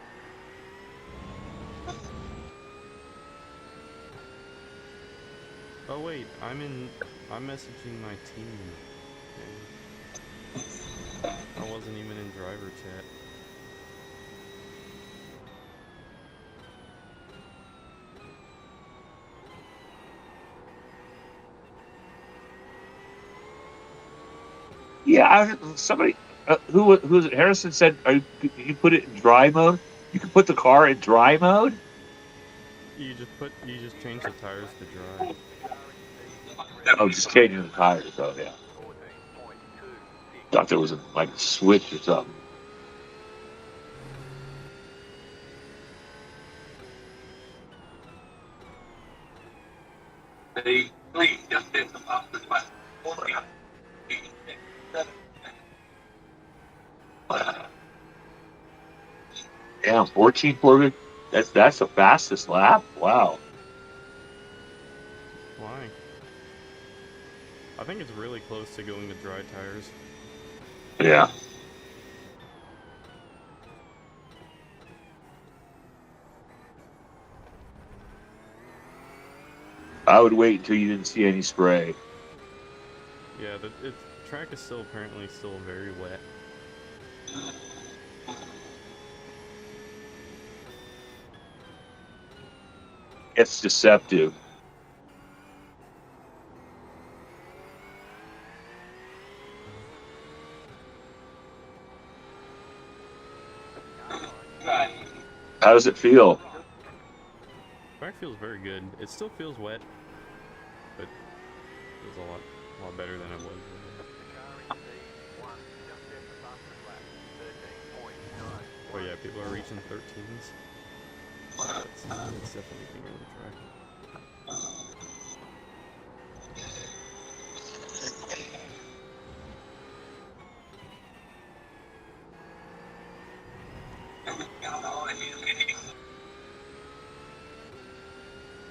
C: Oh wait, I'm messaging my team. Okay. I wasn't even in driver chat.
B: Yeah, somebody who was it? Harrison said, you put it in dry mode. You can put the car in dry mode.
C: You just change the tires to dry.
B: Oh, just changing the tires. Oh yeah. Thought there was a like switch or something. Yeah, 14.4. That's the fastest lap. Wow.
C: Why? I think it's really close to going to dry tires.
B: Yeah. I would wait until you didn't see any spray.
C: Yeah, the track is still apparently still very wet.
B: It's deceptive. How does it feel?
C: Track feels very good. It still feels wet, but it's a lot better than it was. Oh yeah, people are reaching 13s. That's definitely being on the track.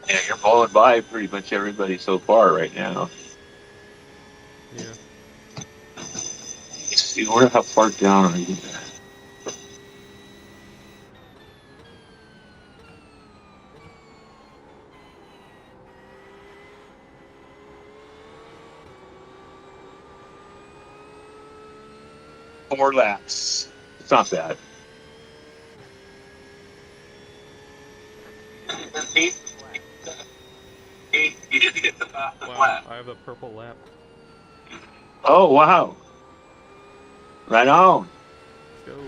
B: Yeah, you're blowing by pretty much everybody so far right now.
C: Yeah.
B: Let's see, where how far down are you? 4 laps. It's not bad.
C: Wow, I have a purple lap.
B: Oh wow! Right on.
C: Let's go.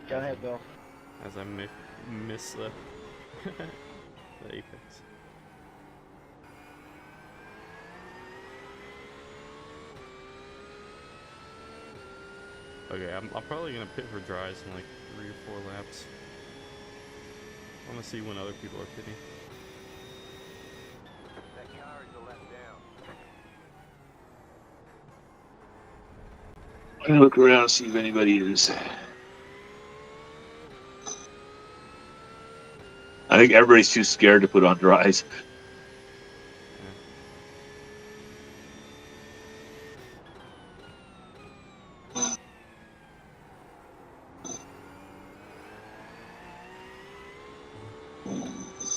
E: Go ahead, Bill.
C: As I miss the the apex. Okay, I'm probably gonna pit for dries in like 3 or 4 laps. I want to see when other people are pitting.
D: That car is a lap down.
B: I'm gonna look around and see if anybody is. I think everybody's too scared to put on dries.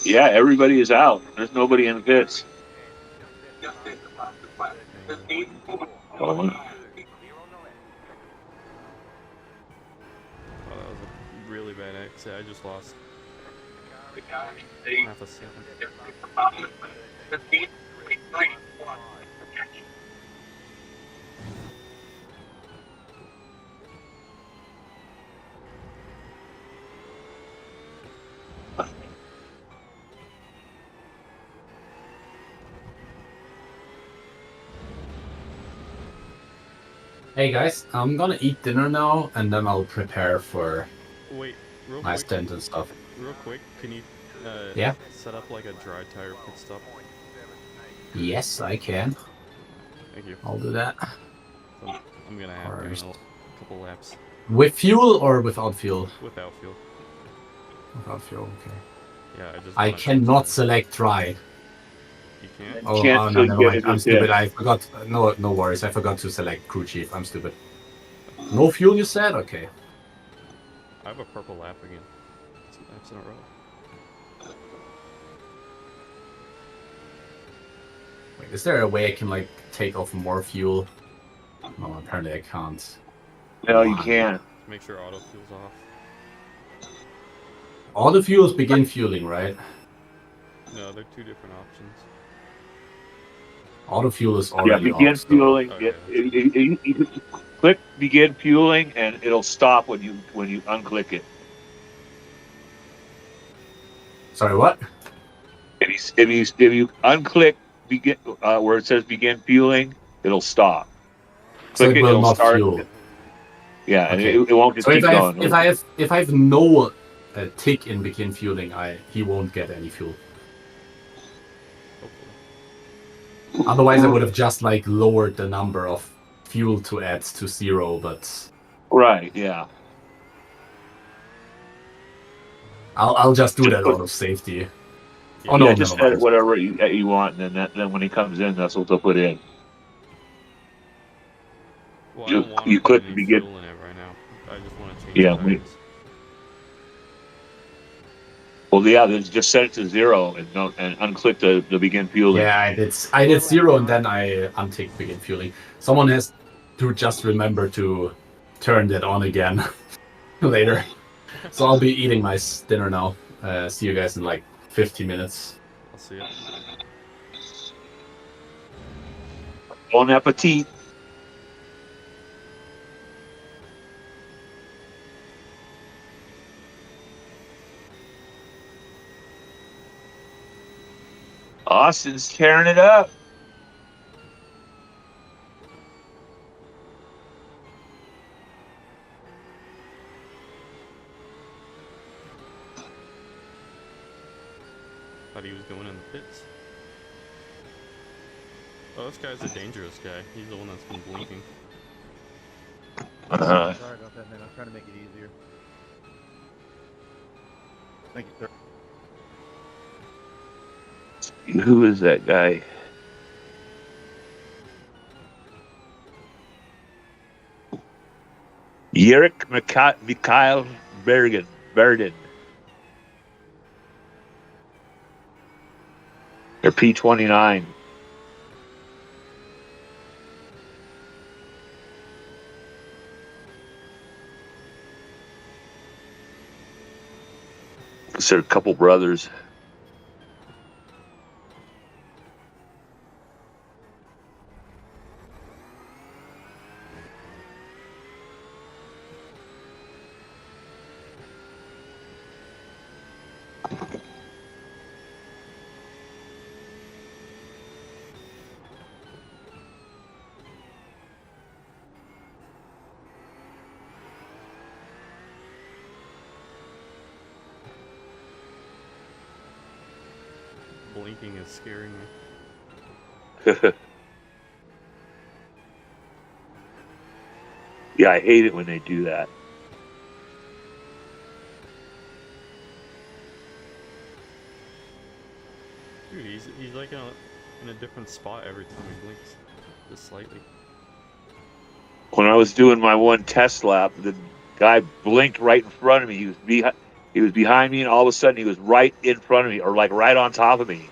B: Yeah, everybody is out. There's nobody in the pits.
C: Oh, that was a really bad exit. I just lost half a second.
A: Hey guys, I'm gonna eat dinner now, and then I'll prepare for
C: Wait, real
A: my
C: quick.
A: stint and stuff.
C: Real quick, can you
A: Yeah?
C: set up like a dry tire pit stop?
A: Yes, I can.
C: Thank you.
A: I'll do that.
C: So I'm gonna have to
A: Alright.
C: in a couple laps
A: With fuel or without fuel?
C: without fuel.
A: Without fuel, okay.
C: Yeah, I just.
A: I
C: wanna
A: cannot
C: test
A: select dry.
C: You can't.
A: Oh,
B: Can't
A: oh no,
B: till you
A: never
B: get
A: mind.
B: into
A: I'm
B: the
A: stupid.
B: pit.
A: I forgot. No worries. I forgot to select crew chief. I'm stupid. No fuel, you said? Okay.
C: I have a purple lap again. 2 laps in a row.
A: Wait, is there a way I can like take off more fuel? No, apparently I can't.
B: No, you can't.
C: Make sure auto fuel's off.
A: All the fuels begin fueling, right?
C: No, they're 2 different options.
A: Auto fuel is
B: Yeah,
A: already
B: begin
A: off. So.
B: fueling.
C: Okay,
B: You just click begin fueling, and it'll stop when you unclick it.
A: Sorry, what?
B: If you unclick begin where it says begin fueling, it'll stop.
A: So
B: Click
A: it
B: it,
A: will
B: it'll
A: not
B: start.
A: fuel.
B: Yeah, and
A: Okay.
B: it won't just
A: So
B: keep going.
A: if I have no tick in begin fueling, he won't get any fuel.
C: hopefully.
A: Otherwise, I would have just like lowered the number of fuel to add to 0. But
B: Right. Yeah.
A: I'll just do
B: Just
A: that
B: put-
A: out of safety.
C: Yeah.
A: Oh no,
B: yeah,
A: never
B: just edit
A: mind.
B: whatever you want, and then when he comes in, that's what they'll put in.
C: Well, I don't want to
B: You
C: put
B: click
C: any
B: begin.
C: fuel in it right now. I just want to change
B: Yeah,
C: tires.
B: Well, yeah, then just set it to 0 and unclick the begin fueling.
A: Yeah, I did 0 and then I unticked begin fueling. Someone has to just remember to turn that on again later. So I'll be eating my dinner now. See you guys in like 15 minutes.
C: I'll see it.
B: Bon appetit. Austin's tearing it up.
C: Thought he was going in the pits. Oh, this guy's a dangerous guy. He's the one that's been blinking.
B: Uh,
E: Sorry about that, man. I'm trying to make it easier. Thank you, sir.
B: who is that guy? Yerrick Mikhail Berden. They're P29. They're a couple brothers.
C: Blinking is scaring me.
B: Yeah, I hate it when they do that.
C: Dude, he's like in a different spot every time he blinks. Just slightly.
B: When I was doing my one test lap, the guy blinked right in front of me. He was behind me, and all of a sudden he was right in front of me, or like right on top of me.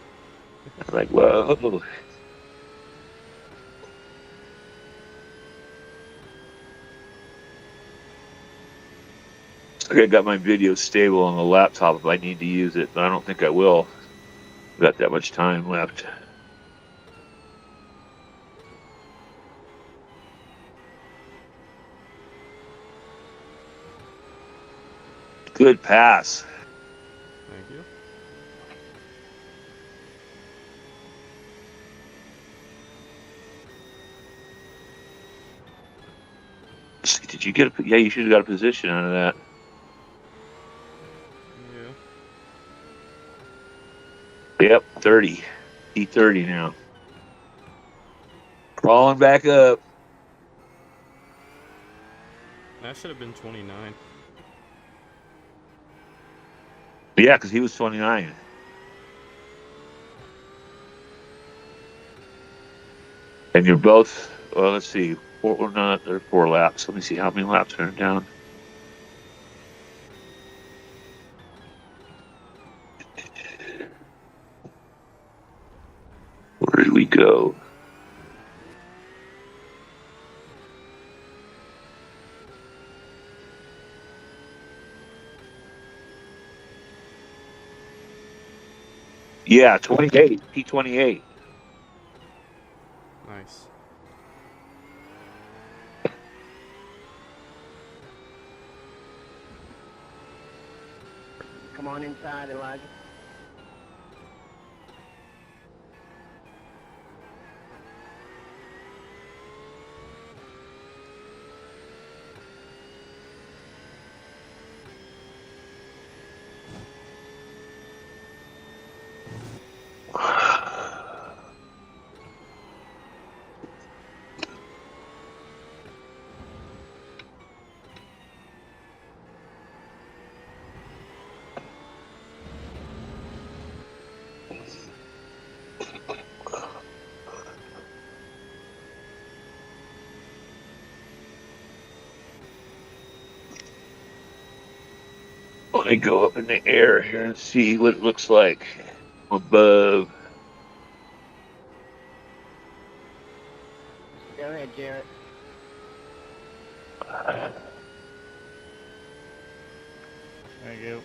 B: I'm like, whoa. I got my video stable on the laptop if I need to use it, but I don't think I will. I've got that much time left. Good pass.
C: Thank you.
B: Did you get yeah, you should have got a position out of that.
C: Yeah.
B: Yep, 30. P30 now. Crawling back up.
C: That should have been 29.
B: Yeah, because he was 29. And you're both, well, let's see. Or not, there are 4 laps. Let me see how many laps are down. Where did we go? Yeah, 28. P28.
C: Nice.
D: Come on inside, Elijah.
B: Let me go up in the air here and see what it looks like above.
D: Go ahead, Jarrett.
E: There you go.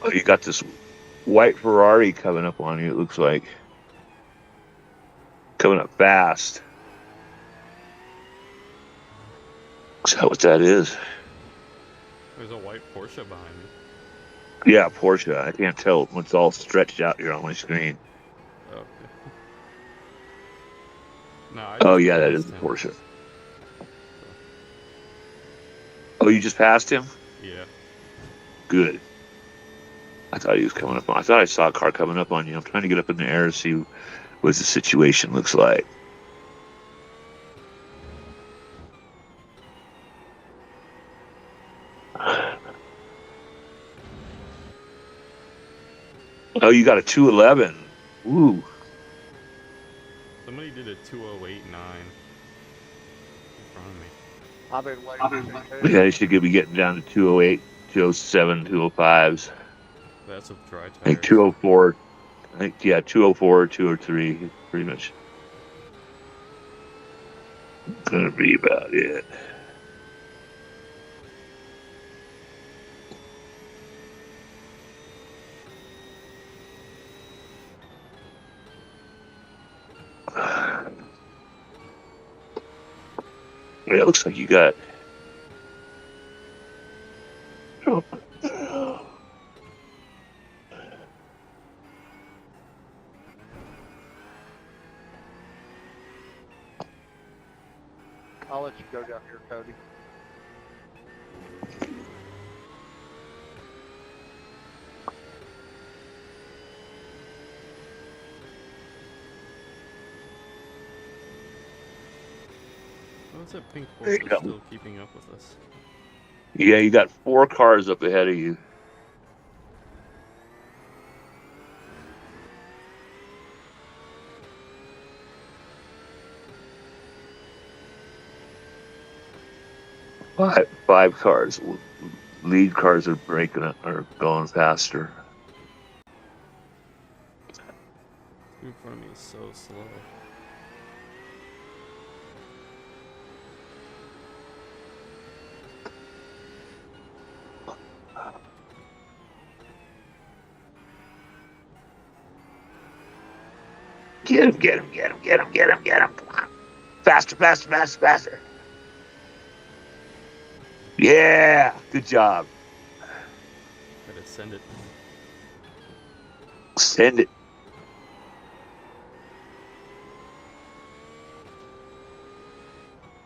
B: Oh, you got this white Ferrari coming up on you, it looks like. Coming up fast. Is that what that is?
C: There's a white Porsche behind me.
B: Yeah, Porsche. I can't tell when it's all stretched out here on my screen.
C: Oh, okay. No, I
B: Oh,
C: just
B: yeah, that is
C: passed
B: a
C: him.
B: Porsche. Oh, you just passed him?
C: Yeah.
B: Good. I thought he was coming up on. I thought I saw a car coming up on you. I'm trying to get up in the air to see what the situation looks like. Oh, you got a 211. Ooh.
C: Somebody did a 208.9 in front of me.
D: I've been waiting for
B: Yeah, you should be getting down to 208, 207, 205s.
C: That's with dry
B: I think
C: tires.
B: 204. I think, yeah, 204, 203. Pretty much gonna be about it. Yeah, it looks like you got.
D: I'll let you go down here, Cody.
C: What's that pink
B: There you
C: Porsche
B: go.
C: still keeping up with us?
B: Yeah, you got 4 cars up ahead of you. Five cars. Lead cars are breaking up, are going faster.
C: Who in front of me is so slow.
B: Get him, get him, get him, get him, get him, get him. Come on. Faster, faster, faster, faster. Yeah, good job.
C: Gotta send it.
B: Send it.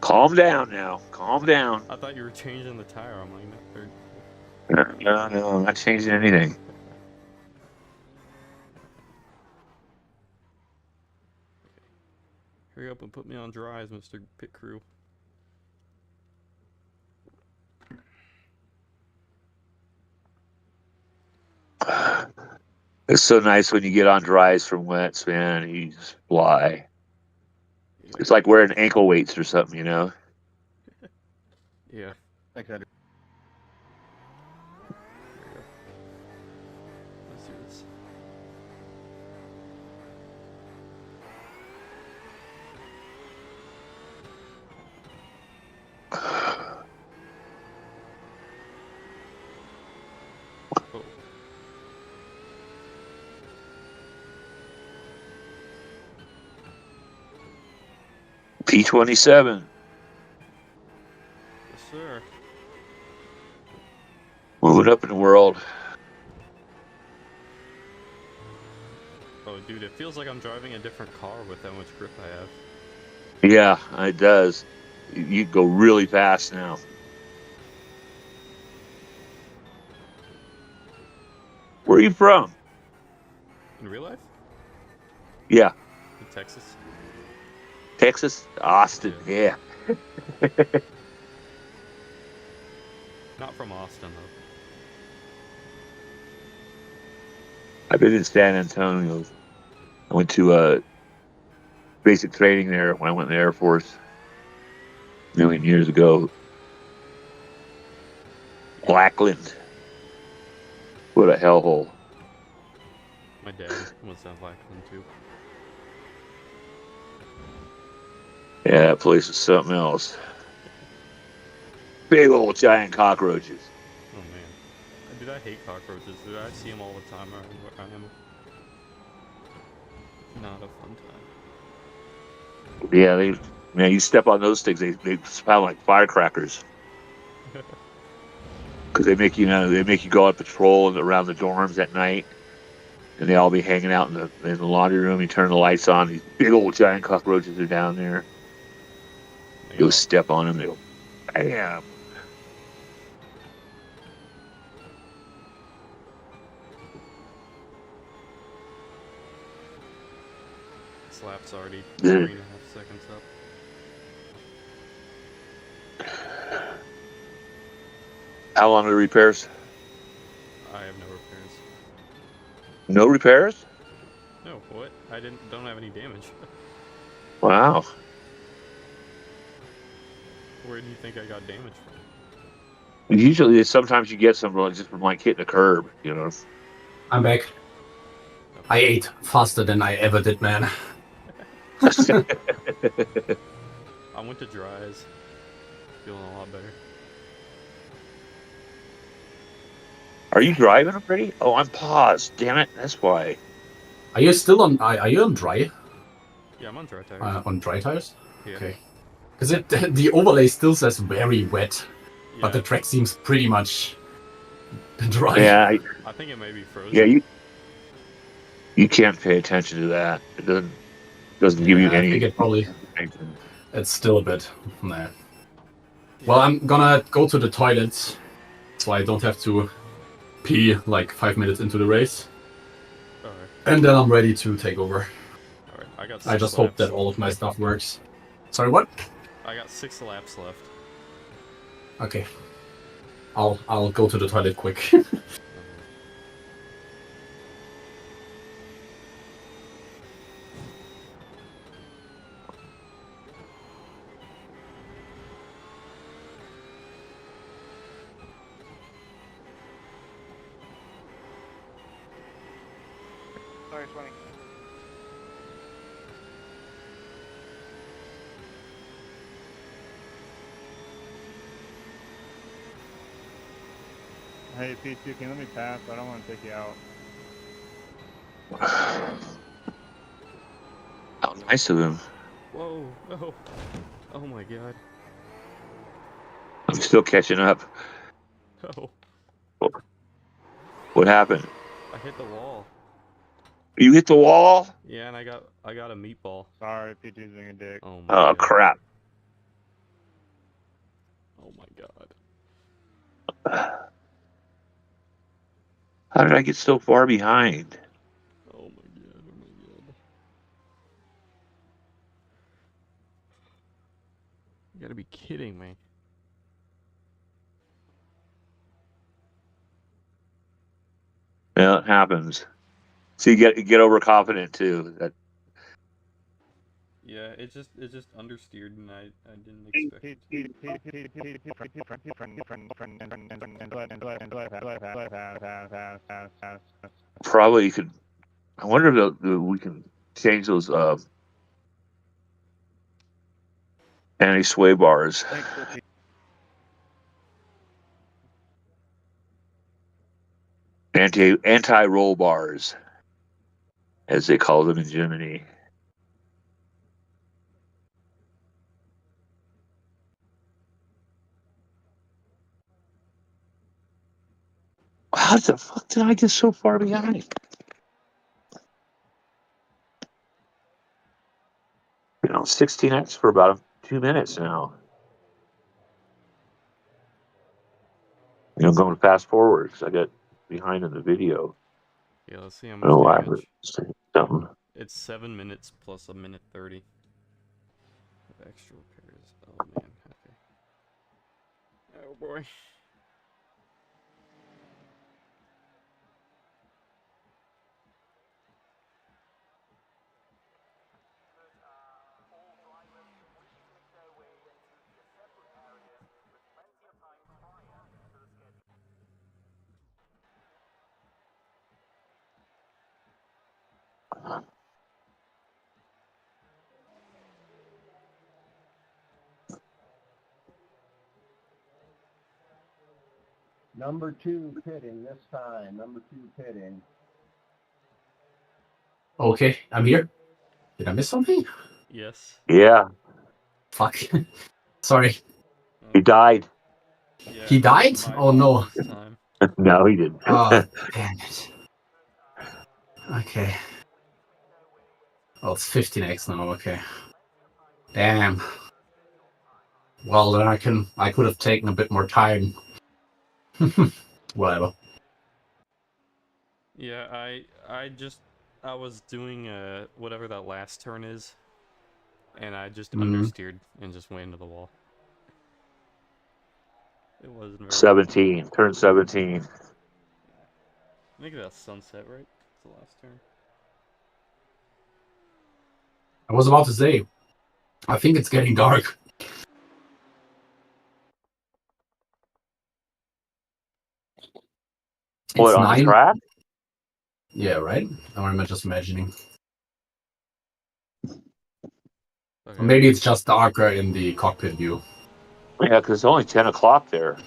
B: Calm down now. Calm down.
C: I thought you were changing the tire. I'm like, no,
B: No, I'm not changing anything.
C: hurry up and put me on dries, Mr. Pit Crew.
B: It's so nice when you get on dries from wets, man. And you just fly.
C: Yeah.
B: It's like wearing ankle weights or something, you know?
C: Yeah.
E: Thanks, Eddie.
C: There we go. Let's do this. Oh.
B: P27.
C: Yes, sir.
B: Moving up in the world.
C: Oh, dude, it feels like I'm driving a different car with how much grip I have.
B: Yeah, it does. You go really fast now. Where are you from?
C: In real life?
B: Yeah,
C: In Texas?
B: Texas, Austin. Yeah.
C: Not from Austin, though.
B: I've been in San Antonio. I went to basic training there when I went in the Air Force a million years ago. Blackland. What a hellhole.
C: My dad was in Lackland, too.
B: Yeah, that place is something else. Big old giant cockroaches.
C: Oh, man. Dude, I hate cockroaches. Dude, I see them all the time around where I am. Not a fun time.
B: Yeah, man, you step on those things, they smell like firecrackers. Because they make you go on patrol around the dorms at night, and they all be hanging out in the laundry room. You turn the lights on, these big old giant cockroaches are down there.
C: They
B: You go
C: got
B: step on them, they go, bam.
C: this lap's already
B: Yeah.
C: 3.5 seconds up.
B: How long are the repairs?
C: I have no repairs.
B: No repairs?
C: No, what? I don't have any damage.
B: Wow.
C: Where do you think I got damage from?
B: Usually, sometimes you get some just from like hitting a curb, you know.
A: I'm back. I ate faster than I ever did, man.
C: I went to dries. Feeling a lot better.
B: Are you driving already? Oh, I'm paused. Damn it, that's why.
A: Are you still on? Are you on dry?
C: Yeah, I'm on dry tires.
A: On dry tires?
C: Yeah.
A: Okay. Because the overlay still says very wet,
C: Yeah,
A: but the track seems pretty much dry.
B: Yeah,
C: I think it may be frozen.
B: yeah, you can't pay attention to that. It doesn't give you
A: Yeah, I
B: any.
A: think it probably it's still a bit. Nah. Well, I'm gonna go to the toilets, so I don't have to pee like 5 minutes into the race,
C: Alright,
A: and then I'm ready to take over.
C: alright. I got 6
A: I just
C: laps.
A: hope that all of my stuff works. Sorry, what?
C: I got 6 laps left.
A: Okay. I'll go to the toilet quick.
E: Sorry, 20. Hey, P2, can you let me pass? I don't want to take you out.
B: How nice of him.
C: Whoa! Oh! Oh my god.
B: I'm still catching up.
C: Oh!
B: What happened?
C: I hit the wall.
B: You hit the wall?
C: Yeah, and I got a meatball.
E: Sorry, P2's being a dick.
C: Oh my
B: Oh,
C: god.
B: crap.
C: Oh my god.
B: How did I get so far behind?
C: Oh my god. Oh my god. You gotta be kidding me.
B: Yeah, it happens. So you get overconfident too. That
C: Yeah, it just understeered and I didn't expect it to.
B: probably you could. I wonder if we can change those anti-sway bars, anti-roll bars, as they call them in Germany. How the fuck did I get so far behind? 16x for about 2 minutes now. Going fast forward because I got behind in the video.
C: Yeah, let's see how
B: I
C: much
B: don't know why.
C: damage.
B: Something.
C: It's 7 minutes plus a minute 30 of extra repairs. Oh man, okay. Oh boy.
D: All drivers wish to make their way into the Sebring area with plenty of time prior to the schedule.
F: Number 2 pitting this time. Number 2 pitting.
A: Okay, I'm here. Did I miss something?
C: Yes.
B: Yeah,
A: Fuck. Sorry.
B: he died.
C: Yeah.
A: He died?
C: My
A: Oh
C: fault
A: no.
C: this time.
B: No, he didn't.
A: Oh, damn it. Okay. Oh, it's 15x now. Okay. Damn. Well, then I could have taken a bit more time. Whatever.
C: Yeah, I was doing whatever that last turn is, and I just understeered and just went into the wall. It wasn't very good.
B: 17. Turn 17.
C: I think that's sunset, right? It's the last turn.
A: I was about to say, I think it's getting dark.
B: What,
A: It's
B: on the
A: 9.
B: track?
A: Yeah, right? Or am I just imagining?
C: Okay.
A: Or maybe it's just darker in the cockpit view.
B: Yeah, because it's only 10 o'clock there.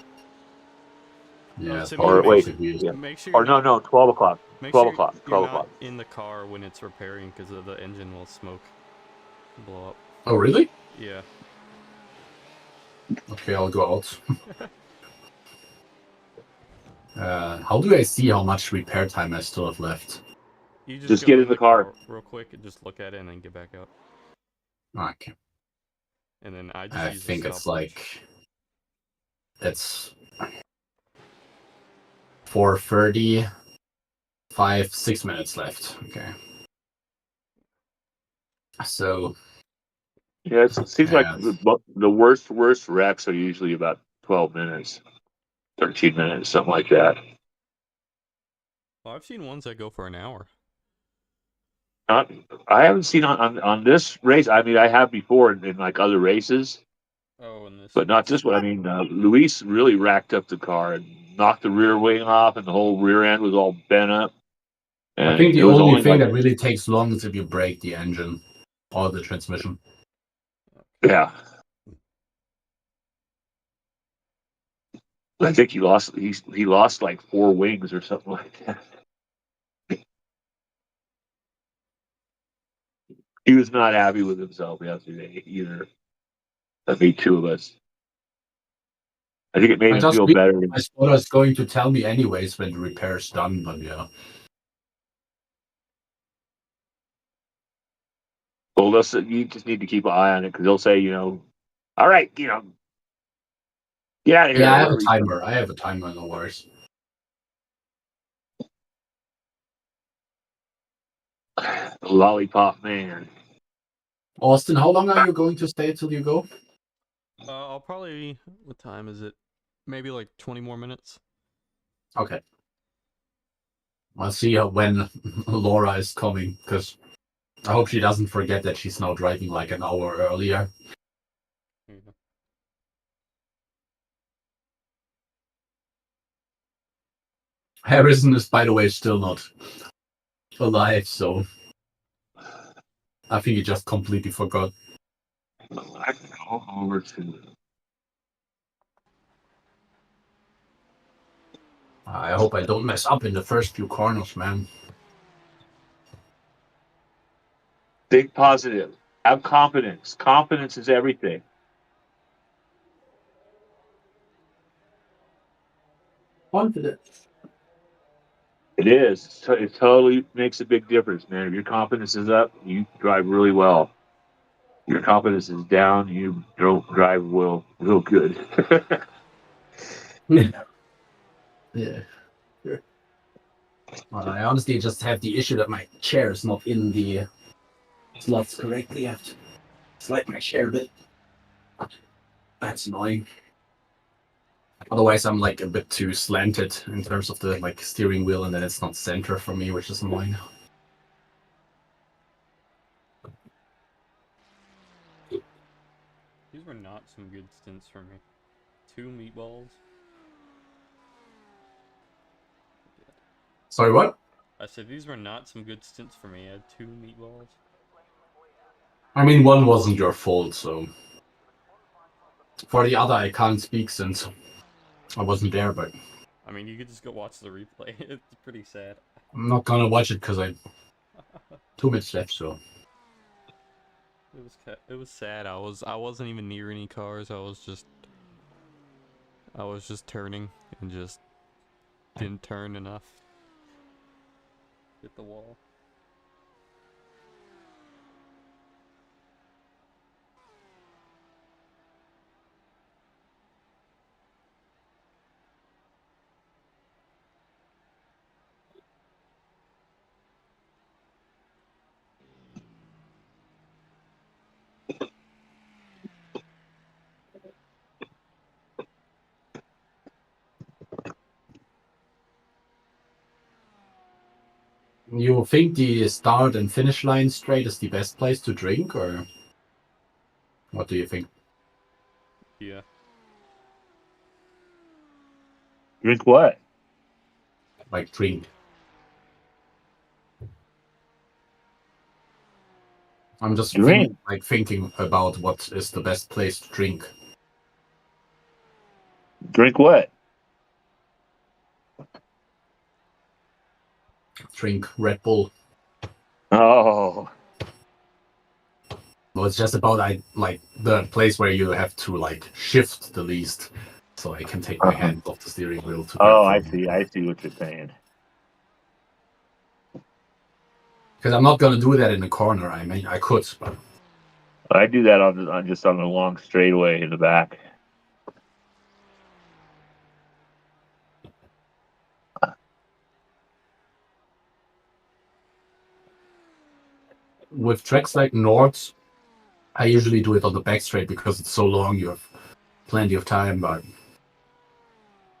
A: Yeah, it's
C: Timmy,
A: probably
B: Or wait,
A: cockpit view.
B: yeah.
C: Make sure
B: Or
C: you're
B: no, 12 o'clock.
C: Make
B: 12
C: sure
B: o'clock.
C: you're
B: 12
C: not
B: o'clock.
C: in the car when it's repairing because the engine will smoke, blow up.
A: Oh, really?
C: Yeah.
A: Okay, I'll go out. How do I see how much repair time I still have left?
C: You
B: Just
C: go
B: get in the car.
C: real quick and just look at it and then get back out.
A: Okay.
C: And then I just
A: I
C: use
A: think
C: the
A: it's
C: stopwatch.
A: like it's 4:30, 6 minutes left. Okay. So
B: Yeah, it seems like
A: yeah,
B: the worst reps are usually about 12 minutes, 13 minutes, something like that.
C: Well, I've seen ones that go for an hour.
B: Not, I haven't seen on this race. I mean, I have before in like other races,
C: Oh, and this.
B: but not this one. I mean, Luis really racked up the car and knocked the rear wing off, and the whole rear end was all bent up.
A: I
B: And
A: think the
B: it was
A: only
B: only
A: thing
B: like,
A: that really takes long is if you break the engine or the transmission.
B: yeah. I think he lost like 4 wings or something like that. He was not happy with himself yesterday either. I think 2 of us. I think it made
A: I
B: him
A: just
B: feel better.
A: realized what I was going to tell me anyways when the repair's done, but yeah.
B: Well, listen, you just need to keep an eye on it because they'll say, all right, Get out of here.
A: Yeah, I have a
B: wherever you
A: timer. I have a timer, no worries.
B: go. Lollipop man.
A: Austin, how long are you going to stay till you go?
C: I'll probably. What time is it? Maybe like 20 more minutes.
A: Okay. I'll see when Laura is coming, because I hope she doesn't forget that she's now driving like an hour earlier.
C: Mhm.
A: Harrison is, by the way, still not alive, so I think he just completely forgot.
B: I can go over to.
A: I hope I don't mess up in the first few corners, man.
B: Think positive. Have confidence. Confidence is everything.
A: Confidence.
B: It is. It totally makes a big difference, man. If your confidence is up, you drive really well. Your confidence is down, you don't drive well, real good.
A: Yeah. Sure. Well, I honestly just have the issue that my chair is not in the slots correctly. I have to slide my chair a bit. That's annoying. Otherwise, I'm like a bit too slanted in terms of the like steering wheel, and then it's not center for me, which is annoying.
C: These were not some good stints for me. 2 meatballs.
A: Sorry, what?
C: I said these were not some good stints for me. I had 2 meatballs.
A: I mean, one wasn't your fault, so for the other, I can't speak since I wasn't there. But
C: I mean, you could just go watch the replay. It's pretty sad.
A: I'm not gonna watch it because I 2 minutes left. So
C: It was sad. I wasn't even near any cars. I was just turning and just didn't turn enough. Hit the wall.
A: you think the start and finish line straight is the best place to drink, or what do you think?
C: Yeah.
B: Drink what?
A: Like drink. I'm just
B: Drink.
A: thinking about what is the best place to drink.
B: Drink what?
A: Drink Red Bull.
B: Oh,
A: No, it's just about like the place where you have to like shift the least, so I can take my hand off the steering wheel to grab
B: oh, I
A: food.
B: see. I see what you're saying.
A: Because I'm not gonna do that in the corner. I mean, I could, but
B: I do that on just on the long straightaway in the back.
A: with tracks like Nords, I usually do it on the back straight because it's so long. You have plenty of time, but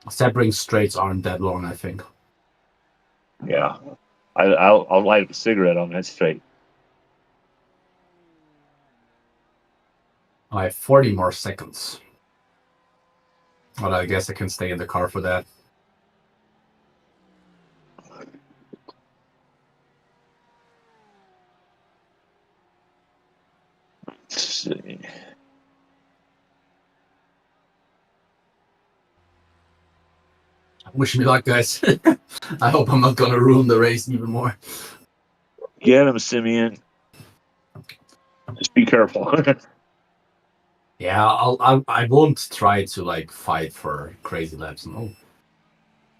A: Sebring straights aren't that long, I think.
B: Yeah, I'll light up a cigarette on that straight.
A: I have 40 more seconds. But I guess I can stay in the car for that.
B: Let's see.
A: Wish me luck, guys. I hope I'm not gonna ruin the race even more.
B: Get him, Simeon. Just be careful.
A: Yeah, I won't try to like fight for crazy laps. No,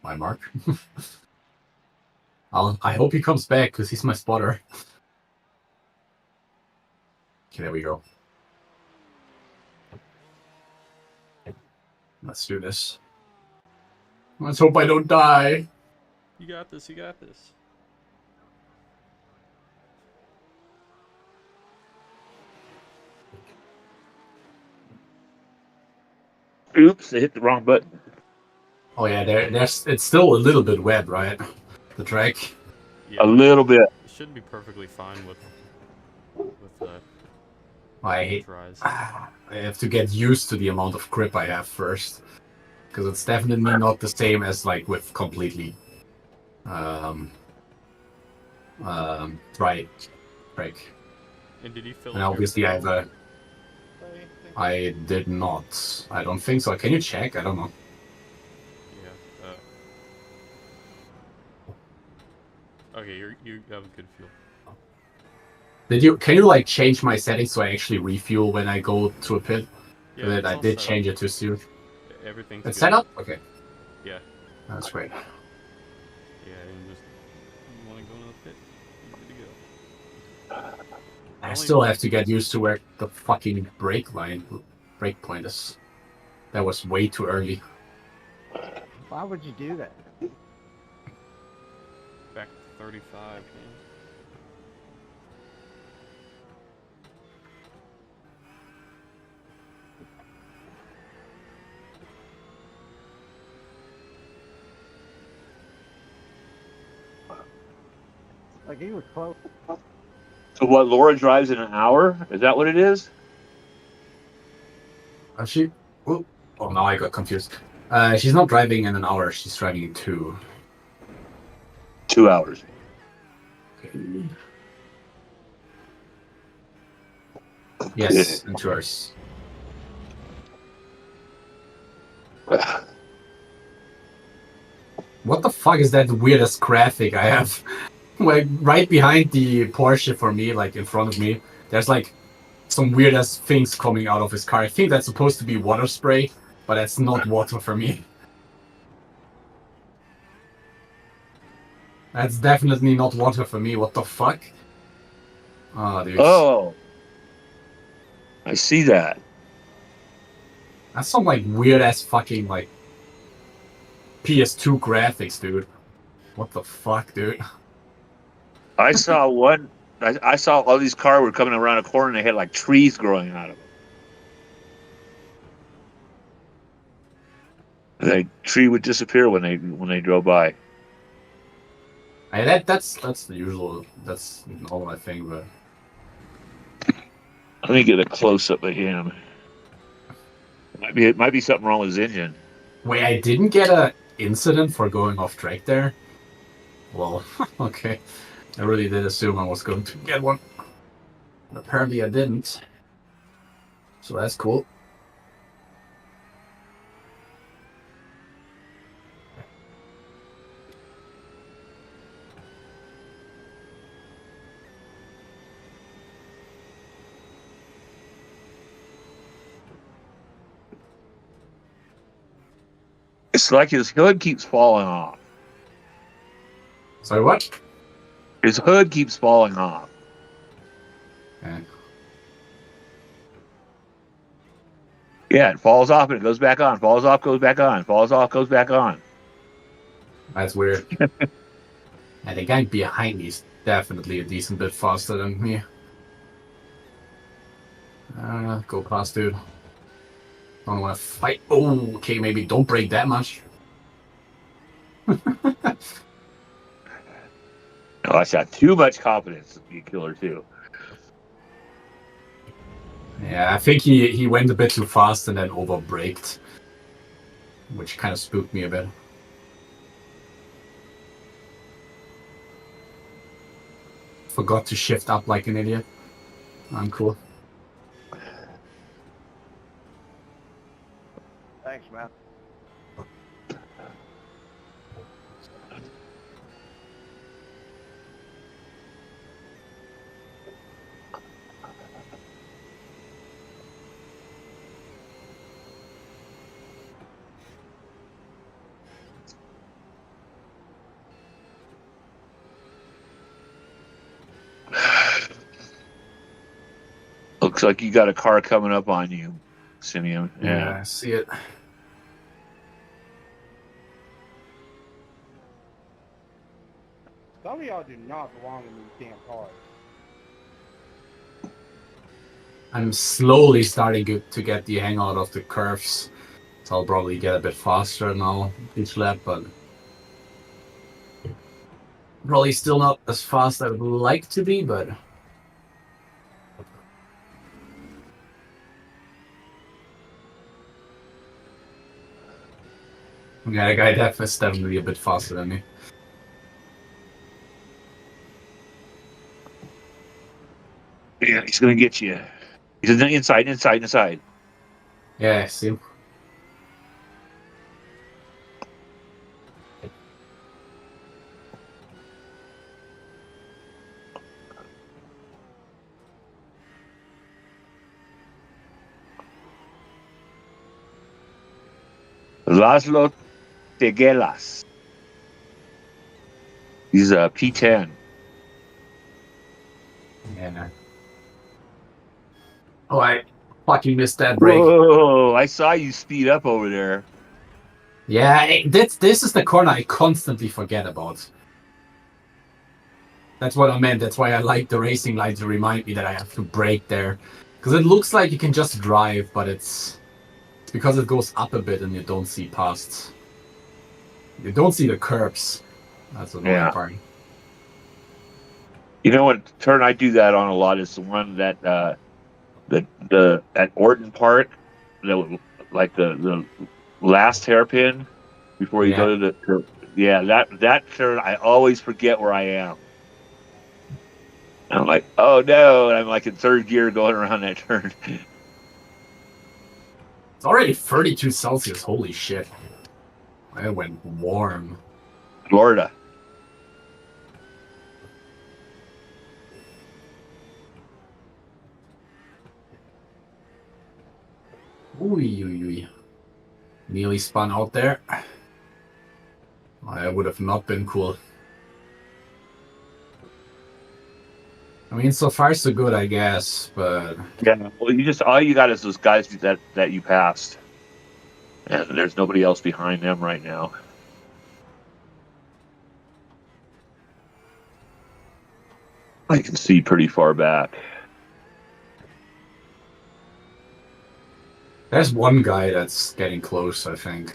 A: my mark. I hope he comes back because he's my spotter. Okay, there we go. Let's do this. Let's hope I don't die.
C: You got this. You got this.
B: Oops, they hit the wrong button.
A: Oh yeah, there's it's still a little bit wet, right? The track.
C: Yeah,
B: A little bit.
C: it should be perfectly fine with
A: I hate.
C: dries.
A: I have to get used to the amount of grip I have first, because it's definitely not the same as like with completely dry track.
C: And did you fill
A: And
C: up your
A: obviously I have a.
E: Say,
A: I did not. I don't think so. Can you check? I don't know.
C: Yeah. Okay, you have a good fuel.
A: Did you? Can you like change my settings so I actually refuel when I go to a pit?
C: Yeah,
A: That
C: it's
A: I
C: all
A: did
C: set
A: change
C: up.
A: it to suit.
C: Everything's
A: It's
C: good.
A: set up. Okay,
C: Yeah.
A: that's great.
C: Yeah, and just you want to go to the pit, you're good to go.
A: I
C: Only-
A: still have to get used to where the fucking brake point is. That was way too early.
E: why would you do that?
C: Back to 35, man.
E: Like he was close.
B: So what? Laura drives in an hour? Is that what it is?
A: She? Oh, now I got confused. She's not driving in an hour. She's driving in 2.
B: 2 hours.
A: Okay. Yes, in 2 hours. What the fuck is that weirdest graphic I have? Like right behind the Porsche for me, like in front of me, there's like some weirdest things coming out of his car. I think that's supposed to be water spray, but that's not water for me. That's definitely not water for me. What the fuck? Oh, dude.
B: Oh, I see that.
A: That's some like weird ass fucking like PS2 graphics, dude. What the fuck, dude?
B: I saw one. I saw all these cars were coming around a corner and they had like trees growing out of them. The tree would disappear when they drove by.
A: That's the usual. That's all I think, but
B: Let me get a close up of him. It might be something wrong with his engine.
A: wait, I didn't get a incident for going off track there. Well, okay. I really did assume I was going to get one. But apparently I didn't. So that's cool.
B: It's like his hood keeps falling off.
A: Sorry, what?
B: His hood keeps falling off.
A: Okay.
B: Yeah, it falls off and it goes back on. Falls off, goes back on. Falls off, goes back on.
A: That's weird. And the guy behind me is definitely a decent bit faster than me. Go past, dude. Don't want to fight. Oh, okay, maybe don't break that much.
B: Oh, I got too much confidence to be a killer too.
A: Yeah, I think he went a bit too fast and then over-braked, which kind of spooked me a bit. Forgot to shift up like an idiot. I'm cool.
E: Thanks, man.
B: Looks like you got a car coming up on you, Simeon.
A: Yeah,
B: Yeah.
A: I see it.
E: Some of y'all do not belong in these damn cars.
A: I'm slowly starting to get the hang out of the curves. So I'll probably get a bit faster now each lap, but probably still not as fast as I would like to be, but yeah, the guy is definitely a bit faster than me.
B: Yeah, he's gonna get you. He's inside.
A: Yeah, see.
B: Laszlo Tegelas. He's a P10.
A: Yeah. Oh, I fucking missed that break.
B: Whoa! I saw you speed up over there.
A: Yeah, this is the corner I constantly forget about. That's what I meant. That's why I like the racing light to remind me that I have to brake there. Because it looks like you can just drive, but it's because it goes up a bit and you don't see past. You don't see the curbs. That's the annoying
B: Yeah.
A: part.
B: You know what turn I do that on a lot is the one that the at Orton Park, like the last hairpin before you
A: Yeah.
B: go to that turn. I always forget where I am. I'm like, oh no, and I'm like in third gear going around that turn.
A: It's already 32 Celsius. Holy shit. It went warm.
B: Florida.
A: Ooh. Nearly spun out there. That would have not been cool. I mean, so far so good, I guess, but
B: Yeah. Well, all you got is those guys that you passed, and there's nobody else behind them right now. I can see pretty far back.
A: there's one guy that's getting close, I think.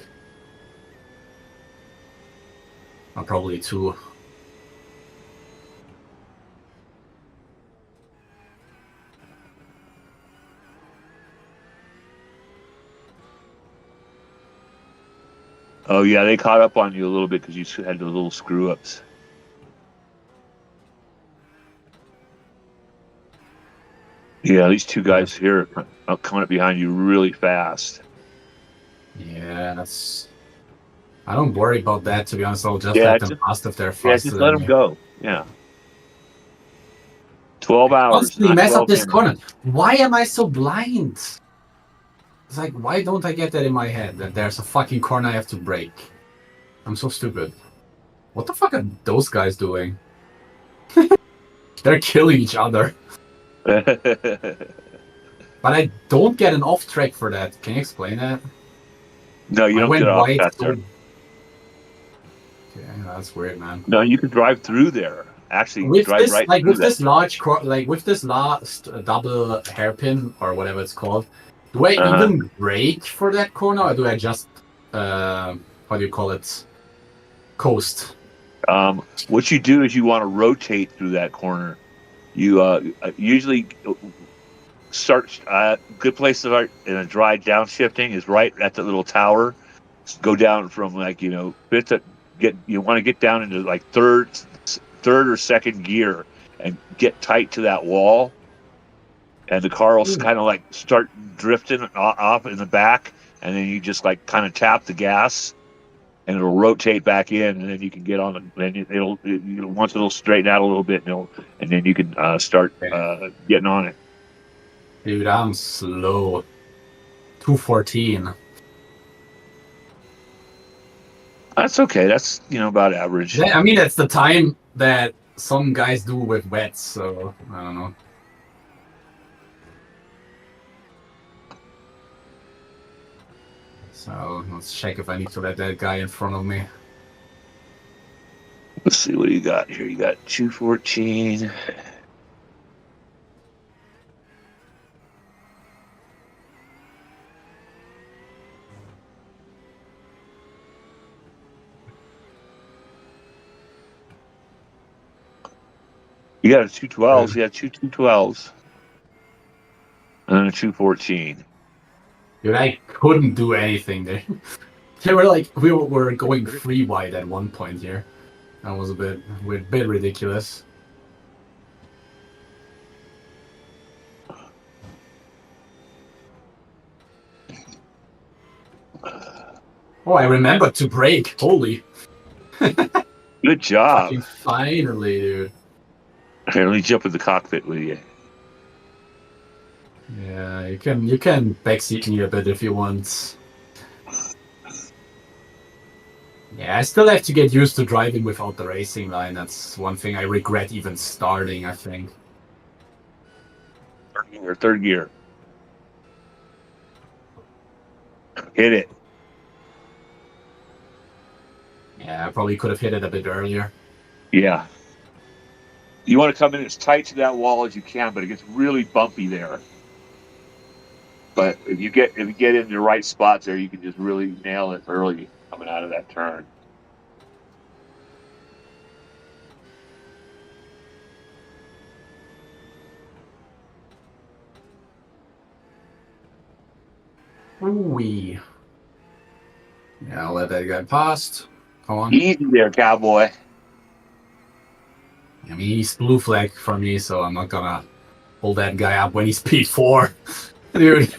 A: Or probably two.
B: Oh yeah, they caught up on you a little bit because you had the little screw ups. Yeah, these two guys here are coming up behind you really fast.
A: Yeah, that's. I don't worry about that, to be honest. I'll just
B: Yeah,
A: let them pass if they're
B: Yeah,
A: faster
B: just let
A: than
B: them
A: me.
B: go. Yeah. 12
A: I
B: hours,
A: constantly
B: not
A: mess up
B: 12
A: this
B: minutes.
A: corner. Why am I so blind? It's like, why don't I get that in my head that there's a fucking corner I have to break? I'm so stupid. What the fuck are those guys doing? They're killing each other. But I don't get an off track for that. Can you explain that?
B: No, you
A: I
B: don't get
A: went
B: off
A: wide
B: that
A: so.
B: there.
A: Okay, that's weird, man.
B: No, you can drive through there. Actually,
A: With
B: drive
A: this,
B: right
A: like
B: through
A: with
B: that.
A: this large, with this last double hairpin or whatever it's called, do I even brake for that corner, or do I just, how do you call it, coast?
B: What you do is you want to rotate through that corner. You usually start. Good place to start in a dry downshifting is right at the little tower. Go down from like fifth to you want to get down into like third or second gear and get tight to that wall, and the car will kind of like start drifting off in the back, and then you just like kind of tap the gas and it'll rotate back in, and then you can get on the. Then once it'll straighten out a little bit, and then you can start getting on it.
A: Dude, I'm slow. 214.
B: That's okay. That's about average.
A: I mean, that's the time that some guys do with wets, so I don't know. So let's check if I need to let that guy in front of me.
B: Let's see, what do you got here? You got 214. You got a 212s. Yeah, two 212s. And then a 214.
A: Dude, I couldn't do anything there. They were like, we were going free wide at one point here. That was a bit ridiculous. Oh, I remembered to brake. Holy.
B: Good job.
A: Fucking finally, dude.
B: Here, let me jump in the cockpit with you.
A: Yeah, you can backseat me a bit if you want. Yeah, I still have to get used to driving without the racing line. That's one thing I regret even starting, I think.
B: Third gear. Hit it.
A: Yeah, I probably could have hit it a bit earlier.
B: Yeah. You want to come in as tight to that wall as you can, but it gets really bumpy there. But if you get in the right spots there, you can just really nail it early coming out of that turn.
A: Ooh-wee. Yeah, I'll let that guy past. Come on.
B: Easy there, cowboy.
A: I mean, he's blue flag for me, so I'm not gonna hold that guy up when he's P4. Dude,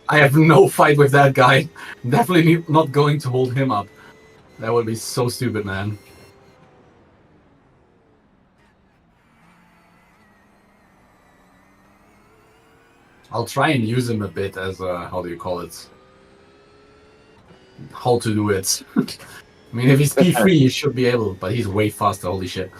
A: I have no fight with that guy. Definitely not going to hold him up. That would be so stupid, man. I'll try and use him a bit as a, how do you call it? How to do it. I mean, if he's P3, he should be able, but he's way faster, holy shit.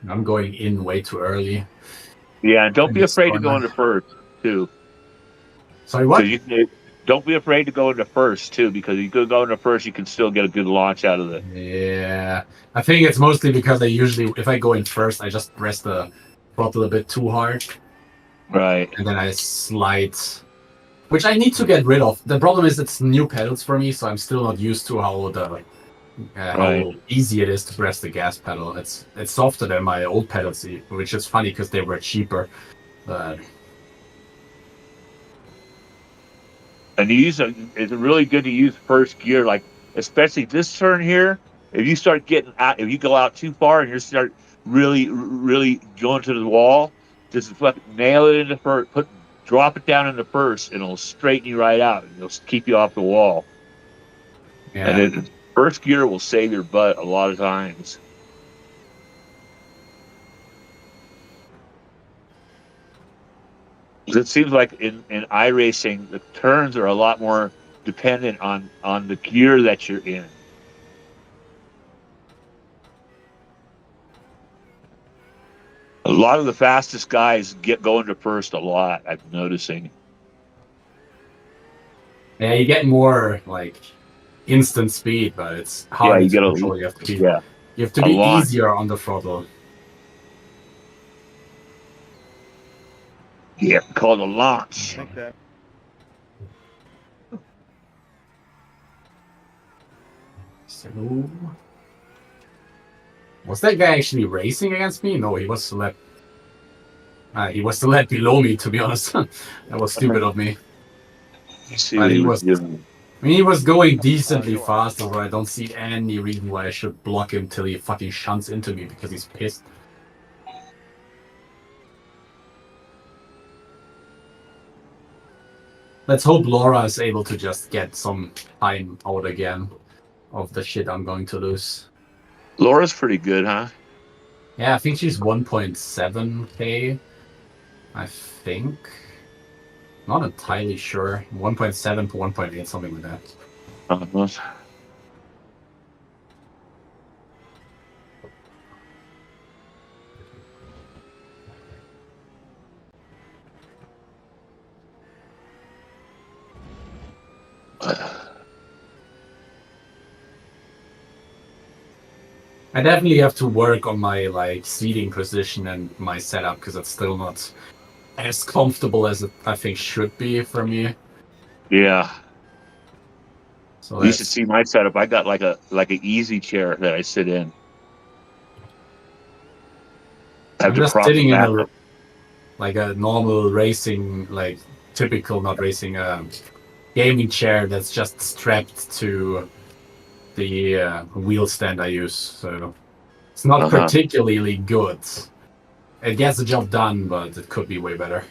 A: I'm going in way too early.
B: Yeah, and don't be
A: This
B: afraid to go
A: corner.
B: into first, too.
A: Sorry, what?
B: Don't be afraid to go into first, too, because if you could go into first, you can still get a good launch out of it.
A: Yeah, I think it's mostly because I usually, if I go in first, I just press the throttle a bit too hard,
B: Right.
A: and then I slide, which I need to get rid of. The problem is it's new pedals for me, so I'm still not used to how how easy it is to press the gas pedal. It's softer than my old pedals, which is funny because they were cheaper. But
B: And it's really good to use first gear, like especially this turn here. If you start getting out, if you go out too far and you start really going to the wall, just fucking nail it into first. Drop it down into first, and it'll straighten you right out. And it'll keep you off the wall.
A: yeah,
B: And then first gear will save your butt a lot of times. It seems like in iRacing, the turns are a lot more dependent on the gear that you're in. A lot of the fastest guys get going to first a lot, I'm noticing.
A: yeah, you get more like instant speed, but it's
B: Yeah,
A: harder
B: you
A: to
B: get
A: control. You have to
B: a
A: be
B: lot.
A: easier on the throttle.
B: Yeah, called a launch.
E: I think that
A: So, was that guy actually racing against me? No, he was still he was still below me, to be honest. That was stupid of me.
B: Let's see
A: But
B: what
A: he
B: he was
A: was,
B: doing.
A: I mean, he was going decently fast, so I don't see any reason why I should block him till he fucking shunts into me because he's pissed. Let's hope Laura is able to just get some time out again of the shit I'm going to lose.
B: Laura's pretty good, huh?
A: Yeah, I think she's 1.7k. I think. Not entirely sure. 1.7 to 1.8, something like that.
B: Uh-huh.
A: I definitely have to work on my like seating position and my setup because it's still not as comfortable as it I think should be for me.
B: Yeah.
A: So
B: You should
A: that's
B: see my setup. I got like an easy chair that I sit in. I have
A: I'm
B: to
A: just
B: prop the
A: sitting in
B: back
A: a
B: up.
A: like a normal racing, like typical not racing gaming chair that's just strapped to the wheel stand I use. So it's not
B: Uh-huh.
A: particularly good. It gets the job done, but it could be way better.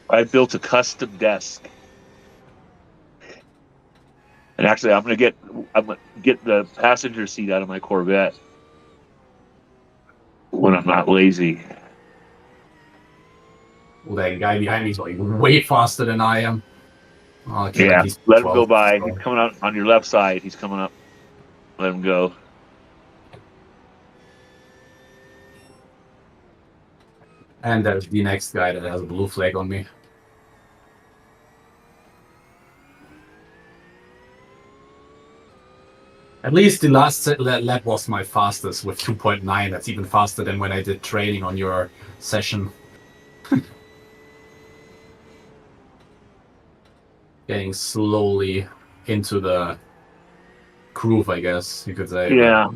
B: I built a custom desk. And actually, I'm gonna get the passenger seat out of my Corvette when I'm not lazy.
A: Well, that guy behind me is like way faster than I am. Oh, okay, but
B: Yeah,
A: he's
B: let him
A: 12.
B: go by. He's
A: So.
B: coming out on your left side. He's coming up. Let him go.
A: And there's the next guy that has a blue flag on me. At least the last lap was my fastest with 2.9. That's even faster than when I did training on your session. Getting slowly into the groove, I guess you could say.
B: Yeah,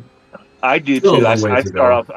B: I do
A: Still a
B: too.
A: long way
B: I
A: to go.
B: start off